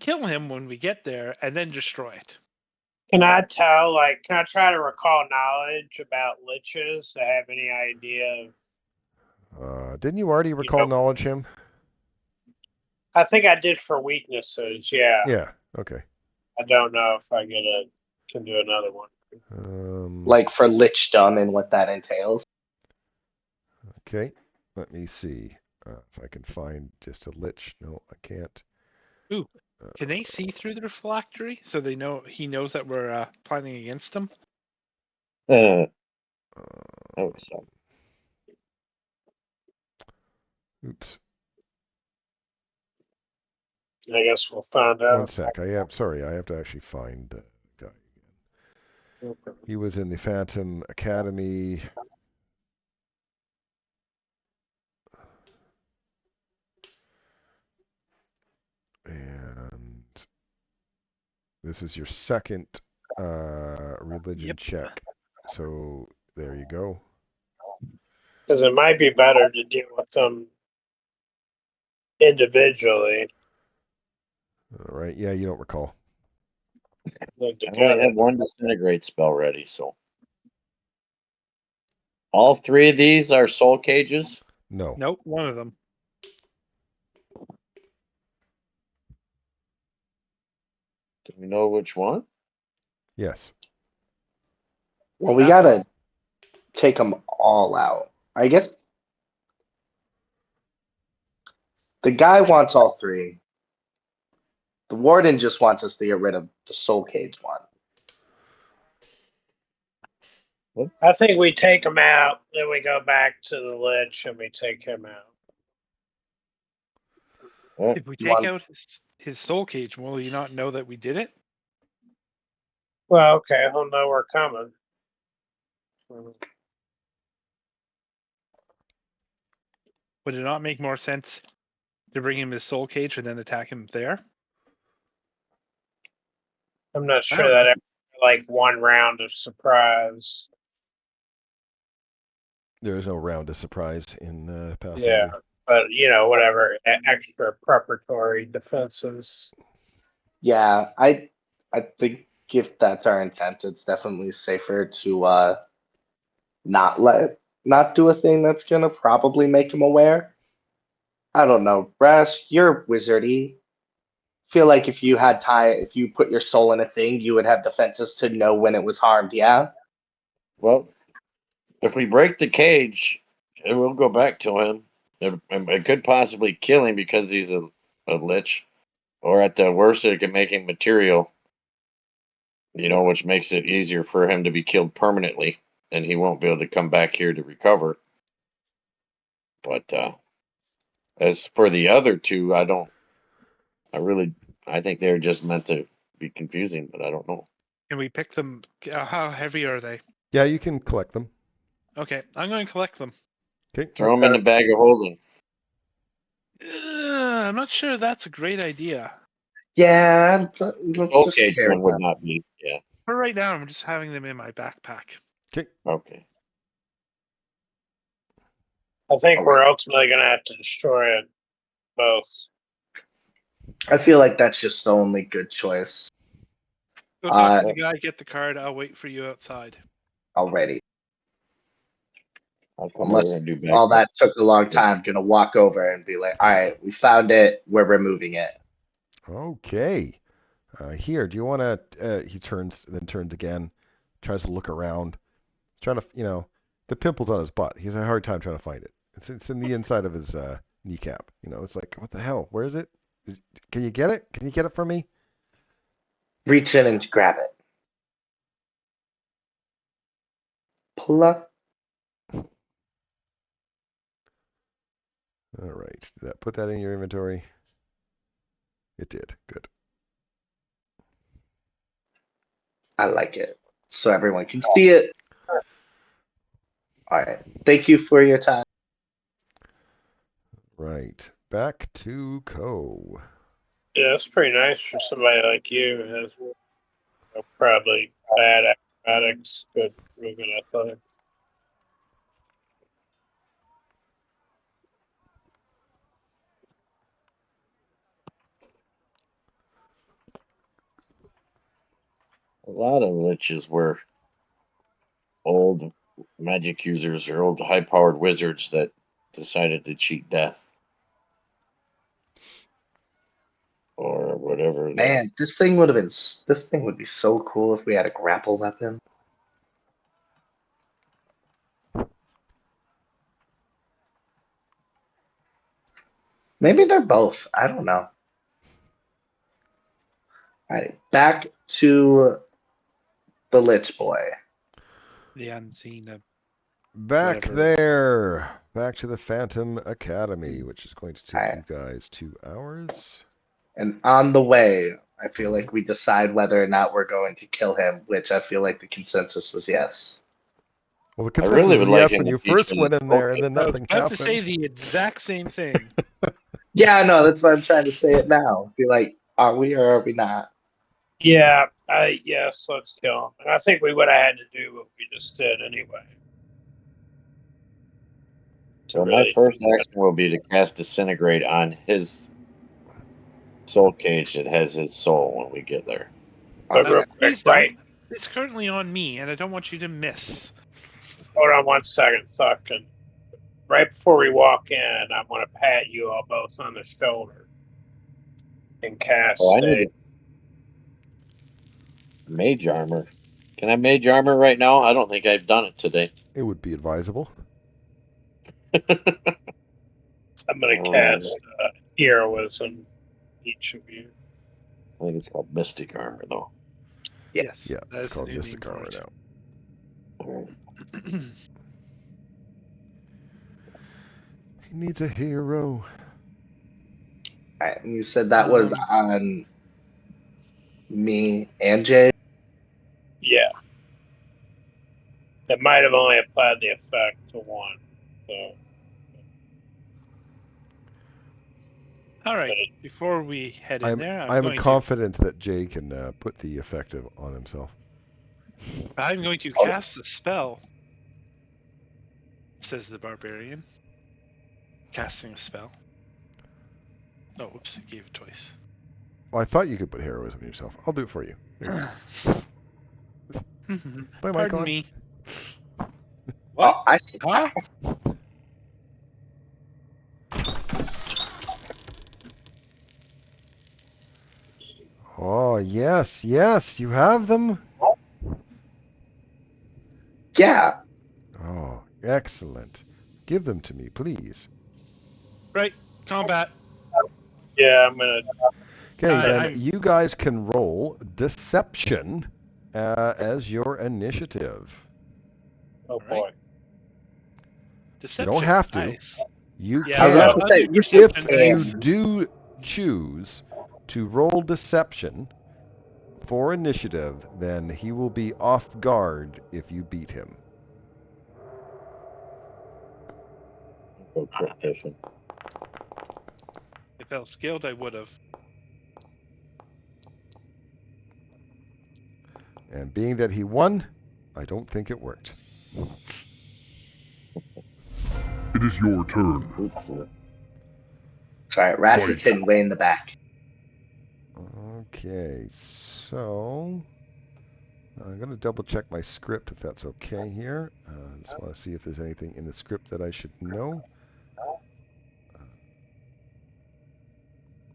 kill him when we get there, and then destroy it? Can I try to recall knowledge about liches to have any idea of, didn't you already recall knowledge him? I think I did for weaknesses, yeah. Yeah. Okay. I don't know if can do another one. Like for lichdom and what that entails. Okay. Let me see if I can find just a lich. No, I can't. Ooh, can they see through the phylactery so they know he knows that we're planning against him? That would suck. Oops. I guess we'll find out. One sec. I have to actually find the guy again. Okay. He was in the Phantom Academy. And this is your second religion Yep. check. So there you go. Because it might be better to deal with them individually All right. Yeah, you don't recall. than I only together. have one disintegrate spell ready, so. All three of these are soul cages. No. Nope, one of them. Do we know which one? Yes. Well, we gotta take them all out. I guess the guy wants all three. The warden just wants us to get rid of the soul cage one. I think we take him out, then we go back to the lich and we take him out. If we You take want- out his soul cage, will you not know that we did it? Well, okay, he'll know we're coming. Would it not make more sense to bring him his soul cage and then attack him there? I'm not I sure don't that know. ever, like one round of surprise. There is no round of surprise in Pathfinder. Yeah, but whatever extra preparatory defenses. Yeah, I think if that's our intent, it's definitely safer to not do a thing that's gonna probably make him aware. I don't know, Brass, you're wizardy. Feel like if you put your soul in a thing, you would have defenses to know when it was harmed. Yeah. Well, if we break the cage, it will go back to him. It could possibly kill him because he's a lich. Or at the worst, it could make him material. Which makes it easier for him to be killed permanently. And he won't be able to come back here to recover. But as for the other two, I think they're just meant to be confusing, but I don't know. Can we pick them? How heavy are they? Yeah, you can collect them. Okay, I'm going to collect them. Okay. Throw them in the bag of holding. I'm not sure that's a great idea. Yeah, let's Soul just cage carry one would them. not be. Yeah. For right now, I'm just having them in my backpack. Okay. Okay. I think we're ultimately going to have to destroy it both. I feel like that's just the only good choice Go talk to the guy, get the card. I'll wait for you outside. already. I'll come Unless over and do back. all that took a long time, gonna walk over and be like, all right, we found it, we're removing it. Okay. Here, do you want to? He turns, then turns again, tries to look around, trying to, the pimple's on his butt. He has a hard time trying to find it. It's in the inside of his kneecap. It's like, what the hell? Where is it? Can you get it? Can you get it for me? Reach in and grab it. Pluck. All right. Did that put that in your inventory? It did. Good. I like it. So everyone can see it. All right. Thank you for your time. Right. Back to Co. Yeah, it's pretty nice for somebody like you who has probably bad acrobatics, good movement athletics. A lot of liches were old magic users or old high-powered wizards that decided to cheat death or whatever. Man, this thing would be so cool if we had a grapple weapon. Maybe they're both. I don't know. All right, back to the Lich Boy. The unseen. Back Whatever. there. Back to the Phantom Academy, which is going to take Alright. you guys 2 hours. And on the way, I feel like we decide whether or not we're going to kill him, which I feel like the consensus was yes. Well, the I consensus really was would like yes him when to you teach first me. went in there, and Okay. then I was nothing about to happened. say the exact same thing. Yeah, no, that's why I'm trying to say it now. Be like, are we or are we not? Yeah, yes, let's kill him. And I think we would have had to do what we just did anyway. So my first action will be to cast Disintegrate on his soul cage that has his soul when we get there. But real quick, Please don't. right? It's currently on me, and I don't want you to miss. Hold on 1 second, Thuckin. Right before we walk in, I'm going to pat you all both on the shoulder and cast Oh, I need mage armor. Can I mage armor right now? I don't think I've done it today. It would be advisable. I'm going to cast heroism each of you. I think it's called Mystic Armor, though. Yes. Yeah, that it's is the called new Mystic name for Armor it. now. He needs a hero. All right, and you said that was on me and Jay. Yeah. It might have only applied the effect to one. So. All right. Before we head in there, I'm confident that Jay can put the effective on himself. I'm going to cast a spell, says the barbarian. Casting a spell. Oh, whoops! I gave it twice. Well, I thought you could put heroism on yourself. I'll do it for you. Pardon me. What? Oh, I see. Huh? Oh, yes, you have them? Yeah. Oh, excellent. Give them to me, please. Right, combat. Yeah, I'm going to... Okay, then you guys can roll Deception as your initiative. Oh, boy. Deception. You don't have to. Nice. You Yeah, can. I was about to say, if you do choose to roll Deception for initiative, then he will be off guard if you beat him. If I was skilled, I would have. And being that he won, I don't think it worked. It is your turn. Sorry, Rassington way in the back. Okay, so I'm going to double check my script if that's okay here. Just want to see if there's anything in the script that I should know.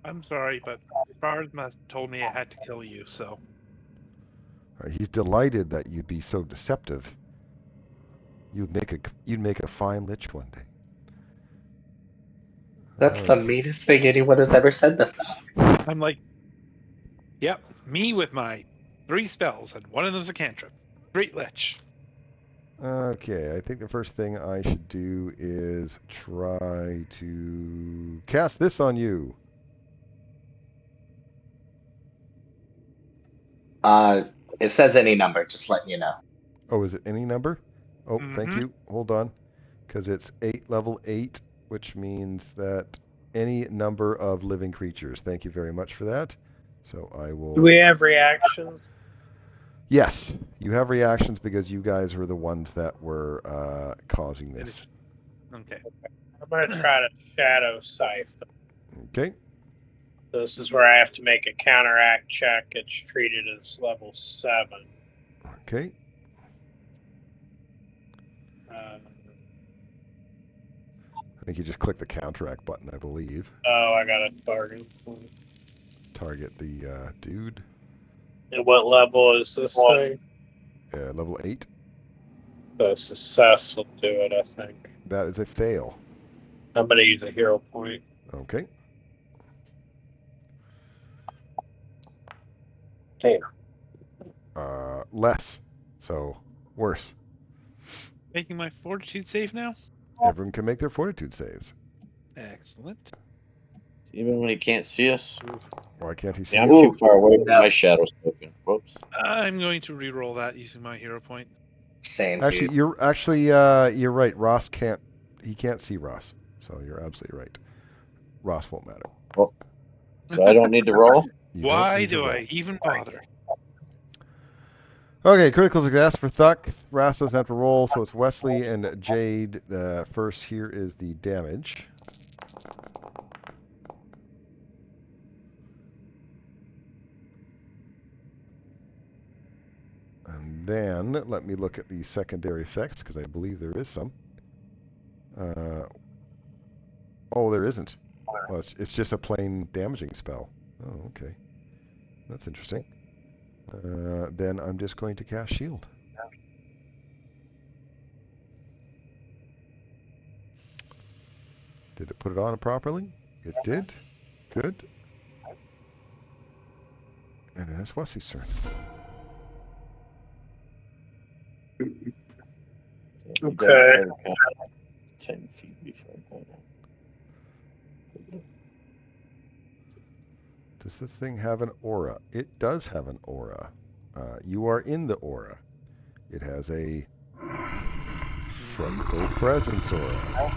I'm sorry, but Bard must told me I had to kill you, so. He's delighted that you'd be so deceptive. You'd make a fine lich one day. That's the meanest thing anyone has ever said to me. I'm like, yep, me with my 3 spells, and one of them's a cantrip. Great lich. Okay, I think the first thing I should do is try to cast this on you. It says any number, just letting you know. Oh, is it any number? Oh, thank Mhm. you. Hold on. Because it's level 8, which means that any number of living creatures. Thank you very much for that. So I will... Do we have reactions? Yes, you have reactions because you guys were the ones that were causing this. Okay. I'm going to try to shadow siphon. Okay. This is where I have to make a counteract check. It's treated as level 7. Okay. Uh, I think you just click the counteract button, I believe. oh, I got a target. Target the dude. And what level is this thing? Level 8. The success will do it, I think. That is a fail. I'm going to use a hero point. Okay. Damn. Less. So, worse. Making my fortitude save now? Everyone can make their fortitude saves. Excellent. Even when he can't see us. Why can't he see Yeah, I'm you? too far away from my shadow token. Whoops. I'm going to re-roll that using my hero point. Same, Actually, dude. you're right. Ross can't. He can't see Ross. So you're absolutely right. Ross won't matter. Oh, so I don't need to roll? You don't Why need to do roll. I even bother? Okay, critical success for Thuck. Ross doesn't have to roll, so it's Wesley and Jade. First, here is the damage. And then let me look at the secondary effects, because I believe there is some. Oh, there isn't. Well, it's just a plain damaging spell. Oh, okay. That's interesting. Then I'm just going to cast Shield. Did it put it on properly? It did. Good. And then it's Wesley's turn. You guys Okay. better count 10 feet before I go down. Does this thing have an aura? It does have an aura. You are in the aura. It has a frightful presence aura.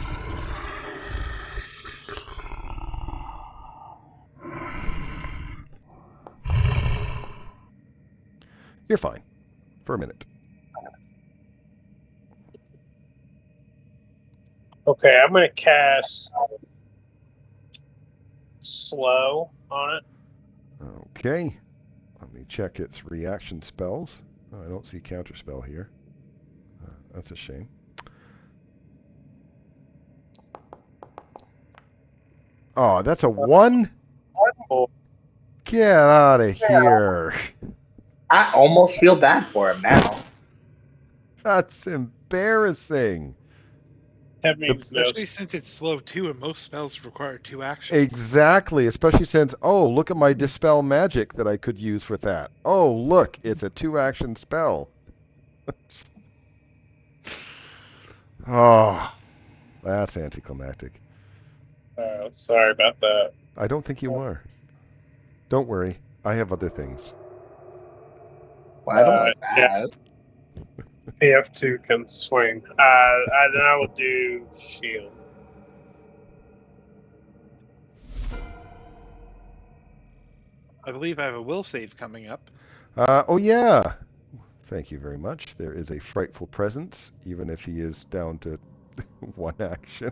You're fine. For a minute. Okay, I'm going to cast slow on it. Okay. Let me check its reaction spells. Oh, I don't see counterspell here. That's a shame. Oh, that's a 1? Oh, Get out of here. I almost feel bad for him now. That's embarrassing. that means no. Especially since it's slow too, and most spells require 2 actions. Exactly, especially since, oh, look at my Dispel magic that I could use with that. Oh, look, it's a 2-action spell. Oh, that's anticlimactic. Sorry about that. I don't think you are. Don't worry, I have other things. Well, I don't like Yeah, that. PF2 can swing. Then I will do shield. I believe I have a will save coming up. Oh, yeah. Thank you very much. There is a frightful presence, even if he is down to 1 action.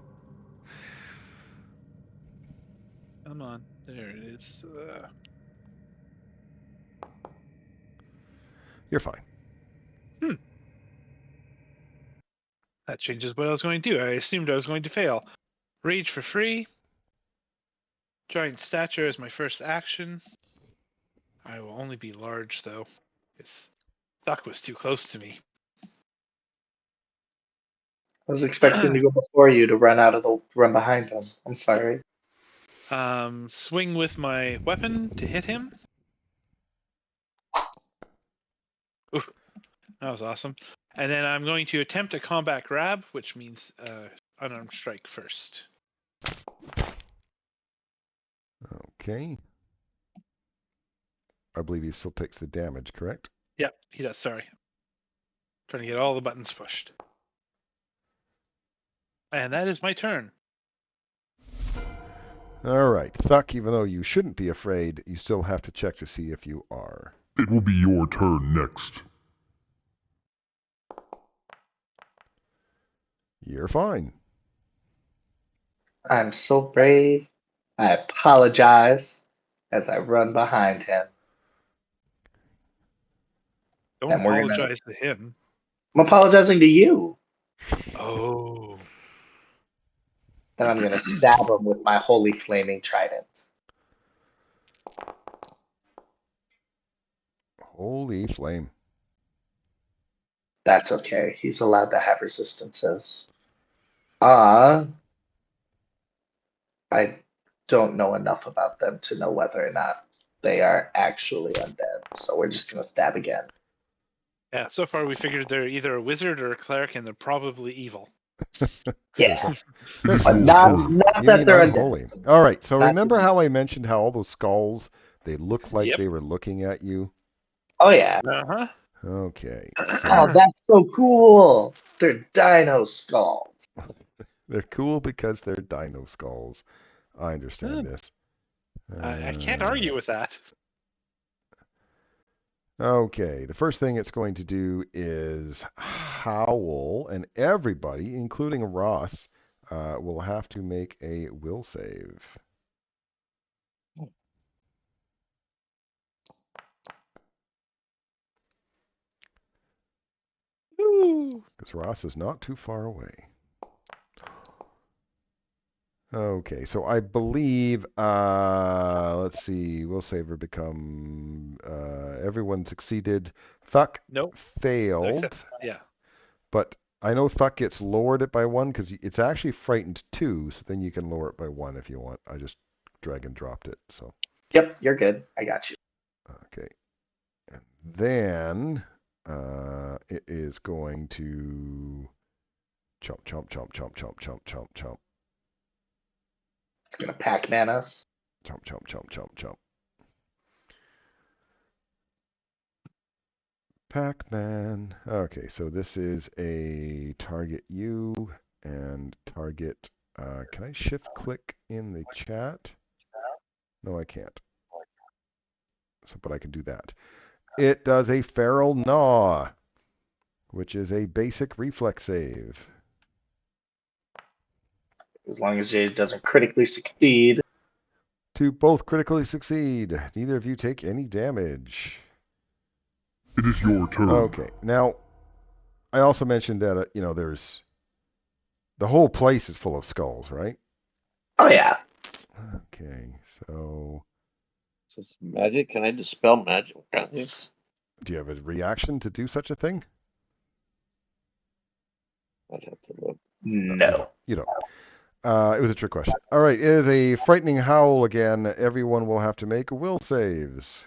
Come on. There it is. You're fine. That changes what I was going to do. I assumed I was going to fail. Rage for free. Giant stature is my first action. I will only be large, though. This duck was too close to me. I was expecting to go before you to run behind him. I'm sorry. Swing with my weapon to hit him. Ooh, that was awesome. And then I'm going to attempt a combat grab, which means unarmed strike first. Okay. I believe he still takes the damage, correct? Yep, he does. Sorry. Trying to get all the buttons pushed. And that is my turn. All right. Thuck, even though you shouldn't be afraid, you still have to check to see if you are. It will be your turn next. You're fine. I'm so brave. I apologize as I run behind him. Don't And we're gonna. apologize to him. I'm apologizing to you. Oh. Then I'm gonna stab him with my holy flaming trident. Holy flame. That's okay. He's allowed to have resistances. I don't know enough about them to know whether or not they are actually undead. So we're just gonna stab again. Yeah, so far we figured they're either a wizard or a cleric, and they're probably evil. Yeah. It is But your not turn. not You that mean they're unholy. undead. All right. So Not remember to- how I mentioned how all those skulls, they look like Yep. they were looking at you? Oh yeah. Uh-huh. Okay. Oh, So that's so cool. They're dino skulls. they're cool because they're dino skulls. I understand this. I can't argue with that. Okay, the first thing it's going to do is howl, and everybody, including Ross, will have to make a will save. Because Ross is not too far away. Okay, so I believe, let's see, will saver become, everyone succeeded. Thuck Nope. failed, Yeah. but I know Thuck gets lowered it by 1 because it's actually frightened 2, so then you can lower it by 1 if you want. I just drag and dropped it, so. Yep, you're good. I got you. Okay. And then it is going to chomp, chomp, chomp, chomp, chomp, chomp, chomp, chomp. It's gonna Pac-Man us. Chomp, chomp, chomp, chomp, chomp. Pac-Man. Okay, so this is a target you and target. Can I shift click in the chat? No, I can't. So, but I can do that. It does a feral gnaw, which is a basic reflex save. As long as it doesn't critically succeed. To both critically succeed. Neither of you take any damage. It is your turn. Okay. Now, I also mentioned that, there's the whole place is full of skulls, right? Oh yeah. Okay. So, Is this magic? Can I dispel magic on these? do you have a reaction to do such a thing? I'd have to look. No. You don't. It was a trick question. All right. It is a frightening howl again. Everyone will have to make will saves.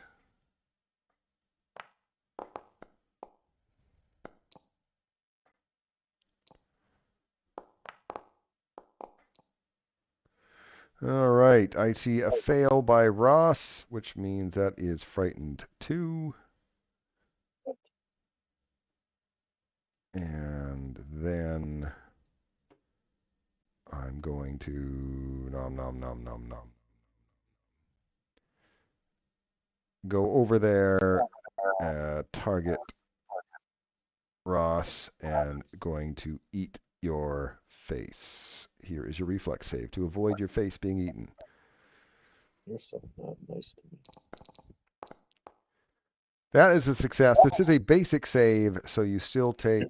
All right. I see a fail by Ross, which means that is frightened 2. And then I'm going to nom nom nom nom nom. Go over there, target Ross, and going to eat your face. Here is your reflex save to avoid your face being eaten. You're so not nice to me. That is a success. This is a basic save, so you still take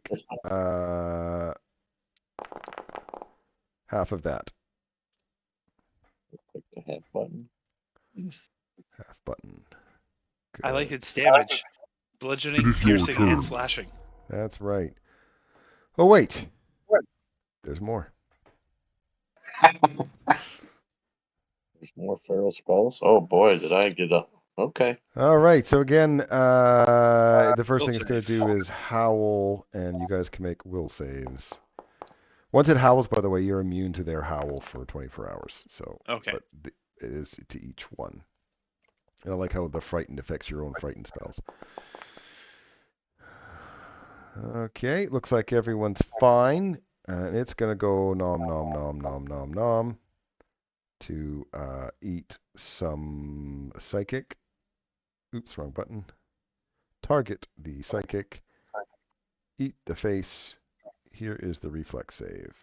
half of that. Click the half button. Half button. I like Good. its damage. It Bludgeoning, is your piercing, turn. and slashing. That's right. Oh, wait. What? There's more. There's more feral spells. Oh boy, did I get up? Okay. All right. So again, the first Will thing it's going to save. do is howl, and you guys can make will saves. Once it howls, by the way, you're immune to their howl for 24 hours. So, Okay. but it is to each one. And I like how the frightened affects your own frightened spells. Okay, looks like everyone's fine. And it's going to go nom nom nom nom nom nom to eat some psychic. Oops, wrong button. Target the psychic. Eat the face. Here is the reflex save.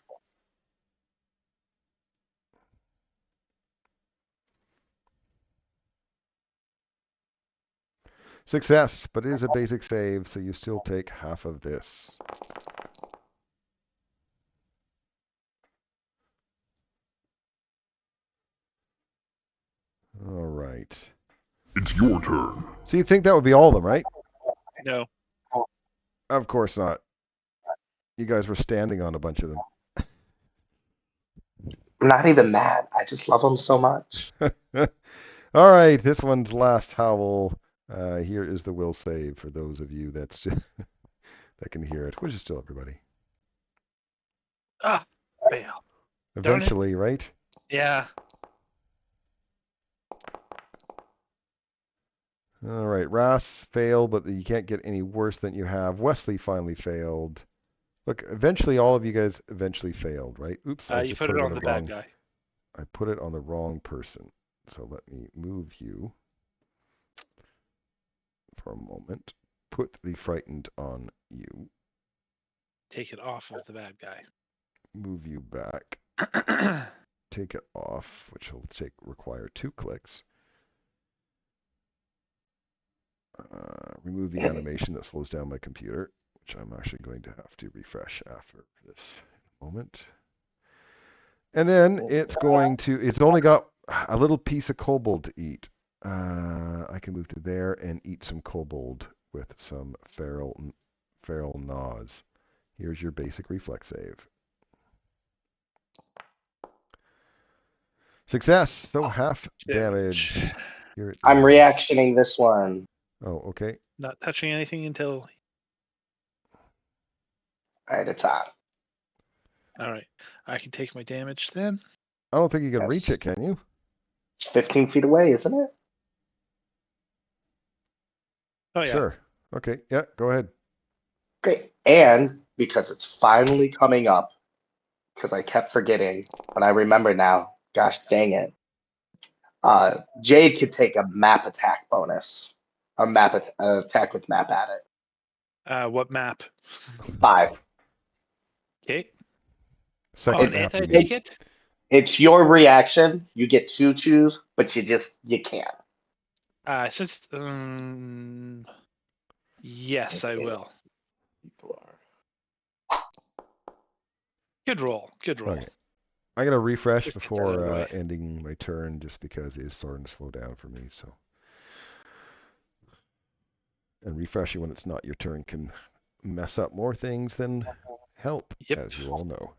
Success, but it is a basic save, so you still take half of this. All right. It's your turn. So you think that would be all of them, right? No. Of course not. You guys were standing on a bunch of them. I'm not even mad. I just love them so much. All right, this one's last howl. Here is the will save for those of you that's that can hear it, which is still everybody. Ah, fail. Eventually, right? Yeah. All right, Ras failed, but you can't get any worse than you have. Wesley finally failed. Look, eventually, all of you guys eventually failed, right? Oops, I You just put it on the wrong. bad guy. I put it on the wrong person. So let me move you for a moment. Put the frightened on you. Take it off of the bad guy. Move you back. Take it off, which will require 2 clicks. Remove the animation that slows down my computer, which I'm actually going to have to refresh after this moment. And then it's only got a little piece of kobold to eat. I can move to there and eat some kobold with some feral gnaws. Here's your basic reflex save. Success. So half damage. Here it I'm is. reactioning this one. Oh, okay. Not touching anything until. All right, it's on. All right. I can take my damage then. I don't think you can Yes. reach it, can you? It's 15 feet away, isn't it? Oh, yeah. Sure. Okay. Yeah, go ahead. Great. And because it's finally coming up, because I kept forgetting, but I remember now. Gosh dang it. Jade could take a map attack bonus. A attack with map at it. What map? 5. Okay. Second On map. it, I You mean. take it? It's your reaction. You get to choose, but you can't. Since. Yes, I will. People are. Good roll. Good roll. Okay. I gotta refresh Just get that before out of the way. ending my turn, just because it is starting to slow down for me. So, and refreshing when it's not your turn can mess up more things than help, Yep. as you all know.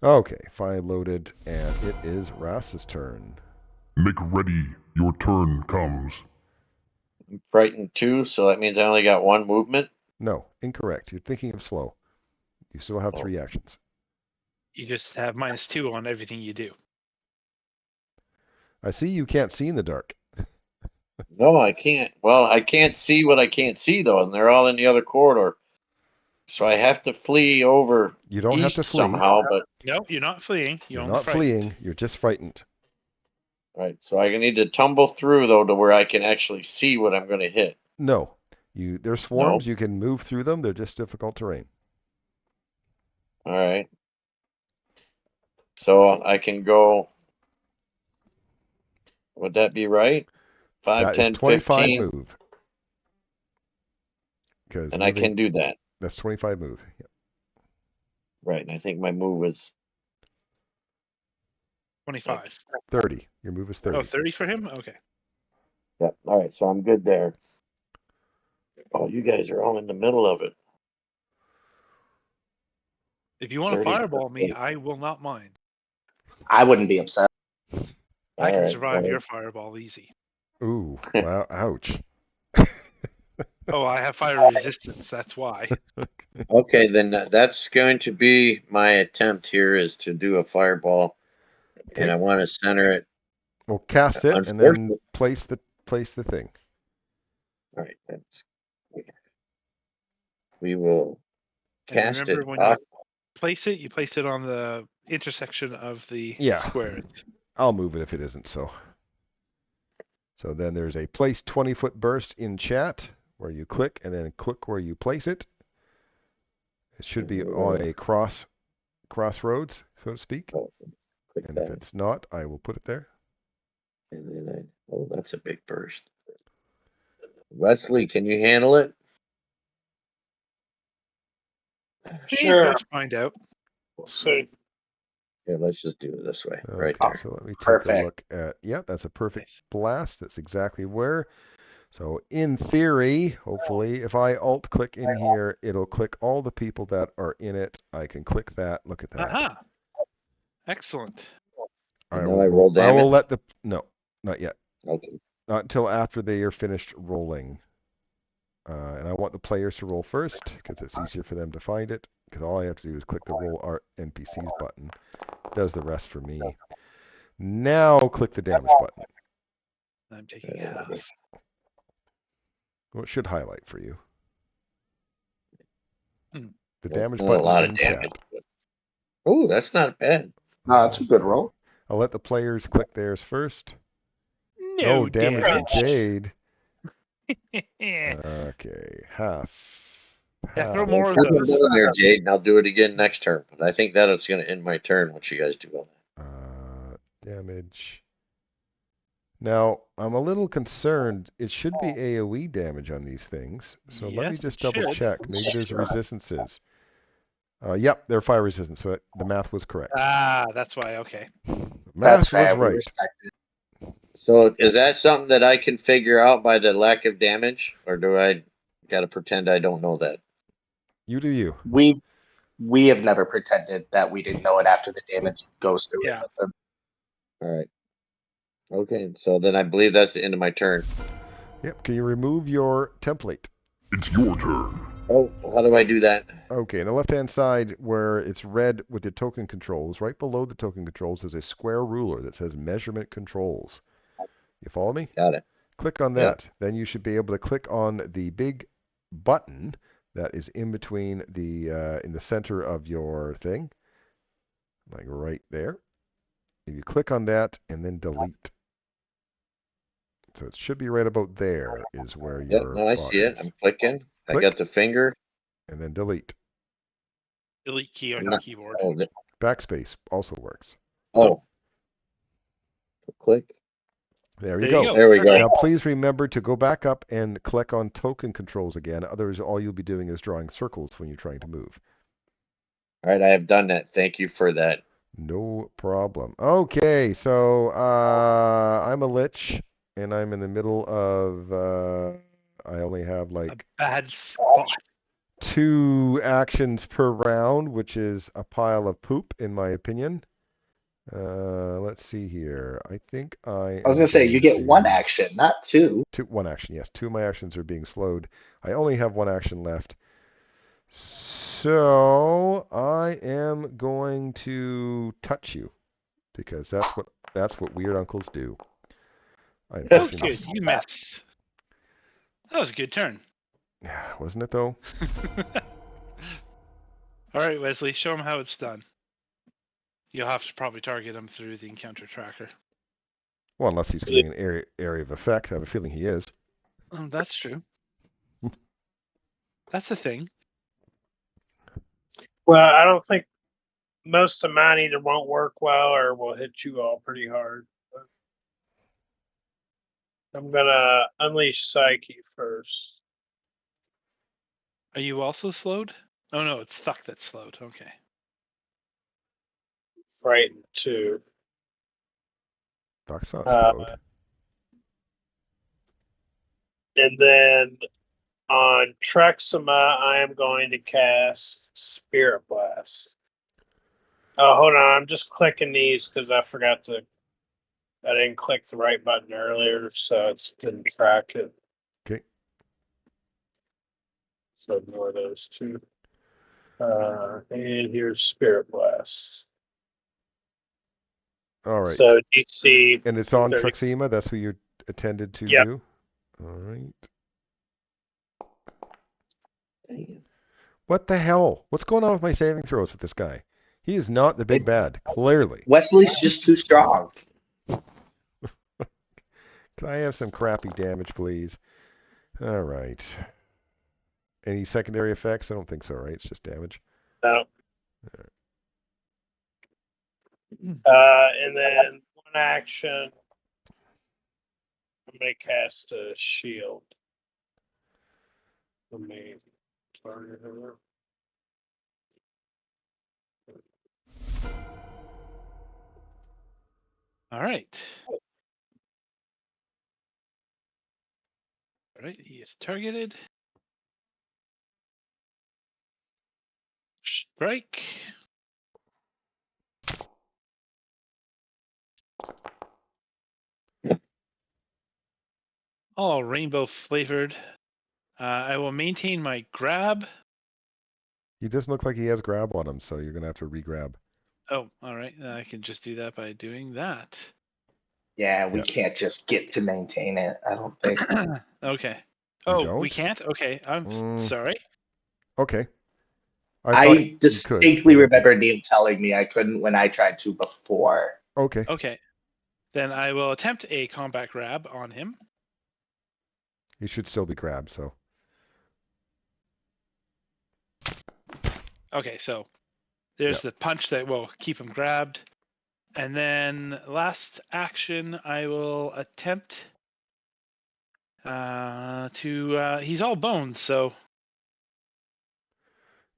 Okay, file loaded, and it is Ras's turn. Make ready. Your turn comes. I'm frightened 2, so that means I only got 1 movement. No, incorrect. You're thinking of slow. You still have 3 actions. You just have -2 on everything you do. I see you can't see in the dark. No, I can't. Well, I can't see what I can't see, though, and they're all in the other corridor. So I have to flee over You don't have east to flee. somehow, but No, you're not fleeing. You're only not frightened. fleeing. You're just frightened. right. So I need to tumble through though to where I can actually see what I'm going to hit. No. They're swarms. You can move through them. They're just difficult terrain. All right. So I can go. Would that be right? 5, That is 10, 25 15. move. Because And I can do that. That's 25 move. Yep. Right. And I think my move was 25. 30. Your move is 30. Oh, 30 for him? Okay. Yep. All right. So I'm good there. Oh, you guys are all in the middle of it. If you want to 30, fireball me, 30. I will not mind. I wouldn't be upset. I can All right, survive well, your fireball easy. Ooh, wow, ouch. Oh, I have fire resistance. That's why. Okay, then that's going to be my attempt here is to do a fireball, and Okay. I want to center it. Well, cast it and then Unfortunately, place the thing. all right, we will And cast remember, it when off. you place it on the intersection of the Yeah. squares. I'll move it if it isn't so. So then there's a place 20-foot burst in chat where you click and then click where you place it. It should be on a crossroads, so to speak. Oh, click And if that, it's not, I will put it there. and then oh, that's a big burst. Wesley, can you handle it? He's Sure. going to find out. We'll see. Here, let's just do it this way, right Okay, there. so let me take Perfect. a look at, yeah, that's a perfect blast. That's exactly where. So in theory, hopefully, if I alt click in here, it'll click all the people that are in it. I can click that. Look at that. Aha! Excellent. And now I roll I damage. will let the, no, not yet. Okay. Not until after they are finished rolling. And I want the players to roll first because it's easier for them to find it. Because all I have to do is click the roll art NPCs button. It does the rest for me. Now click the damage button. I'm taking half. Well, it should highlight for you. The damage Not a button lot in of damage. chat. Oh, that's not bad. No, that's a good roll. I'll let the players click theirs first. No Oh, damage to damage. Jade. Yeah, Okay, half. throw more of Keep it those. down there, Jade, and I'll do it again next turn. But I think that it's going to end my turn once you guys do all that. Damage. Now, I'm a little concerned. It should be AoE damage on these things. So let me Yes, just it double should. check. Maybe there's resistances. Yep, they're fire resistant, so the math was correct. Ah, that's why. Okay. That's Math was fair. We right. respect it. So is that something that I can figure out by the lack of damage, or do I got to pretend I don't know that? You do you. We have never pretended that we didn't know it after the damage goes through Yeah. it with them. All right. Okay, so then I believe that's the end of my turn. Yep, can you remove your template? It's your turn. Oh, how do I do that? Okay, on the left-hand side where it's red with your token controls, right below the token controls is a square ruler that says measurement controls. You follow me? Got it. Click on Yep. that. Then you should be able to click on the big button that is in between the in the center of your thing, like right there. If you click on that and then delete. So it should be right about there is where Yep, your now I box see it. is. I'm clicking. I Click. got the finger. And then delete. Delete key on I'm your not- keyboard. Oh, Backspace also works. oh. Click. There you There you go. go. There we go. Now please remember to go back up and click on token controls again. Otherwise, all you'll be doing is drawing circles when you're trying to move. All right, I have done that. Thank you for that. No problem. Okay, so I'm a lich, and I'm in the middle of. I only have A like bad spot. 2 actions per round, which is a pile of poop, in my opinion. Let's see here. I think I was gonna say you get one action, not two. 1 action, yes. 2 of my actions are being slowed. I only have 1 action left. So I am going to touch you because that's what weird uncles do. That was good. You miss. That was a good turn. Wasn't it though? All right, Wesley, show him how it's done. You'll have to probably target him through the encounter tracker. Well, unless he's doing an area of effect. I have a feeling he is. Oh, that's true. That's a thing. Well, I don't think most of mine either won't work well or will hit you all pretty hard. I'm gonna unleash Psyche first. Are you also slowed? Oh no, it's Thuck that's slowed. Okay. Frightened too. Doc's not slowed. And then on Trexima, I am going to cast Spirit Blast. Oh, hold on. I'm just clicking these because I didn't click the right button earlier, so it's didn't track it. Okay. So ignore those two. And here's Spirit Blast. All right. So DC. And it's on 30. Truxima. That's what you're intended to Yep. do. All right. Damn. What the hell? What's going on with my saving throws with this guy? He is not the big bad, clearly. Wesley's just too strong. Can I have some crappy damage, please? All right. Any secondary effects? I don't think so, right? It's just damage. No. And then one action, I'm going to cast a shield. Let me target her. All right. All right, he is targeted. Strike. All rainbow flavored. I will maintain my grab. He doesn't look like he has grab on him, so you're going to have to re-grab. Oh, all right. I can just do that by doing that. Yeah, we Yeah. can't just get to maintain it, I don't think. Okay. You Oh, we don't? can't? Okay. I'm sorry. Okay. thought I you could, distinctly but okay. remember Neil telling me I couldn't when I tried to before. Okay. Okay. Then I will attempt a combat grab on him. He should still be grabbed, so. Okay, so there's the punch that will keep him grabbed. And then last action, I will attempt he's all bones, so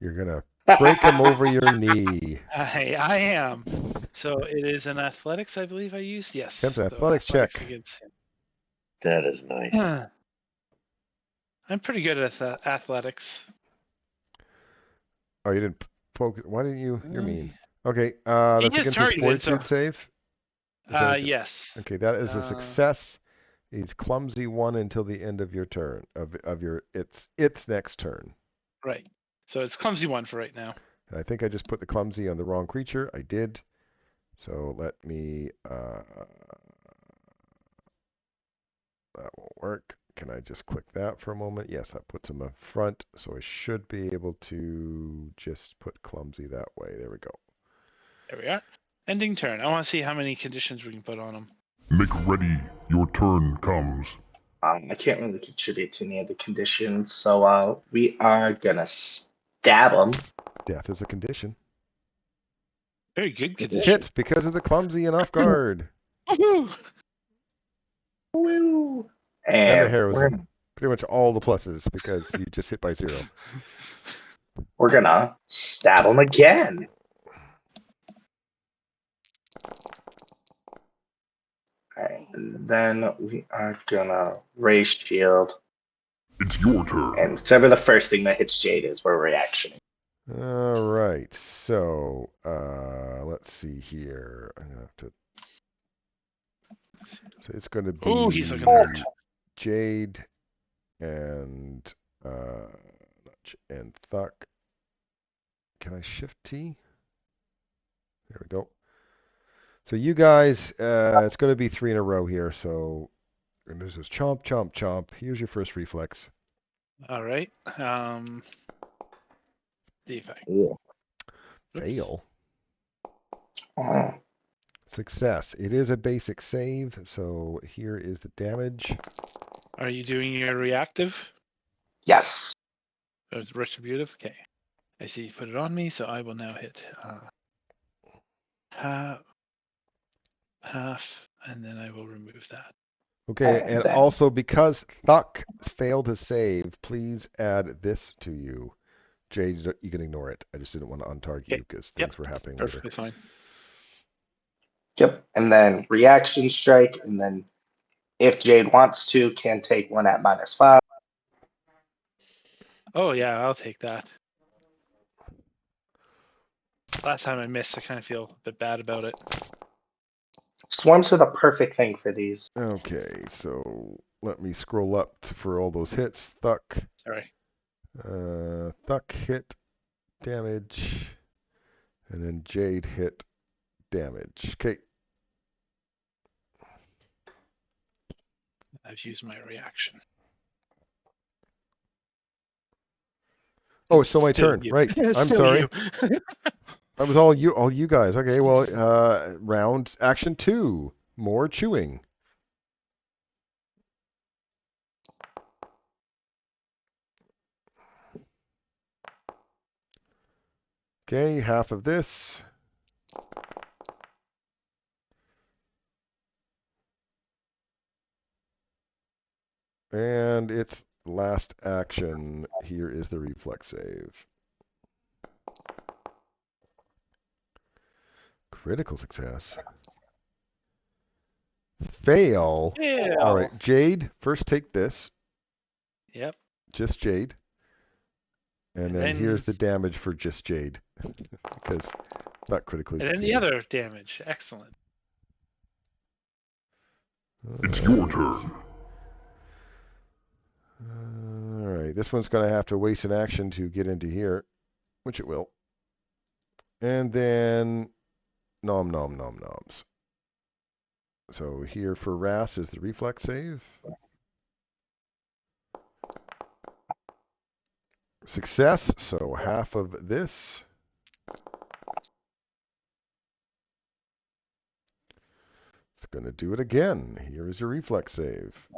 You're going to break him over your knee. I am. So it is an athletics, I believe I used. Yes. Attempt an So athletics check. against him. That is nice. I'm pretty good at athletics. Oh, you didn't poke. Why didn't you? You're mean. Okay. He That's is against his targeted, fortitude so- save? Is that a- Yes. Okay, that is a success. He's clumsy 1 until the end of your turn. Of your its next turn. Right. So it's clumsy 1 for right now. And I think I just put the clumsy on the wrong creature. I did. So let me that won't work. Can I just click that for a moment? Yes, that puts him up front. So I should be able to just put clumsy that way. There we go. There we are. Ending turn. I want to see how many conditions we can put on him. Make ready. Your turn comes. I can't really contribute to any of the conditions, so we are gonna stab him. Death is a condition. Very good condition. Hit because of the clumsy and off guard. Woohoo! Woo! And the And heroism. Pretty much all the pluses because you just hit by 0. we're gonna stab him again. Alright, and then we are gonna raise shield. It's your turn. And whatever the first thing that hits Jade is, we're reactioning. All right. So let's see here. I'm gonna have to. So it's going to be Ooh, he's looking hurt. Jade and Thuck. Can I shift T? There we go. So you guys, it's going to be 3 in a row here. So and this is chomp, chomp, chomp. Here's your first reflex. All right. See if I Yeah. Fail. Oh. Success. It is a basic save. So here is the damage. Are you doing your reactive? Yes. Or is it retributive? Okay. I see you put it on me, so I will now hit. half, and then I will remove that. Okay, Alright, and then. also because Thuck failed to save, please add this to you. Jade, you can ignore it. I just didn't want to untarget you because Yep, things were happening later. perfectly fine. Yep. And then reaction strike, and then if Jade wants to, can take one at -5. Oh yeah, I'll take that. Last time I missed, I kind of feel a bit bad about it. Swarms are the perfect thing for these. Okay, so let me scroll up for all those hits. Thuck. Sorry. Thuck hit damage, and then Jade hit damage. Okay. I've used my reaction. Oh, it's still my Still turn. you. Right. I'm Still sorry. you. That was all you guys. Okay, well, round action 2. More chewing. Okay, half of this. And its last action. Here is the reflex save. Critical success. Fail. Yeah. All right, Jade, first take this. Yep. Just Jade. And then here's the damage for just Jade. Because not critically And then the succeeded. other damage. Excellent. It's your turn. All right, this one's going to have to waste an action to get into here, which it will. And then nom nom nom noms. So here for Ras is the reflex save. Success, so half of this. It's going to do it again. Here is your reflex save.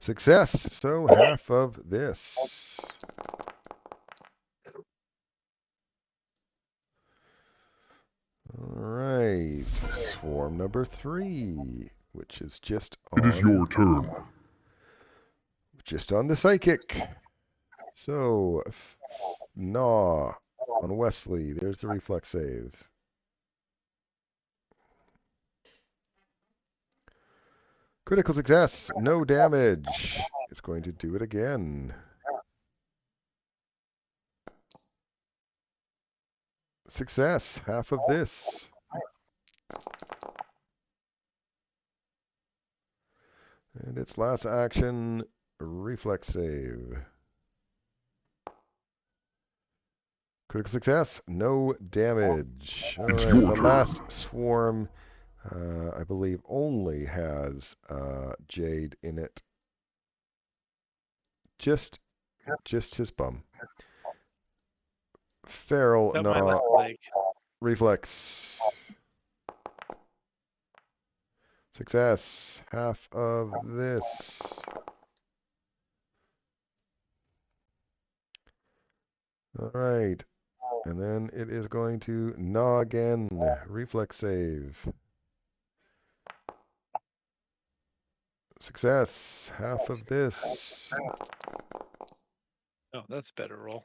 Success, so half of this. All right, swarm number 3, which is just on... It is your turn. Just on the psychic. So, Gnaw on Wesley. There's the reflex save. Critical success. No damage. It's going to do it again. Success. Half of this. And its last action, reflex save. Critical success. No damage. All right, the last swarm, I believe, only has Jade in it. Just his bum. Feral, Got my no. left leg. Reflex. Success. Half of this. All right. And then it is going to gnaw again. Reflex save. Success. Half of this. Oh, that's a better roll.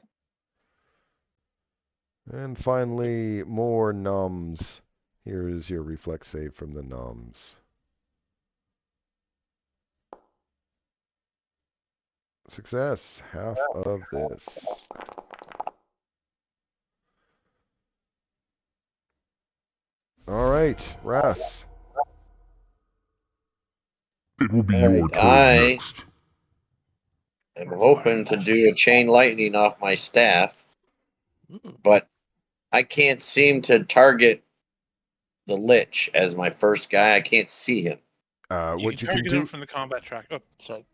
And finally, more noms. Here is your reflex save from the noms. Success. Half of this. All right, Ras. It will be your turn next. I'm hoping to do a chain lightning off my staff, but I can't seem to target the Lich as my first guy. I can't see him. What you can target do him from the combat track. Oh, sorry.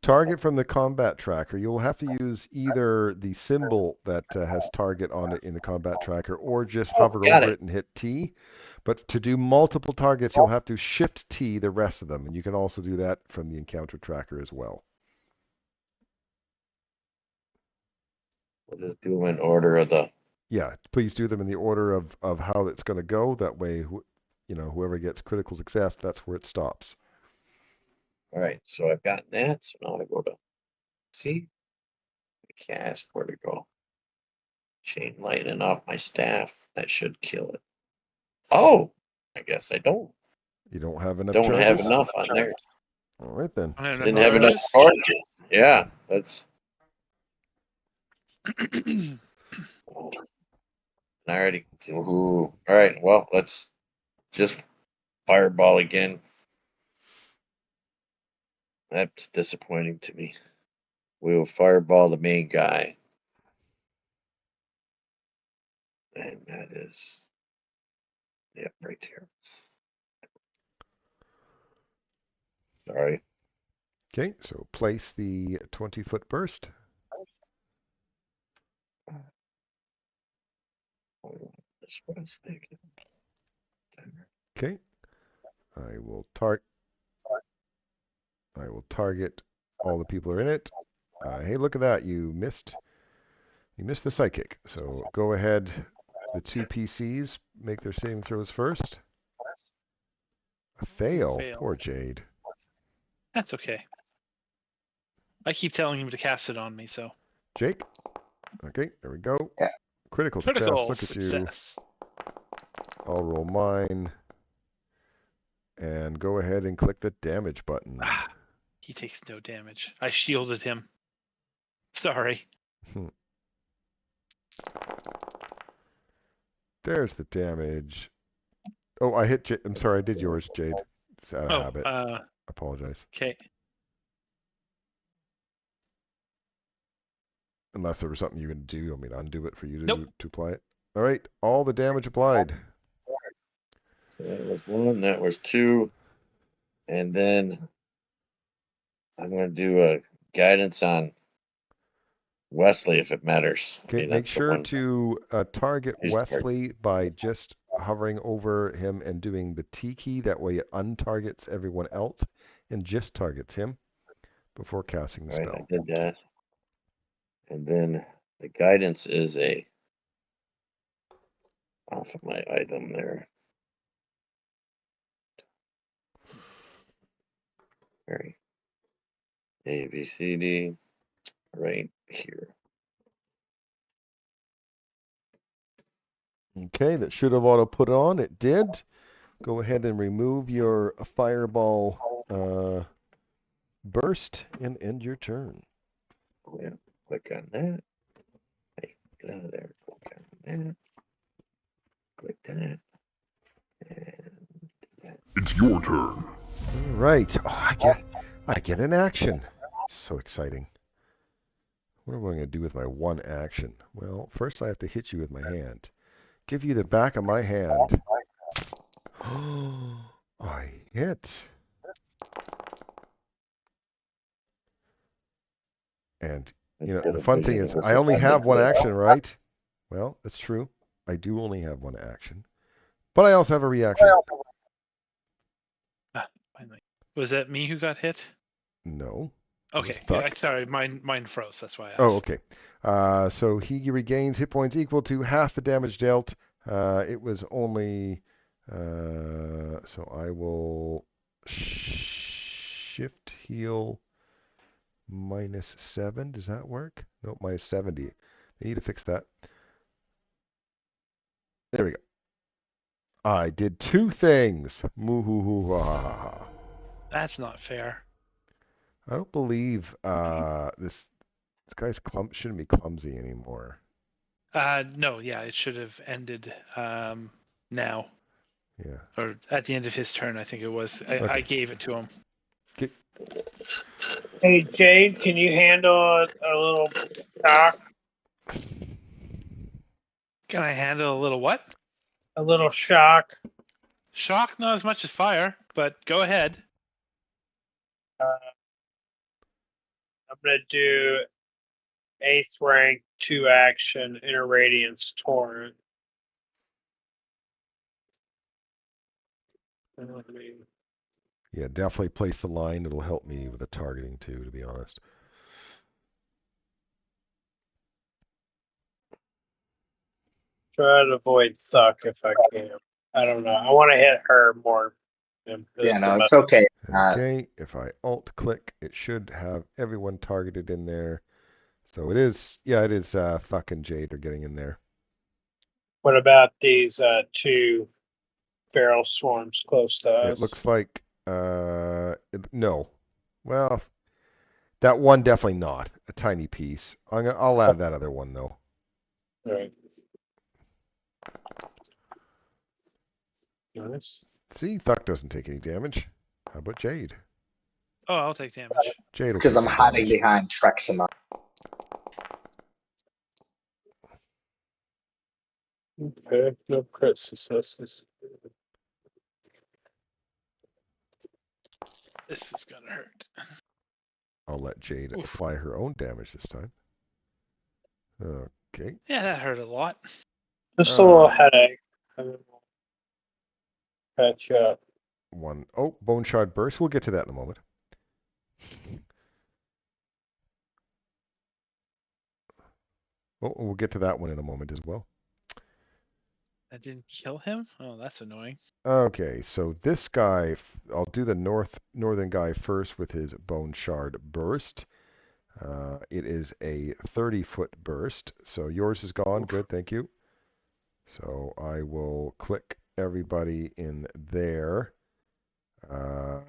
Target from the combat tracker. You'll have to use either the symbol that has target on it in the combat tracker or just hover over it and hit T. But to do multiple targets, you'll have to shift T the rest of them. And you can also do that from the encounter tracker as well. We'll just do them in order of the. Yeah, please do them in the order of how it's going to go. That way, whoever gets critical success, that's where it stops. All right, so I've got that. So now I go to see. Cast, where to go? Chain lightning off my staff. That should kill it. Oh, I guess I don't. You don't have enough Don't have charges? enough on there. All right, then. I don't Didn't know have enough charges. charges. Yeah, that's. I already. Ooh. All right, well, let's just fireball again. That's disappointing to me. We will fireball the main guy. And that is. Yep, right here. Sorry. Okay, so place the 20-foot burst. This was negative. Okay. I will target all the people who are in it. Hey, look at that. You missed the psychic. So go ahead. The two PCs make their saving throws first. A fail. Fail. Poor Jade. That's okay. I keep telling him to cast it on me, so. Jake. Okay, there we go. Yeah. Critical Critical success. Look at you. success. I'll roll mine. And go ahead and click the damage button. He takes no damage. I shielded him. Sorry. There's the damage. Oh, I hit Jade. I'm sorry, I did yours, Jade. It's out of habit. Apologize. Okay. Unless there was something you can do. You want me to undo it for you to, Nope. to apply it? All right, all the damage applied. So that was one, that was two. And then I'm going to do a guidance on Wesley if it matters. Okay, make sure to target Wesley by just hovering over him and doing the T key. That way it untargets everyone else and just targets him before casting the spell. I did that. And then the guidance is off of my item there. Very A, B, C, D, right here. Okay, that should have auto put on. It did. Go ahead and remove your fireball burst and end your turn. Oh, yeah. Click on that. Hey, get out of there. Click on that. Click that. And that. It's your turn. All right. Oh, I get an action. So exciting. What am I going to do with my one action? Well, first I have to hit you with my hand. Give you the back of my hand. Oh, I hit. And, the fun thing is I only have one action, right? Well, that's true. I do only have one action. But I also have a reaction. Finally. Was that me who got hit? No. Okay. Yeah, sorry, mine froze. That's why I asked. Oh, okay. So he regains hit points equal to half the damage dealt. It was only... so I will shift heal -7. Does that work? No, -70. I need to fix that. There we go. I did two things. Moo-hoo-hoo-ha-ha-ha. That's not fair. I don't believe this guy's shouldn't be clumsy anymore. No, yeah, it should have ended now. Yeah. Or at the end of his turn, I think it was. I gave it to him. Hey, Jade, can you handle a little shock? Can I handle a little what? A little shock. Shock, not as much as fire, but go ahead. I'm going to do 8th rank 2 action Inner Radiance Torrent. Yeah, definitely place the line. It'll help me with the targeting too, to be honest. Try to avoid Thuck if I can. I don't know. I want to hit her more. Yeah, no, it's okay. Okay, if I alt click, it should have everyone targeted in there. So it is, yeah, it is Thuck and Jade are getting in there. What about these two feral swarms close to us? It looks like, no. Well, that one definitely not. A tiny piece. I'll add that other one, though. All right. Nice. See, Thuck doesn't take any damage. How about Jade? Oh, I'll take damage. Jade will Because take I'm some hiding damage. behind Trexima. Okay, no crit successes. This is gonna hurt. I'll let Jade apply her own damage this time. Okay. Yeah, that hurt a lot. Just a little headache. Catch up. One. Oh, Bone Shard Burst. We'll get to that in a moment. Oh, we'll get to that one in a moment as well. That didn't kill him? Oh, that's annoying. Okay, so this guy, I'll do the northern guy first with his Bone Shard Burst. It is a 30-foot burst. So yours is gone. Good, thank you. So I will click everybody in there.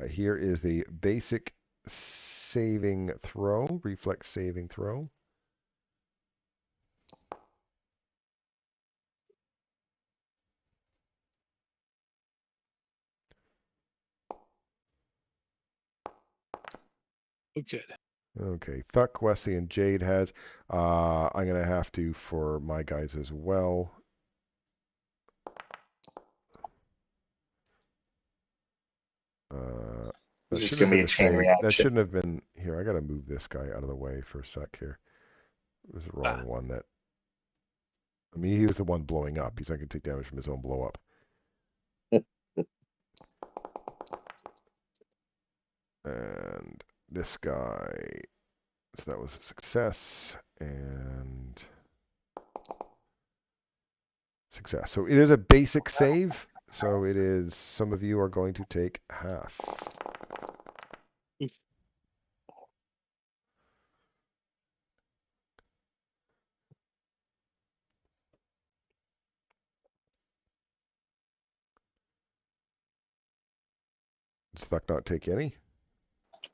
Here is the basic saving throw, reflex saving throw. Oh, good. Okay, Thuck, Wesley, and Jade has. I'm going to have to for my guys as well. That This is should going have to be been a a chain save. reaction. That shouldn't have been here. I got to move this guy out of the way for a sec here. It was the wrong one. That I mean, he was the one blowing up. He's not going to take damage from his own blow up. And this guy, so that was a success and success. So it is a basic save. So it is, some of you are going to take half. Does Thuck not take any?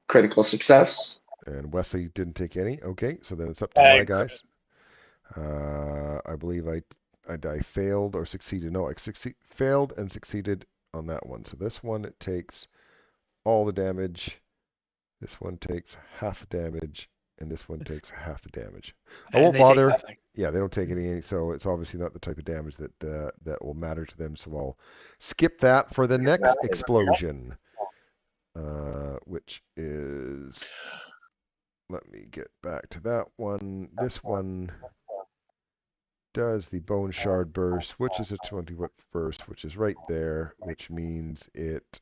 Critical success. And Wesley didn't take any. Okay, so then it's up to my Thanks. guys. I believe I failed or succeeded. No, I failed and succeeded on that one. So this one, it takes all the damage. This one takes half the damage, and this one takes half the damage. I won't bother. Yeah, they don't take any, so it's obviously not the type of damage that that will matter to them. So I'll skip that for the next explosion, which is. Let me get back to that one. This one does the Bone Shard Burst, which is a 20-foot burst, which is right there, which means it,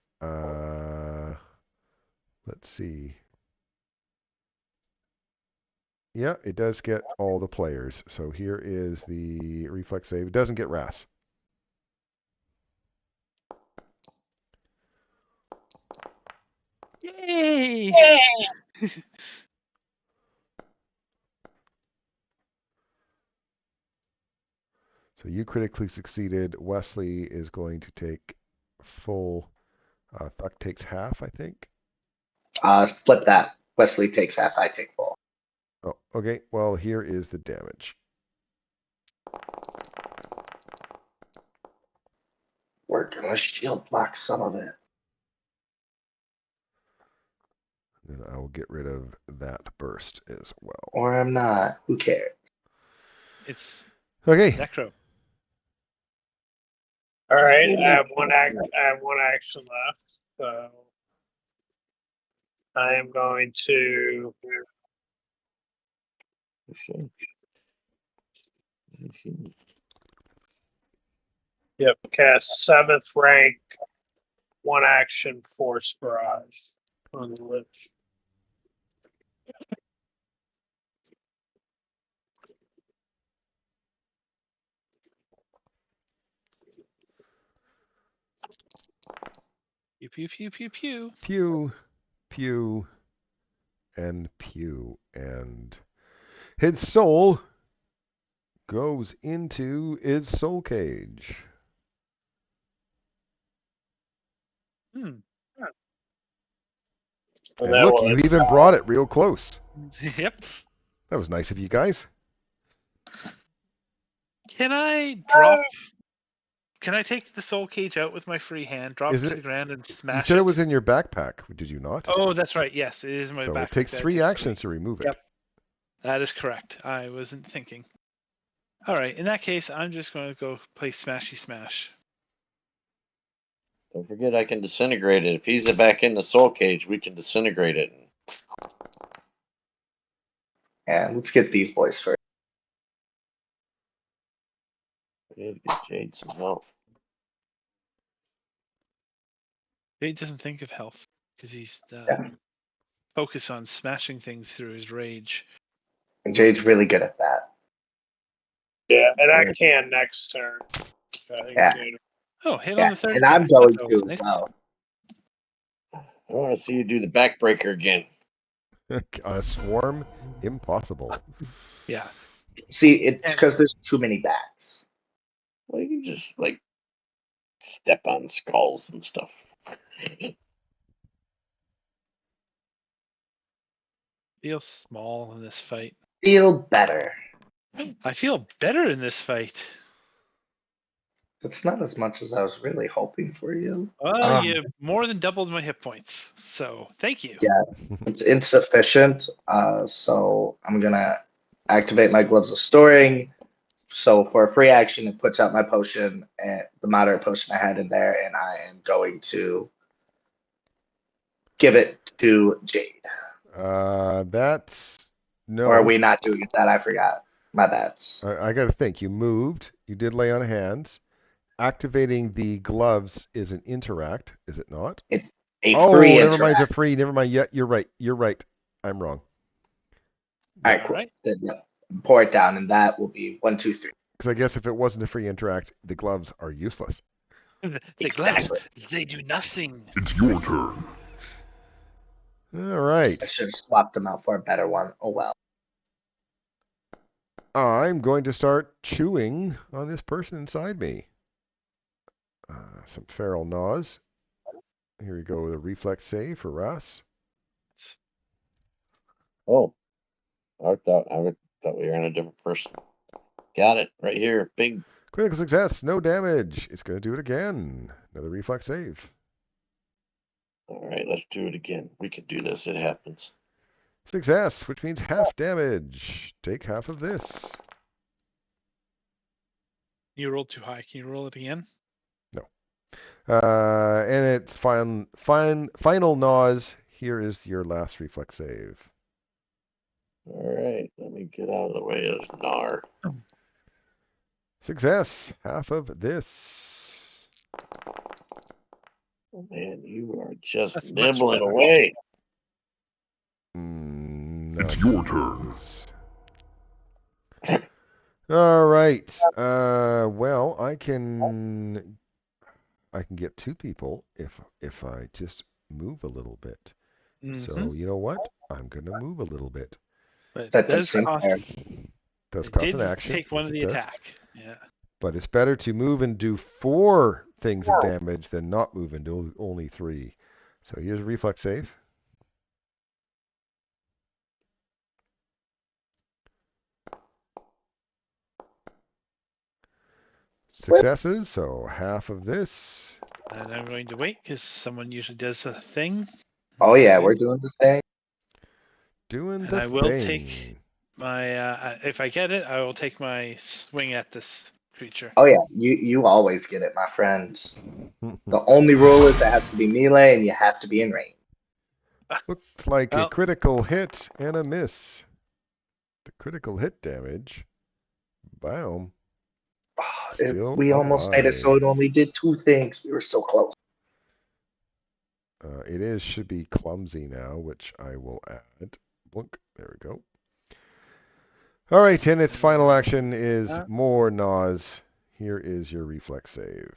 let's see. Yeah, it does get all the players. So here is the reflex save. It doesn't get Ras. Yay! So you critically succeeded. Wesley is going to take full. Thuck takes half, I think. Flip that. Wesley takes half. I take full. Oh, okay. Well, here is the damage. We're gonna shield block some of it. Then I will get rid of that burst as well. Or I'm not. Who cares? It's Okay. Necro. All right, I have one action left, so I am going to cast 7th rank, one action force barrage on the lich. pew, pew, pew, pew. Pew, pew, and pew. And his soul goes into its soul cage. And And that look, you was even brought it real close. Yep. That was nice of you guys. Can I drop? Can I take the soul cage out with my free hand, drop Is it to it- the ground, and You smash said it? it was in your backpack, did you not? Oh, that's right. Yes, it is in my So backpack. it takes That 3 takes actions to remove it. Yep. That is correct. I wasn't thinking. All right. In that case, I'm just going to go play Smashy Smash. Don't forget, I can disintegrate it. If he's back in the soul cage, we can disintegrate it. Yeah, let's get these boys first. We need to get Jade some health. He doesn't think of health because he's Yeah. focused on smashing things through his rage. And Jade's really good at that. yeah, and I can next turn. I think Yeah. Jade- Oh, hit Yeah, on the third and guy. I'm going That's to always as nice. well. I want to see you do the backbreaker again. A swarm? Impossible. Yeah. See, it's because there's too many bats. Well, you can just like step on skulls and stuff. Feel small in this fight. Feel better. I feel better in this fight. It's not as much as I was really hoping for you. Well, you more than doubled my hit points. So thank you. Yeah. It's insufficient, so I'm gonna activate my gloves of storing. So for a free action, it puts out my potion and the moderate potion I had in there, and I am going to give it to Jade. That's no. Or are we not doing it? That I forgot. My bad. I got to think. You moved. You did lay on hands. Activating the gloves is an interact, is it not? A Oh, free never mind. It's a interact. free. Never mind. Yeah, you're right. You're right. I'm wrong. All right, cool. Alright. Then, yeah, pour it down, and that will be 1, 2, 3. Because I guess if it wasn't a free interact, the gloves are useless. The Exactly. gloves, they do nothing. It's your turn. All right. I should have swapped them out for a better one. Oh well. I'm going to start chewing on this person inside me. Some feral gnaws. Here we go with a reflex save for Russ. Oh, I thought we were in a different person. Got it right here. Big. Critical success, no damage. It's going to do it again. Another reflex save. All right, let's do it again. We can do this. It happens. Success, which means half damage. Take half of this. You rolled too high. Can you roll it again? No. And it's final gnaws. Here is your last reflex save. All right, let me get out of the way of this gnar. Success, half of this. Oh, man, you are just That's much nibbling better. away. It's your turn. All right. Well, I can get 2 people if I just move a little bit. So you know what? I'm gonna move a little bit. But That it does does seem cost. fair. Does It cost did an action. take one yes, of it the does. attack. Yeah. But it's better to move and do 4 things of damage than not move and do only 3. So here's a reflex save. Successes, so half of this. And I'm going to wait because someone usually does a thing. Oh yeah, we're doing the thing. Doing And the I will thing. take my if I get it, I will take my swing at this creature. Oh yeah, you always get it, my friend. The only rule is it has to be melee, and you have to be in range. Looks like a Well- critical hit and a miss. The critical hit damage. Bam. Still We almost made it so it alive. only did 2 things. We were so close. Should be clumsy now, which I will add. Blunk. There we go. All right, and its final action is more gnaws. Here is your reflex save.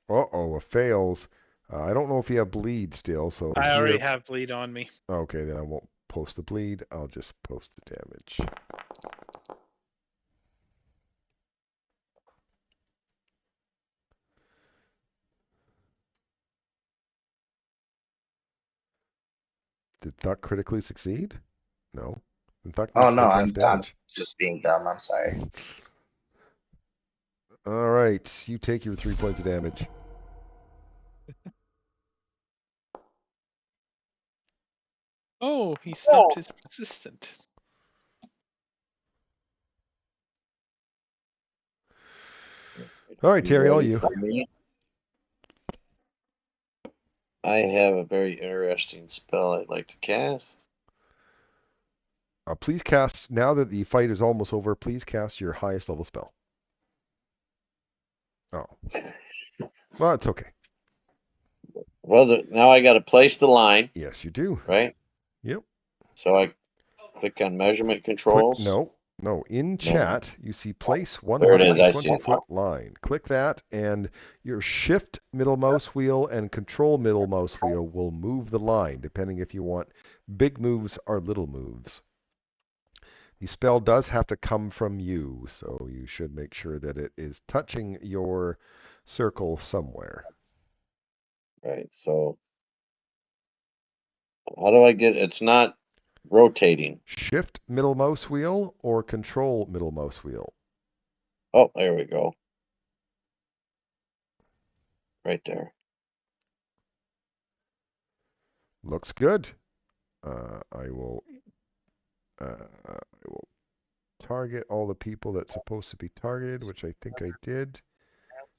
Uh-oh, it fails. I don't know if you have bleed still, so I here... already have bleed on me. Okay, then I won't post the bleed. I'll just post the damage. Did Thuck critically succeed? No. Then Thuck Oh needs to no, take half I'm damage. just being dumb. I'm sorry. All right, you take your 3 points of damage. Oh, he stopped his resistant. All right, Terry, all Ready you. for me? I have a very interesting spell I'd like to cast. Please cast, now that the fight is almost over, please cast your highest level spell. Oh. Well, it's okay. Well, now I got to place the line, Yes, you do. right? Yep. So I click on measurement Click, controls. no. In chat, you see place There it is, I see it 120-foot line. Click that, and your shift middle mouse wheel and control middle mouse wheel will move the line, depending if you want big moves or little moves. The spell does have to come from you, so you should make sure that it is touching your circle somewhere. Right, so how do I get it's not rotating? Shift middle mouse wheel or control middle mouse wheel. Oh, there we go. Right there. Looks good. I will target all the people that's supposed to be targeted, which I think I did.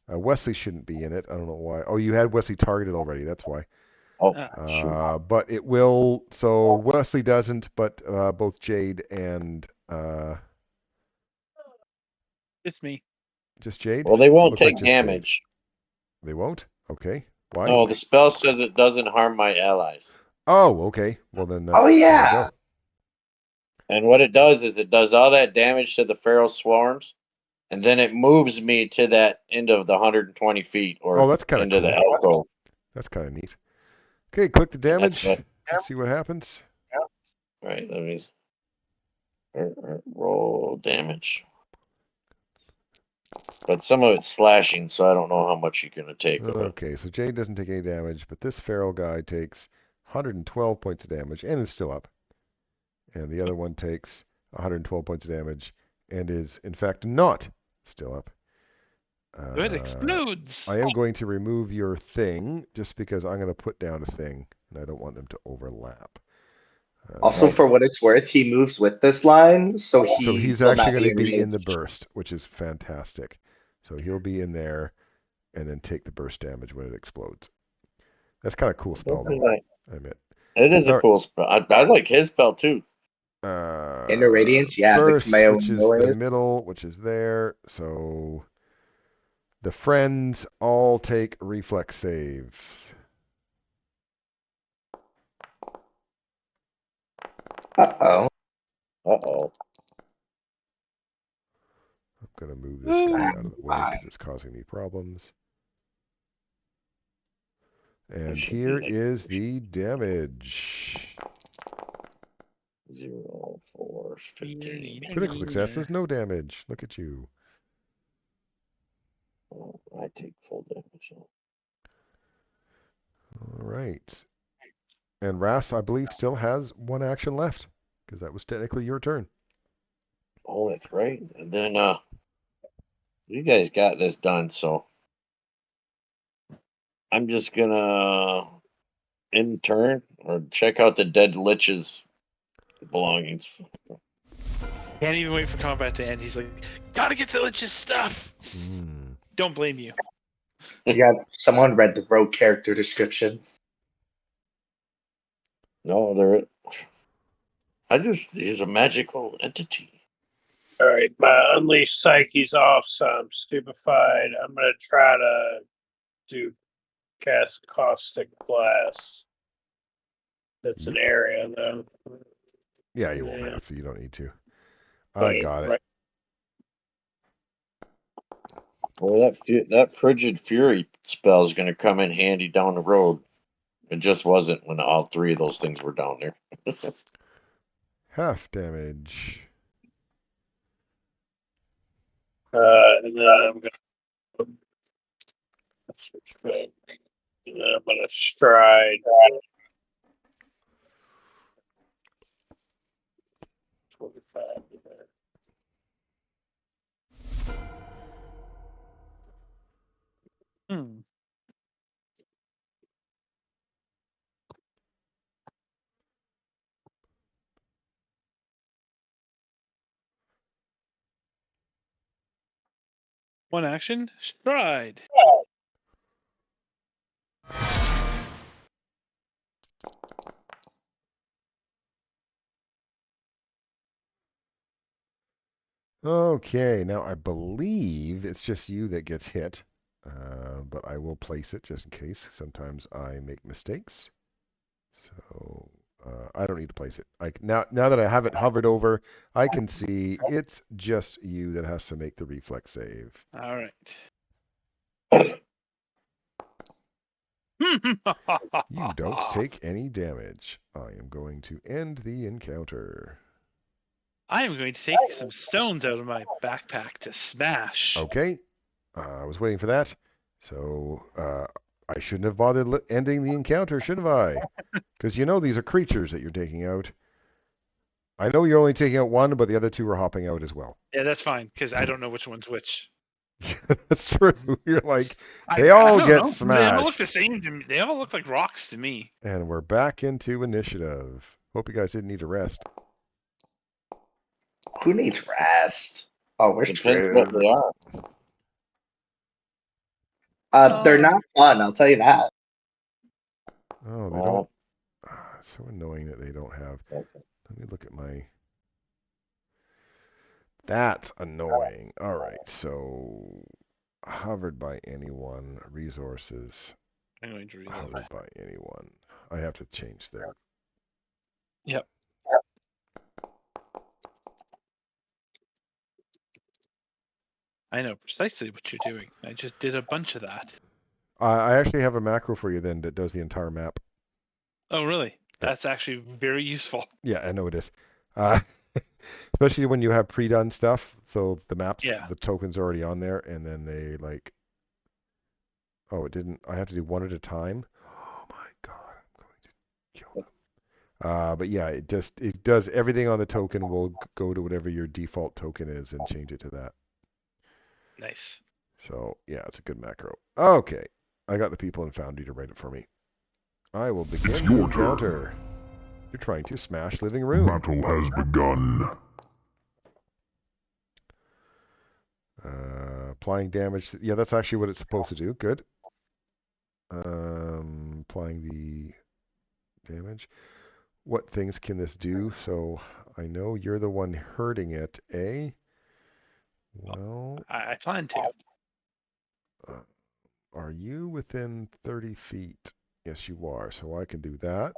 Wesley shouldn't be in it. I don't know why. Oh, you had Wesley targeted already. That's why. Oh, shoot. But it will. So Wesley doesn't, but both Jade and It's me. just Jade. Well, they won't Looks like take just Jade. damage. They won't. Okay. Why? No, the spell says it doesn't harm my allies. Oh, okay. Well then. Oh There you yeah. go. And what it does is it does all that damage to the feral swarms, and then it moves me to that end of the 120 feet or Oh, that's kind of into the cool. alcove. That's kind of neat. Okay, click the And that's damage. what. Let's see what happens. All right, let me roll damage. But some of it's slashing, so I don't know how much you're going to take of it. Okay, so Jade doesn't take any damage, but this feral guy takes 112 points of damage and is still up. And the other one takes 112 points of damage and is, in fact, not still up. It explodes. I am going to remove your thing just because I'm going to put down a thing, and I don't want them to overlap. Also, for what it's worth, he moves with this line, so So he he's will actually not going to be be in the removed. burst, which is fantastic. So he'll be in there and then take the burst damage when it explodes. That's kind of cool spell, though. I admit. It is a All cool spell. I like his spell too. Inner Radiance, yeah, the burst, Kameo which is the noise. middle, which is there. So the friends all take reflex saves. Uh-oh. Uh-oh. I'm going to move this guy out of the way My. because it's causing me problems. And should be here like- is the damage. 0, 4, 15. Critical successes, no damage. Look at you. Oh, I take full damage. All right. And Ras, I believe, still has one action left because that was technically your turn. Oh, that's right. And then you guys got this done, so I'm just gonna in turn or check out the dead lich's belongings. Can't even wait for combat to end. He's like, gotta get the Lich's stuff. Don't blame you. Yeah, someone read the rogue character descriptions. No, he's a magical entity. All right, my unleashed psyche's off, so I'm stupefied. I'm gonna try to do cast caustic glass. That's an area though. Yeah, you won't have to. You don't need to. I got it. Right. Well, that frigid fury spell is going to come in handy down the road. It just wasn't when all three of those things were down there. Half damage. And then I'm gonna stride. 25 there. Hmm. One action, stride. Okay, now I believe it's just you that gets hit, but I will place it just in case. Sometimes I make mistakes. So I don't need to place it. Now that I have it hovered over, I can see it's just you that has to make the reflex save. All right. You don't take any damage. I am going to end the encounter. I am going to take some stones out of my backpack to smash. Okay, I was waiting for that. So I shouldn't have bothered ending the encounter, should have I? Because you know these are creatures that you're taking out. I know you're only taking out one, but the other two are hopping out as well. Yeah, that's fine because I don't know which one's which. That's true. You're like, I they all don't get know. They all look smashed. the same to me. They all look like rocks to me. And we're back into initiative. Hope you guys didn't need a rest. Who needs rest? Oh, we're Depends what screwed. they are. They're not fun, I'll tell you that. Oh, they don't. It's so annoying that they don't have. Okay. Let me look at my. That's annoying. All right, so hovered by anyone, resources, I'm going to reload. hovered by anyone. I have to change there. Yep. I know precisely what you're doing. I just did a bunch of that. I actually have a macro for you then that does the entire map. Oh, really? Yeah. That's actually very useful. Yeah, I know it is. Especially when you have pre-done stuff. So the maps, Yeah. the tokens are already on there, and then they like. Oh, it didn't. I have to do one at a time. Oh my god, I'm going to kill them. But yeah, it does everything on the token will go to whatever your default token is and change it to that. Nice. So yeah, it's a good macro. Okay, I got the people in Foundry to write it for me. I will begin It's the your encounter. You're trying to smash living room. Battle has begun. Applying damage. Yeah, that's actually what it's supposed to do. Good. Applying the damage. What things can this do? So I know you're the one hurting it, eh? Well, I plan to. are you within 30 feet? Yes, you are. So I can do that,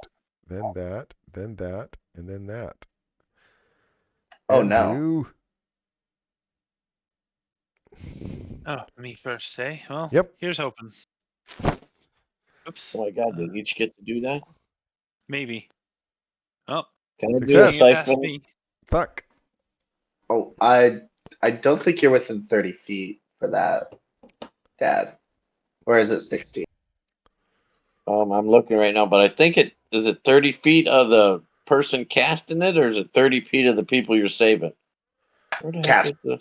then that, then that, and then that. Oh, And no. do. Oh, me first, eh? Well, Yep. here's hoping. Oops. Oh my god, they each get to do that? Maybe. Oh, Can I do a Success. can't ask siphon? me. Fuck. Oh, I don't think you're within 30 feet for that, Dad. Or is it 60? I'm looking right now, but I think is it 30 feet of the person casting it, or is it 30 feet of the people you're saving? Where the heck Cast. is the?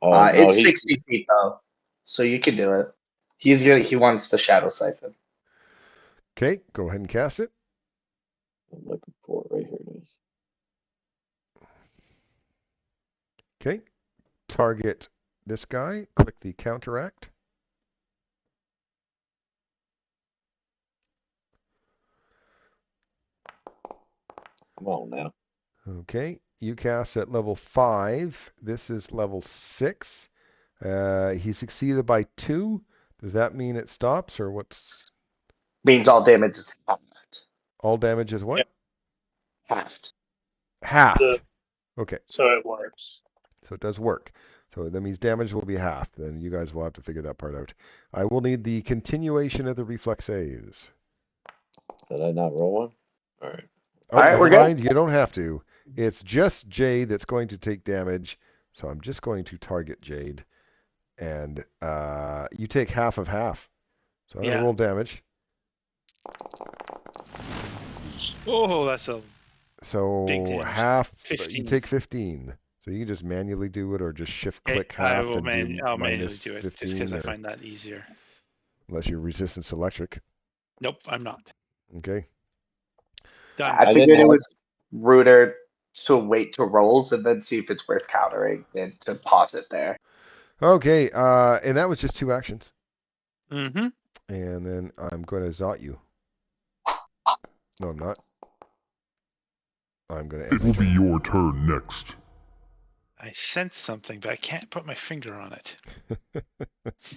Oh no, It's he's 60 feet though, so you can do it. He wants the shadow siphon. Okay, go ahead and cast it. I'm looking for it right here. It is. Okay. Target this guy. Click the counteract. Come on now. Okay. You cast at level 5. This is level 6. He succeeded by 2. Does that mean it stops or what's Means all damage is halved. all damage is what? Yep. Halved. Halved. Okay. So it works. So it does work. So that means damage will be half. Then you guys will have to figure that part out. I will need the continuation of the reflex saves. Did I not roll one? All right. Oh, All right, never we're good. mind. You don't have to. It's just Jade that's going to take damage. So I'm just going to target Jade. And you take half of half. So I'm going to Yeah. roll damage. Oh, that's a big So damage. half, you 15. take 15. So you can just manually do it or just shift Okay, click I half will and do I'll manually minus do it just 15 because I or find that easier. unless you're resistance electric. Nope, I'm not. Okay. Done. I I figured didn't it know. was ruder to wait to rolls and then see if it's worth countering than to pause it there. Okay, and that was just 2 actions. Mm-hmm. And then I'm going to zot you. No, I'm not. I'm going to end It my will be turn. your turn next. I sense something, but I can't put my finger on it.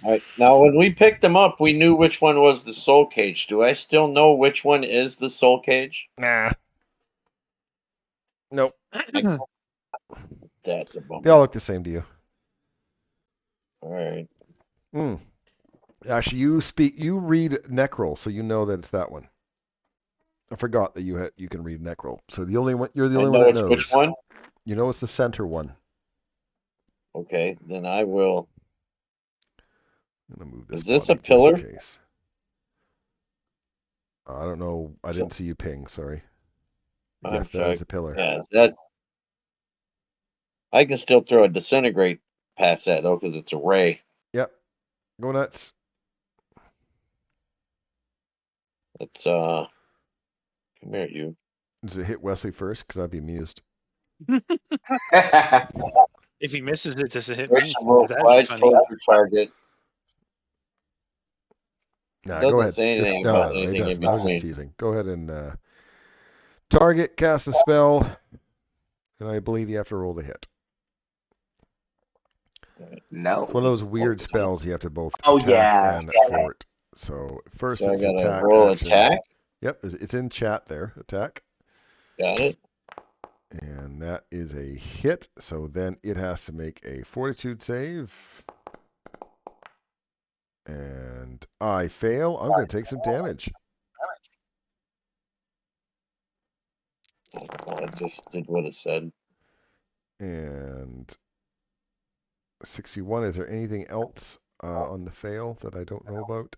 All right. Now, when we picked them up, we knew which one was the soul cage. Do I still know which one is the soul cage? Nah. Nope. That's a They all bummer. look the same to you. All right. Mm. Actually, you read Necrol, so you know that it's that one. I forgot that you can read Necrol. So you're the I only one know that it's knows. which one. You know it's the center one. Okay, then I will. I'm gonna move this Is this body a pillar? just in case. I don't know. I didn't see you ping. Sorry. I'm Yes, that sorry. is a pillar. Yeah, is that. I can still throw a disintegrate past that though, because it's a ray. Yep. Go nuts. It's come here, you. Does it hit Wesley first? Because I'd be amused. If he misses it, does it hit Makes me? a roll That'd be twice funny. towards your target. Nah, go Doesn't ahead. say Just anything no, about no, it anything in doesn't. I was just between. teasing. Go ahead and target, cast a spell, and I believe you have to roll to hit. No. It's one of those weird spells you have to both Oh, attack yeah. and fort. So first So I it's gotta attack roll action. attack. Yep, it's in chat there. Attack. Got it. And that is a hit. So then it has to make a fortitude save. And I fail. I'm going to take some damage. I just did what it said. And 61. Is there anything else on the fail that I don't know about?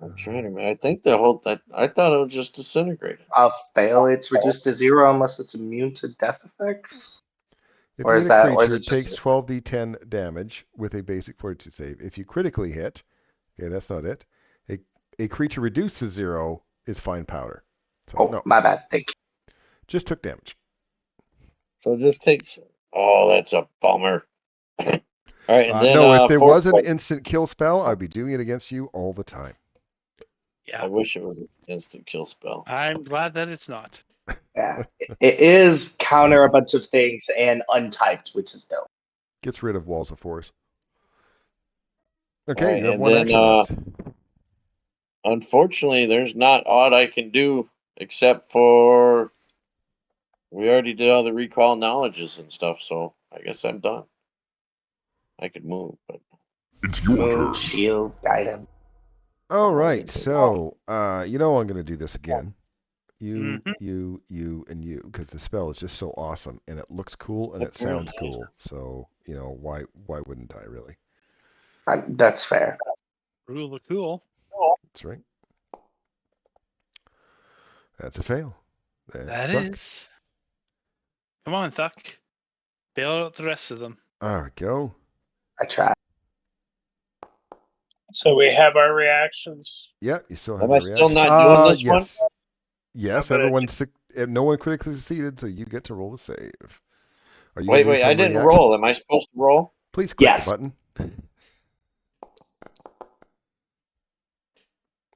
I'm trying to. I think the whole. I thought it was just disintegrated. I'll fail. It's reduced to 0 unless it's immune to death effects. If Or you is hit a that, or is creature, it it takes just 12d10 damage with a basic fortitude save. If you critically hit, okay, that's not it. A creature reduced to 0 is fine powder. So oh, no, my bad. Thank you. just took damage. So it just takes. Oh, that's a bummer. All right, and then No, if there fourth was an one. instant kill spell, I'd be doing it against you all the time. Yeah. I wish it was an instant kill spell. I'm glad that it's not. Yeah. It is counter a bunch of things and untyped, which is dope. Gets rid of walls of force. All Okay, right, you have and one then action left. unfortunately, there's not odd I can do except for we already did all the recall knowledges and stuff. So I guess I'm done. I could move, but It's your Move, turn. shield, guidance. All I'm right, gonna so you know I'm going to do this again. You, Mhm. you, and you, because the spell is just so awesome, and it looks cool, and it sounds cool. So why wouldn't I really? That's fair. Rule of cool. That's right. That's a fail. That's That Thuck. is. Come on, Thuck. Bail out the rest of them. There we go. I tried. So we have our reactions. Yep, you still have Am your I still reaction. not doing this one? Yes. Yes, No, but no one critically succeeded, so you get to roll the save. Are you Wait, gonna do I some didn't reaction? roll. Am I supposed to roll? Please click Yes. the button.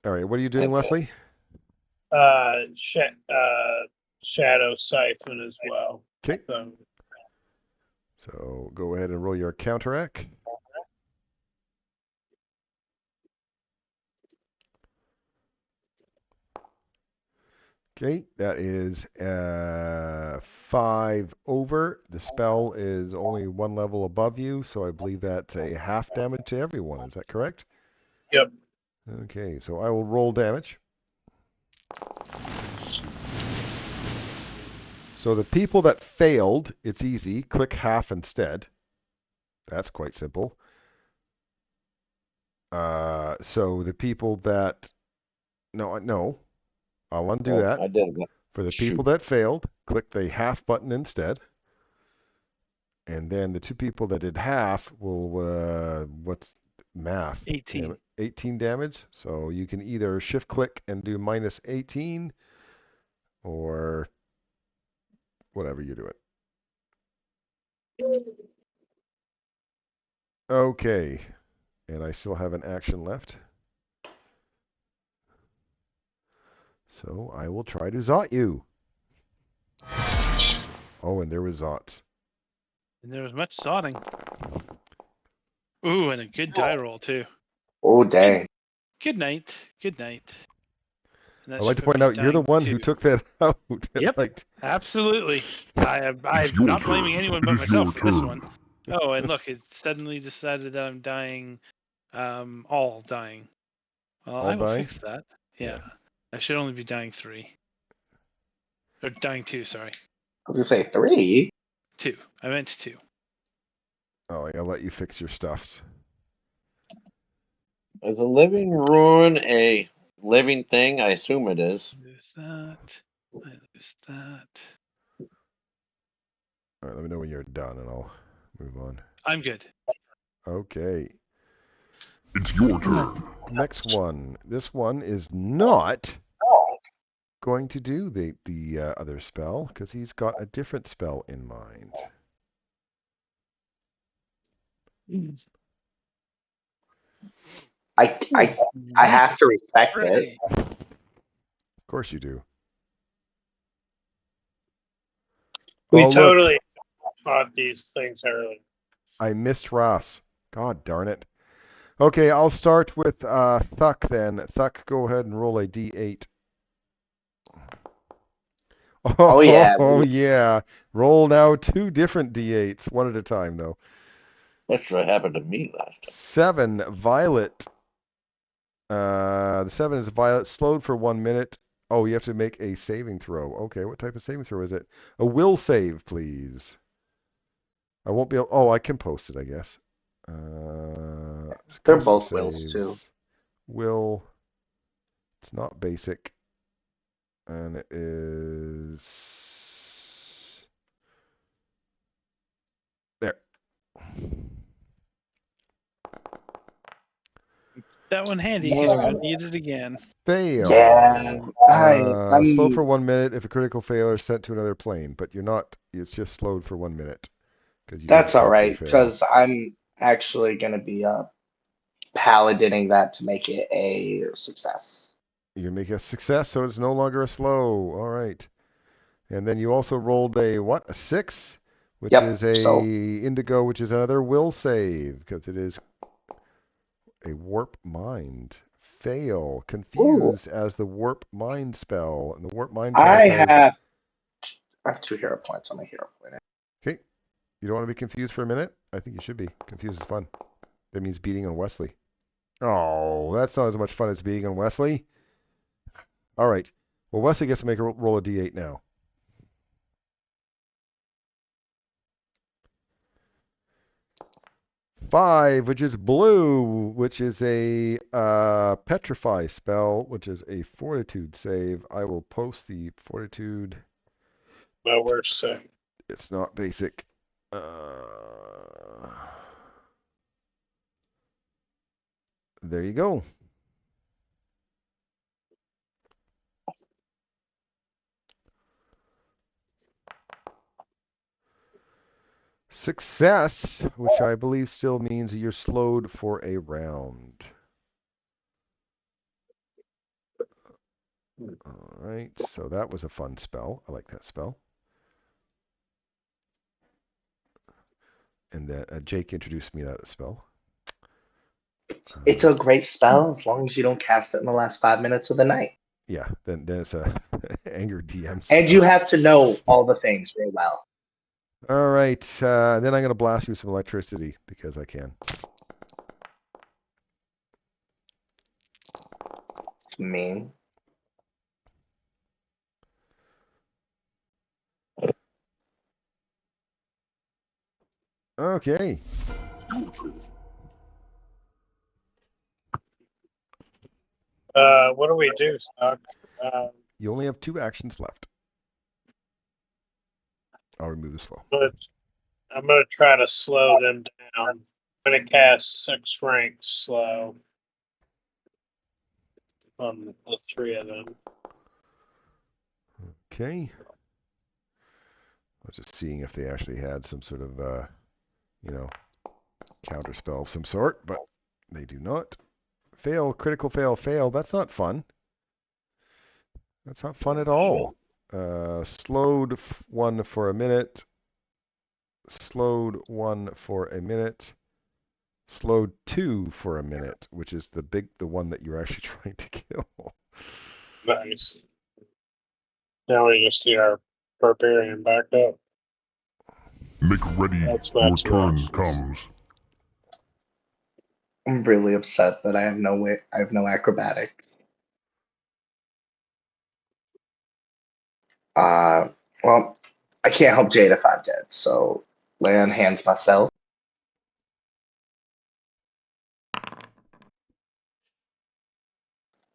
All right, what are you doing, Okay. Wesley? Shadow Siphon as well. Okay, So so go ahead and roll your counteract. Okay, that is 5 over. The spell is only 1 level above you, so I believe that's a half damage to everyone. Is that correct? Yep. Okay, so I will roll damage. So the people that failed, it's easy. Click half instead. That's quite simple. So the people that... No. I'll undo that. I did it. For the Shoot. people that failed, click the half button instead. And then the 2 people that did half will, what's math? 18. 18 damage. So you can either shift click and do minus 18 or whatever you're doing. Okay. And I still have an action left. So I will try to Zot you. Oh, and there was Zots. And there was much sodding. Ooh, and a good die roll too. Oh, dang. Good night. Good night. And that I'd like to should put point me out you're the dying one too. who took that out. Yep. Like, Absolutely. I'm your not blaming turn. anyone It but is myself your for this turn. one. Oh, and look, it suddenly decided that I'm dying, all dying. Well, All I will dying? fix that. Yeah. Yeah. I should only be dying 3. Or dying 2, sorry. I was gonna say 3. 2. I meant 2. Oh, I'll let you fix your stuffs. Is a living ruin a living thing? I assume it is. Lose that. I lose that. All right, let me know when you're done and I'll move on. I'm good. Okay. It's your turn. Next one. This one is not going to do the other spell because he's got a different spell in mind. I have to respect it. Hooray. Of course you do. We Oh, look, totally fought these things early. I missed Ross. God darn it. Okay, I'll start with Thuck then. Thuck, go ahead and roll a d8. Oh, yeah. Oh, yeah. Roll now 2 different d8s, one at a time, though. That's what happened to me last time. 7, Violet. The 7 is Violet, slowed for 1 minute. Oh, you have to make a saving throw. Okay, what type of saving throw is it? A will save, please. I won't be able... Oh, I can post it, I guess. They're custom both wills, too. saves. Will. It's not basic. And it is... There. That one handy because you're going to need it again. Fail. Yeah. Slowed for 1 minute if a critical failure is sent to another plane, but you're not... It's just slowed for 1 minute. You That's didn't all right, technically fail. because I'm actually going to be paladining that to make it a success. You make a success, so it's no longer a slow. All right. And then you also rolled a what? A 6, which Yep, is a so- indigo, which is another will save because it is a warp mind. Fail. Confuse as the warp mind spell, and the warp mind spell I says. have 2 hero points on my hero point. Okay. You don't want to be confused for a minute? I think you should be. Confused is fun. That means beating on Wesley. Oh, that's not as much fun as beating on Wesley. All right. Well, Wesley gets to make a roll a d8 now. Five, which is blue, which is a petrify spell, which is a fortitude save. I will post the fortitude. My worst thing. It's not basic. There you go. Success, which I believe still means you're slowed for a round. All right, so that was a fun spell. I like that spell. And that Jake introduced me to that spell. It's a great spell as long as you don't cast it in the last 5 minutes of the night. Yeah, then it's a Anger DMs. And you have to know all the things real well. All right. Then I'm going to blast you with some electricity because I can. It's mean. Okay. Your turn. What do we do, Stock? You only have 2 actions left. I'll remove the slow. I'm gonna try to slow them down. I'm gonna cast 6 ranks slow on the 3 of them. Okay. I was just seeing if they actually had some sort of, counter spell of some sort, but they do not. Fail, critical fail, fail. That's not fun. That's not fun at all. Slowed 1 for a minute. Slowed 1 for a minute. Slowed 2 for a minute, which is the one that you're actually trying to kill. Nice. Now we just see our barbarian backed up. Make ready. That's my Your 2 turn actions. comes. I'm really upset that I have no acrobatics. Well, I can't help Jade if I'm dead, so lay on hands myself.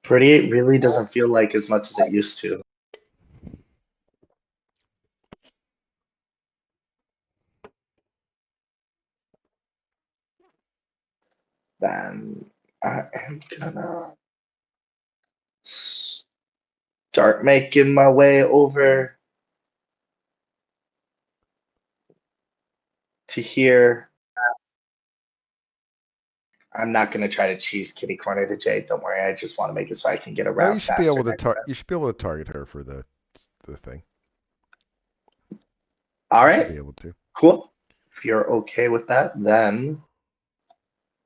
Pretty really doesn't feel like as much as it used to. Then I am gonna start making my way over to here. I'm not gonna try to cheese kitty corner to Jade. Don't worry. I just want to make it so I can get No, around you should be faster able to next time. you should be able to target her for the thing. All You should right, be able to. cool. If you're okay with that, then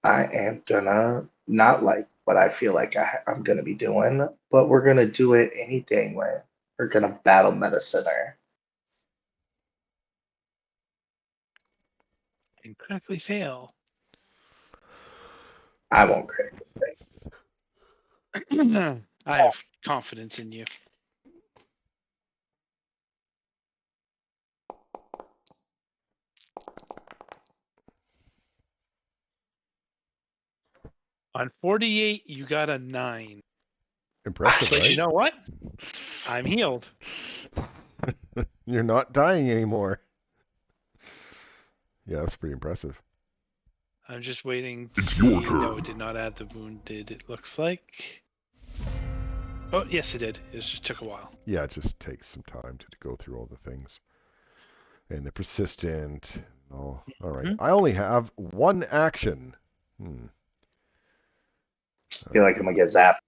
I am gonna not like what I feel like I'm gonna be doing, but we're gonna do it any dang way. We're gonna battle medicine her. And critically fail. I won't crit. I have confidence in you. On 48, you got a 9. Impressive, But right? you know what? I'm healed. You're not dying anymore. Yeah, that's pretty impressive. I'm just waiting to It's see. your turn. No, it did not add the wounded, it looks like. Oh, yes, it did. It just took a while. Yeah, it just takes some time to go through all the things. And the persistent. Oh, all right. Mhm. I only have 1 action. I feel like I'm gonna get zapped.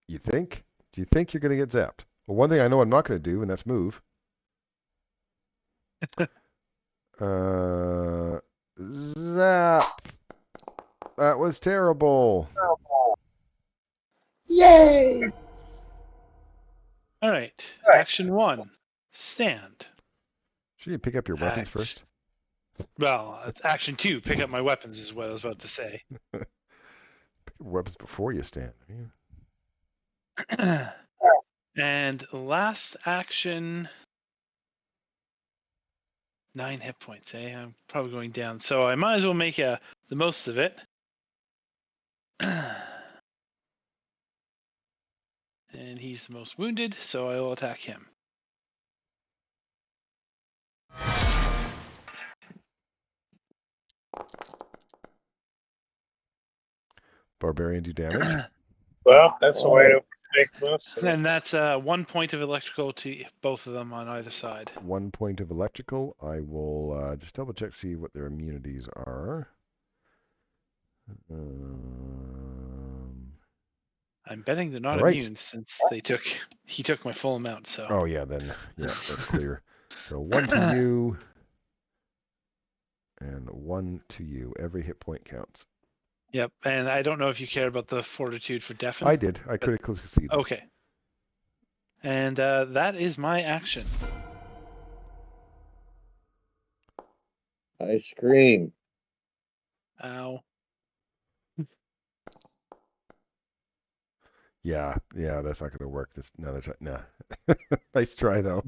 You think? Do you think you're going to get zapped? Well, one thing I know I'm not going to do, and that's move. Zap. That was terrible. Yay! All right. Action 1. Stand. Should you pick up your weapons Act- first? Well, it's action 2. Pick up my weapons is what I was about to say. Pick up your weapons before you stand. Yeah. And last action, 9 hit points. I'm probably going down, so I might as well make the most of it. And he's the most wounded, so I will attack him. Barbarian do damage. Well, that's the way to make most of it. And that's 1 point of electrical to both of them on either side. 1 point of electrical. I will just double check, see what their immunities are. I'm betting they're not All right. immune since he took my full amount. So. Oh yeah, then yeah, that's clear. So 1 to you, and 1 to you. Every hit point counts. Yep, and I don't know if you care about the fortitude for deafen. I did. I critically succeeded. Okay. And that is my action. I scream. Ow. Yeah, that's not going to work. This another time. Nah. Nice try though.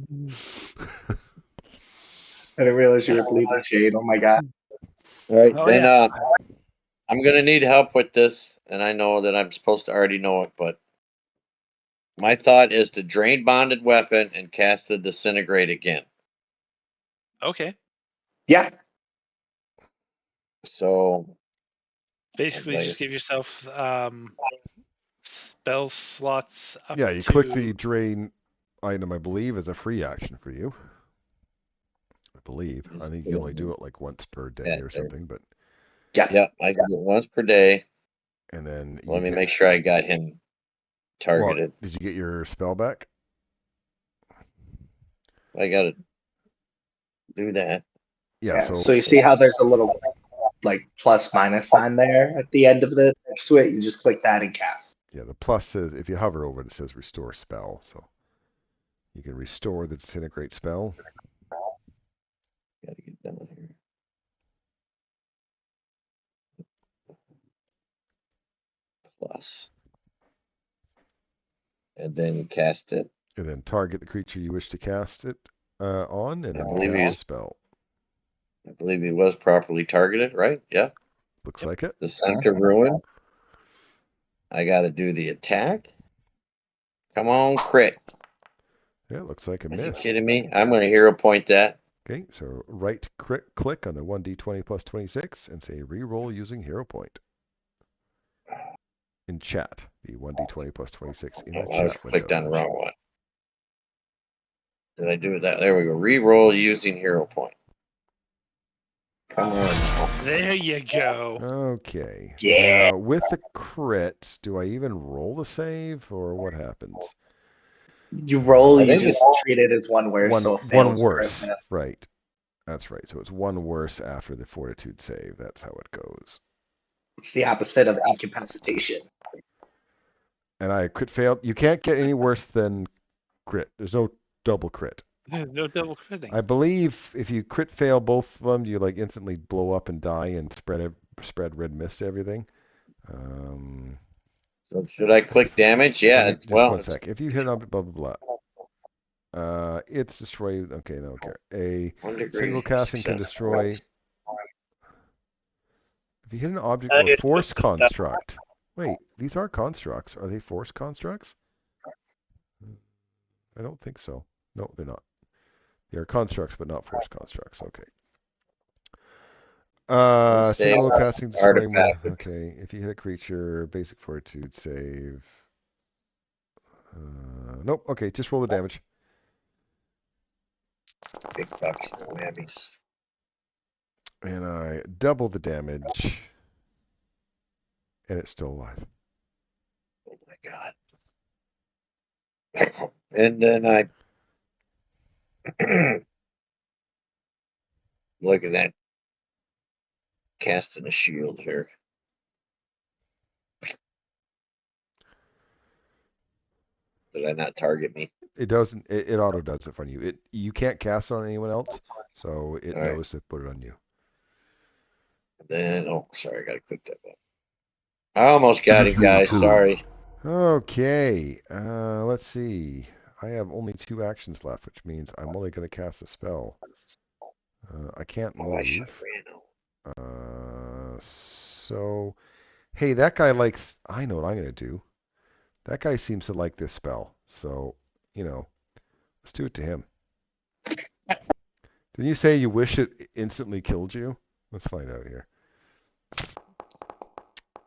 I didn't realize you were bleeding shade. Oh my god. All right, Oh, then yeah. I'm gonna need help with this, and I know that I'm supposed to already know it, but my thought is to drain bonded weapon and cast the disintegrate again. Okay. Yeah. So Basically, like, just give yourself spell slots up Yeah, you to... click the drain item, I believe, as a free action for you. I believe. I think you can only do it like once per day or something, but Yeah. yeah, I can do it once per day. and then you Let me get, make sure I got him well, targeted. did you get your spell back? I gotta do that. Yeah, Yeah. so So you see how there's a little like plus minus sign there at the end of the next to it? You just click that and cast. yeah, the plus says if you hover over it, it says restore spell. So you can restore the disintegrate spell. Gotta get down here. Plus. And then cast it. And then target the creature you wish to cast it on, and I then believe cast he the is. spell. I believe he was properly targeted, right? Yeah. Looks like it. The Center Ruin. I gotta do the attack. Come on, crit. Yeah, it looks like a Are you miss. kidding me? I'm gonna hero point that. Okay, so right click on the 1d20 plus 26 and say reroll using hero point. In chat, the 1d20 plus 26 in the Oh, I was chat clicked on window. the wrong one. Did I do that? There we go. Reroll using hero point. Come on. There you go. Okay. Yeah. Now, with the crit, do I even roll the save, or what happens? You roll, I you think just treat it as one worse, so it One fails. worse. Right. That's right. So it's one worse after the fortitude save. That's how it goes. It's the opposite of incapacitation. And I crit failed. You can't get any worse than crit. There's no double crit. There's no double critting. I believe if you crit fail both of them, you like instantly blow up and die and spread red mist to everything. So should I click damage? Yeah. Okay, just Well, one sec. If you hit on blah blah blah, it's destroy. Okay, no, okay. A 1 degree single casting can success. destroy. If you hit an object That or is force just a construct. Wait, these are constructs. Are they force constructs? I don't think so. No, they're not. They are constructs, but not force constructs. Okay. Single casting destroy. Artifact. Okay, if you hit a creature, basic fortitude save. Nope. Okay, just roll the damage. Big bucks, no whammies. And I double the damage. And it's still alive. Oh my god. And then I look at that. Casting a shield here. Did I not target me? It doesn't. It auto does it for you. You can't cast on anyone else, so it All right. knows to put it on you. Then sorry, I gotta click that button. I almost got him, guys. turn. Sorry. Okay. Let's see. I have only 2 actions left, which means I'm only going to cast a spell. I can't Oh, I should move. have ran. So, hey, that guy likes. I know what I'm going to do. That guy seems to like this spell. So, let's do it to him. Didn't you say you wish it instantly killed you? Let's find out here.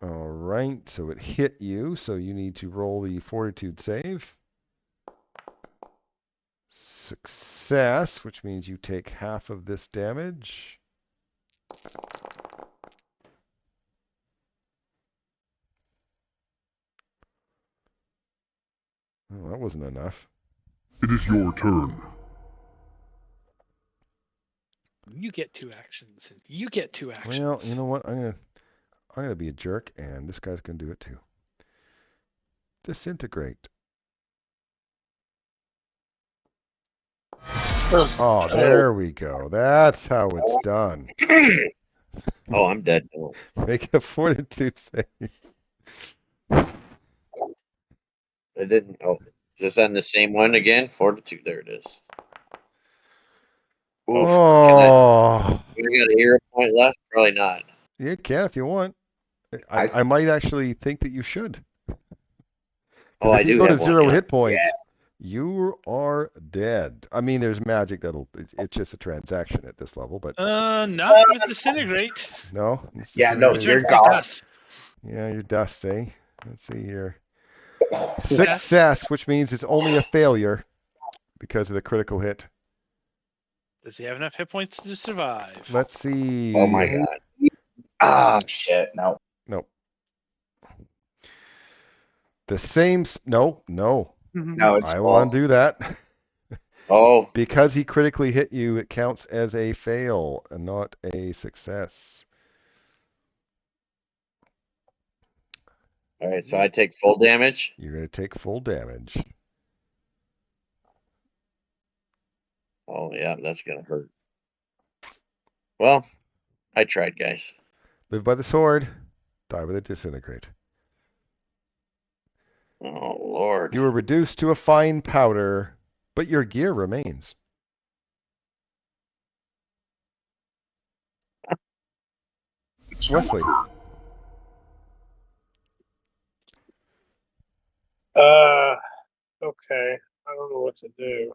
All right, so it hit you, so you need to roll the fortitude save. Success, which means you take half of this damage. Oh, that wasn't enough. It is your turn. You get 2 actions, and you get 2 actions. Well, you know what? I'm gonna be a jerk, and this guy's gonna do it too. Disintegrate. Oh, there we go. That's how it's done. Oh, I'm dead. Oh, Make a fortitude save. it didn't. Oh, just on the same one again. Fortitude. There it is. Oof. Oh, We got a hero point left? Probably not. you can if you want. I- I might actually think that you should. Oh, Because I if you do go to have one. 0 Yeah. hit points, you are dead. I mean, there's magic it's just a transaction at this level, but Not with disintegrate. no. It's Yeah, no, You disintegrated. turn you're to gone. dust. Yeah, you're dust, eh? Let's see here. Success. Success, which means it's only a failure because of the critical hit. Does he have enough hit points to survive? Let's see. Oh my god. Ah, shit. No. Nope. The same. No. No, it's I will all. undo that. Oh, Because he critically hit you, it counts as a fail and not a success. all right. So I take full damage. You're going to take full damage. Oh yeah, that's gonna hurt. Well, I tried, guys. Live by the sword, die with a disintegrate. Oh Lord. You are reduced to a fine powder, but your gear remains. Wesley. Okay. I don't know what to do.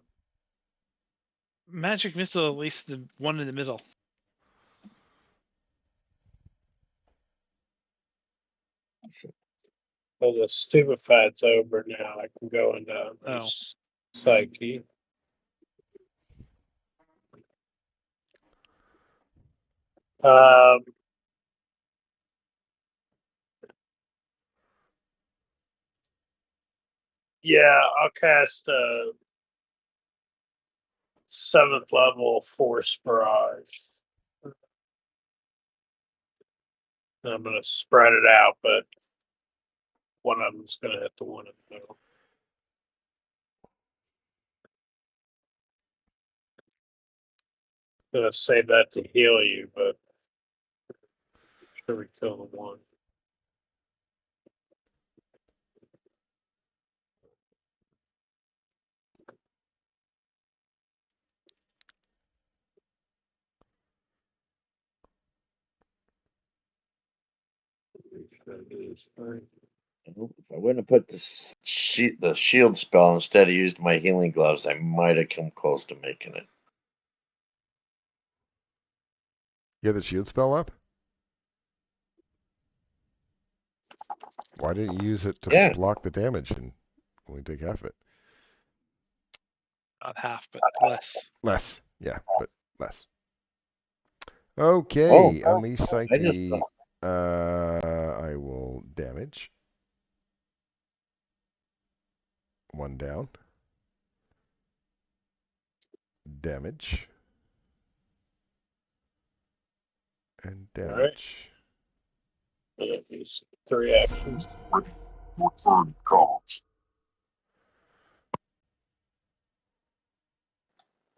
Magic missile, at least the one in the middle. Well, the stupefied's over now. I can go into Oh. psyche. Um, yeah, I'll cast a 7th level Force Barrage. And I'm going to spread it out, but one of them's going to hit the one in the middle. I'm going to save that to heal you, but sure we kill the one. If I wouldn't have put the shield spell instead of used my healing gloves, I might have come close to making it. You have the shield spell up? Why didn't you use it to Yeah. block the damage and only take half of it? Not half, but less. Less. Yeah, but less. Okay, Unleash I just Psyche. I will damage. One down. Damage. And All right. damage. These 3 actions. Your turn comes.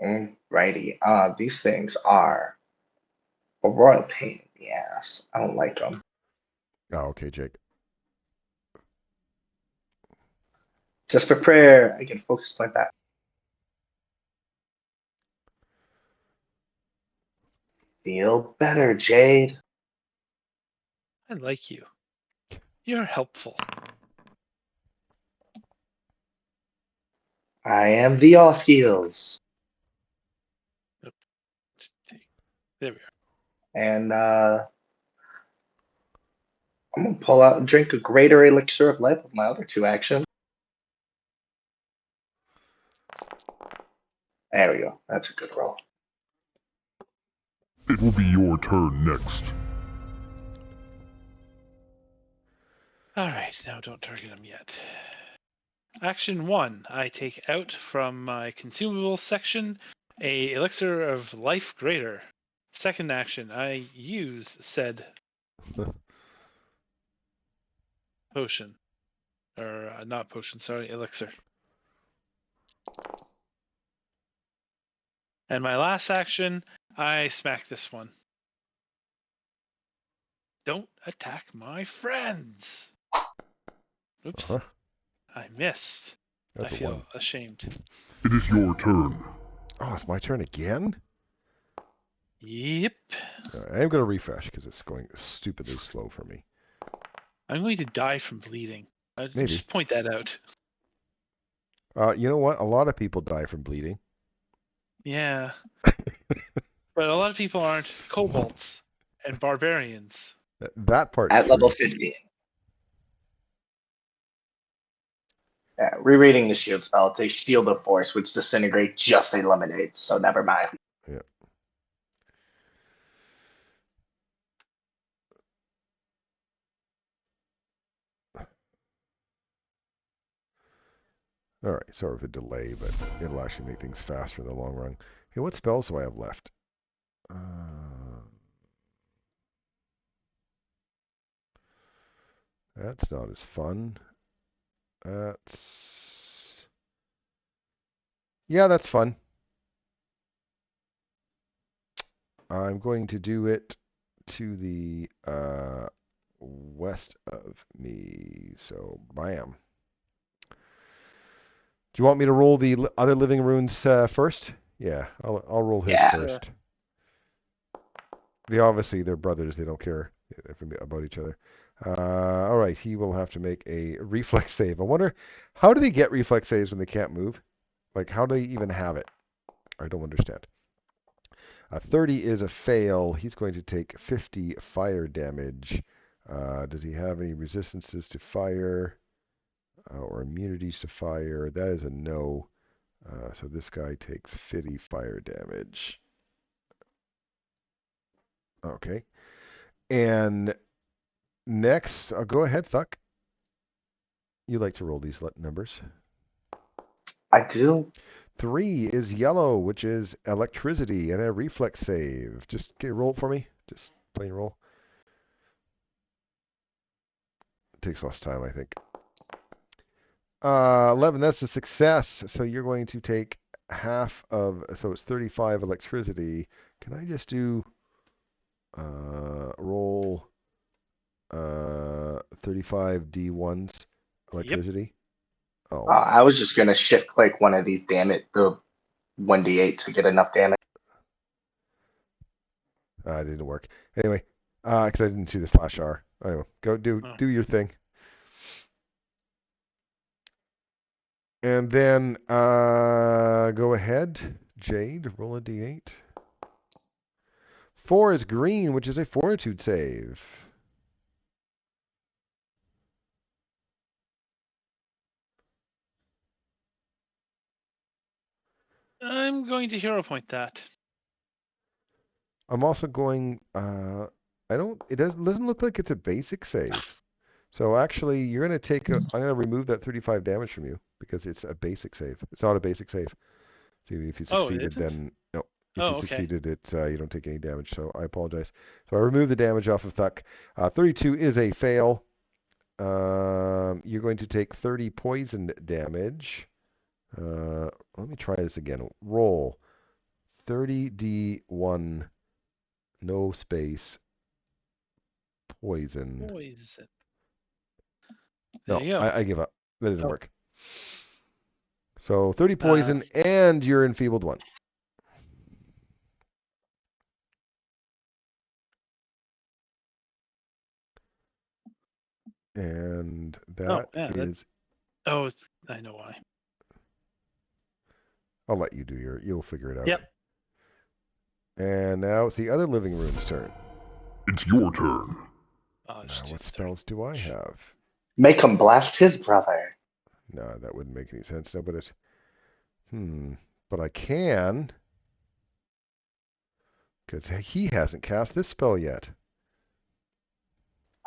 Alrighty. These things are a royal pain in the ass. I don't like them. Oh, okay, Jake. Just for prayer, I can focus point that. Feel better, Jade. I like you. You're helpful. I am the off heals. There we are. And I'm gonna pull out and drink a greater elixir of life with my other 2 actions. There we go. That's a good roll. It will be your turn next. All right, now don't target him yet. Action 1. I take out from my consumables section a elixir of life greater. Second action, I use said potion. Or not potion, sorry, elixir. And my last action, I smack this one. Don't attack my friends. Oops. Uh-huh. I missed. That's I a feel 1. ashamed. It is your turn. Oh, it's my turn again? Yep. I am going to refresh because it's going stupidly slow for me. I'm going to die from bleeding. I'll Maybe. just point that out. You know what? A lot of people die from bleeding. Yeah. But a lot of people aren't kobolds and barbarians. That part's At true. level 15. Yeah, rereading the shield spell, it's a shield of force, which disintegrate just eliminates, so never mind. Yeah. All right, sorry for the delay, but it'll actually make things faster in the long run. Hey, what spells do I have left? That's not as fun. Yeah, that's fun. I'm going to do it to the west of me. So, bam. Do you want me to roll the other living runes first? Yeah, I'll roll his Yeah. first. Obviously, they're brothers. They don't care about each other. All right, he will have to make a reflex save. I wonder, how do they get reflex saves when they can't move? Like, how do they even have it? I don't understand. 30 is a fail. He's going to take 50 fire damage. Does he have any resistances to fire or immunities to fire? That is a no. So this guy takes 50 fire damage. Okay. And next, go ahead, Thuck. You like to roll these numbers. I do. 3 is yellow, which is electricity, and a reflex save. Just roll it for me. Just plain roll. It takes less time, I think. 11, that's a success. So you're going to take half of, so it's 35 electricity. Can I just do roll 35 D1s electricity? Yep. Oh. I was just going to shift click one of these, damn it, the 1d8 to get enough damage. It didn't work. Anyway, because I didn't see the slash R. Anyway, go do your thing. And then go ahead, Jade, roll a d8. 4 is green, which is a fortitude save. I'm going to hero point that. I'm also going. It doesn't look like it's a basic save. So actually, you're going to take. I'm going to remove that 35 damage from you because it's a basic save. It's not a basic save. So if you succeeded, then no. If you succeeded, you don't take any damage. So I apologize. So I remove the damage off of Thuck. 32 is a fail. You're going to take 30 poison damage. Let me try this again. Roll 30d1, no space, poison. No, I give up. That didn't work. So 30 poison, and you're enfeebled 1. And that is... Oh, I know why. I'll let you do you'll figure it out. Yep. And now it's the other living rune's turn. It's your turn. Now, what spells do I have? Make him blast his brother. No, that wouldn't make any sense. No, but it... But I can... Because he hasn't cast this spell yet.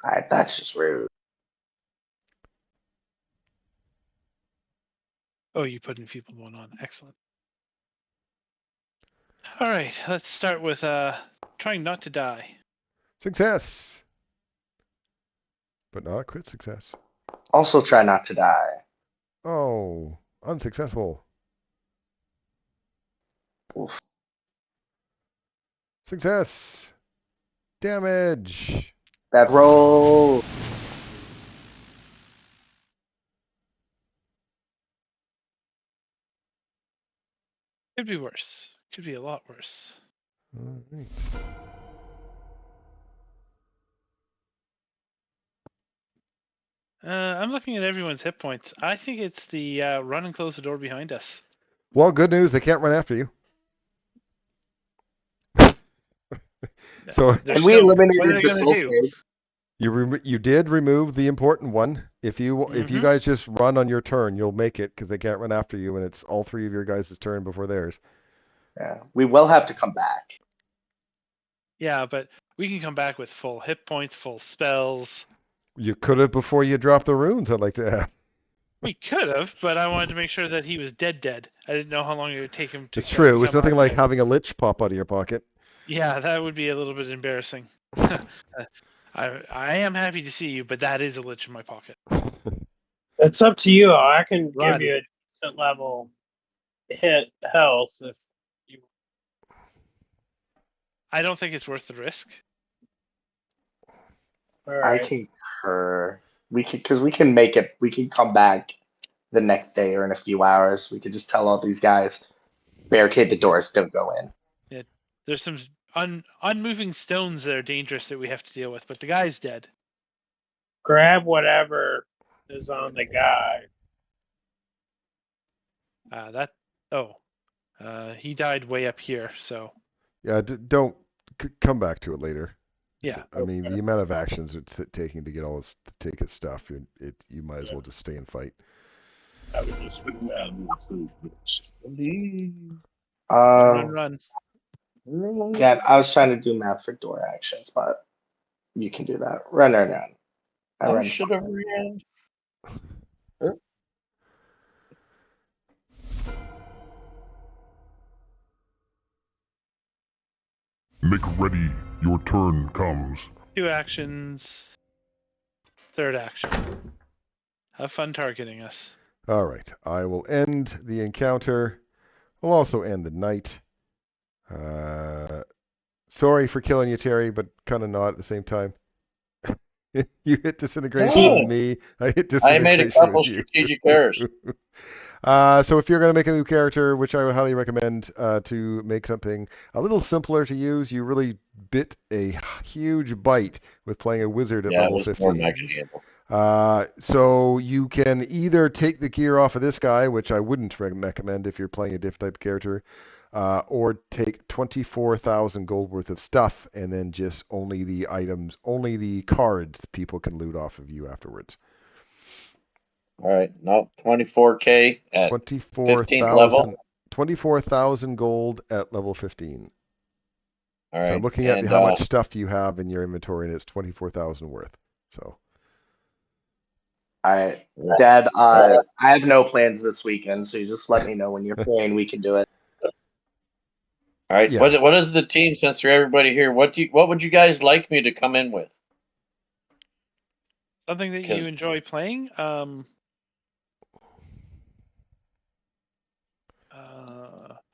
Alright, that's just rude. Oh, you put enfeebled 1 on. Excellent. All right, let's start with trying not to die. Success! But not a crit success. Also try not to die. Oh, unsuccessful. Oof. Success. Damage. That roll. Could be worse. Could be a lot worse. All right. I'm looking at everyone's hit points. I think it's the run and close the door behind us. Well, good news. They can't run after you. So There's And we snow. What are eliminated they the gonna soul do? cave. you did remove the important one. If you guys just run on your turn, you'll make it because they can't run after you, and it's all three of your guys' turn before theirs. Yeah, we will have to come back. Yeah, but we can come back with full hit points, full spells. You could have before you dropped the runes. I'd like to add. We could have, but I wanted to make sure that he was dead. I didn't know how long it would take him to It's true. It's become nothing like alive. having a lich pop out of your pocket. Yeah, that would be a little bit embarrassing. I am happy to see you, but that is a lich in my pocket. It's up to you. I can Run. give you a decent level hit health if you. I don't think it's worth the risk. All I right. concur. We can, because we can make it. We can come back the next day or in a few hours. We could just tell all these guys, barricade the doors, don't go in. Yeah, there's some unmoving stones that are dangerous that we have to deal with, but the guy's dead. Grab whatever is on the guy. He died way up here, so Yeah, don't come back to it later. yeah. I mean, the amount of actions it's taking to get all this ticket stuff, you might as well just stay and fight. I would just Run. Yeah, I was trying to do math for door actions, but you can do that. Run. I I run. should have ran. Make ready. Your turn comes. 2 actions. 3rd action. Have fun targeting us. All right. I will end the encounter. I'll also end the night. Sorry for killing you, Terry, but kind of not at the same time. You hit disintegration with me. I hit I made a disintegration couple with you. strategic errors. So if you're going to make a new character, which I would highly recommend to make something a little simpler to use, you really bit a huge bite with playing a wizard at Yeah, it level was more 15. than I could handle. So you can either take the gear off of this guy, which I wouldn't recommend if you're playing a different type of character, or take 24,000 gold worth of stuff and then just only the items, only the cards people can loot off of you afterwards. All right, no, 24K at 15th level. 24,000 gold at level 15. All right, So I'm looking at how much stuff you have in your inventory, and it's 24,000 worth. So. Dad, I have no plans this weekend, so you just let me know when you're free and we can do it. All right, Yeah. what is the team? Since you're everybody here, what would you guys like me to come in with? Something that you enjoy playing?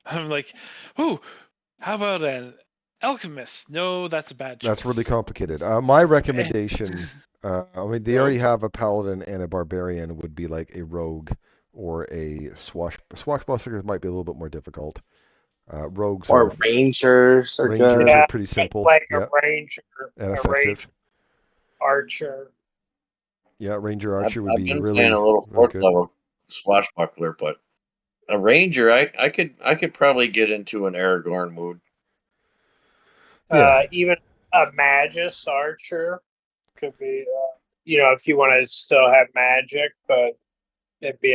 I'm like, ooh, how about an alchemist? No, that's a bad choice. That's really complicated. My recommendation, I mean, they already have a paladin and a barbarian would be like a rogue or a swashbuckler might be a little bit more difficult. Rogues or are rangers are good. are pretty simple. Like yeah. a ranger, And effective. Archer. Yeah, ranger archer would be I've been really playing a little really 4th good. level swashbuckler, but a ranger, I could probably get into an Aragorn mood. Yeah. Even a magus archer could be, if you want to still have magic, but it'd be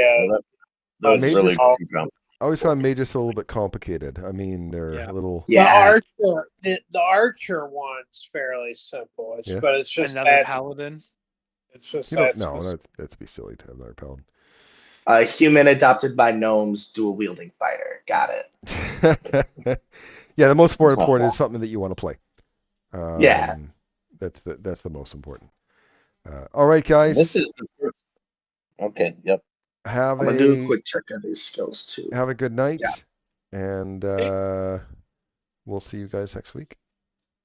That's Mages- really small. I always found mages a little bit complicated. I mean, they're a little. Yeah. The archer one's fairly simple. Yeah. But it's just another paladin. It's just that'd be silly to have another paladin. A human adopted by gnomes, dual wielding fighter. Got it. Yeah, the most important is something that you want to play. Yeah. That's the most important. All right, guys. This is the first. Okay. Yep. I'm gonna do a quick check of these skills too. Have a good night, Yeah. and we'll see you guys next week.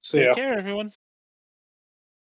See Take ya. care, everyone.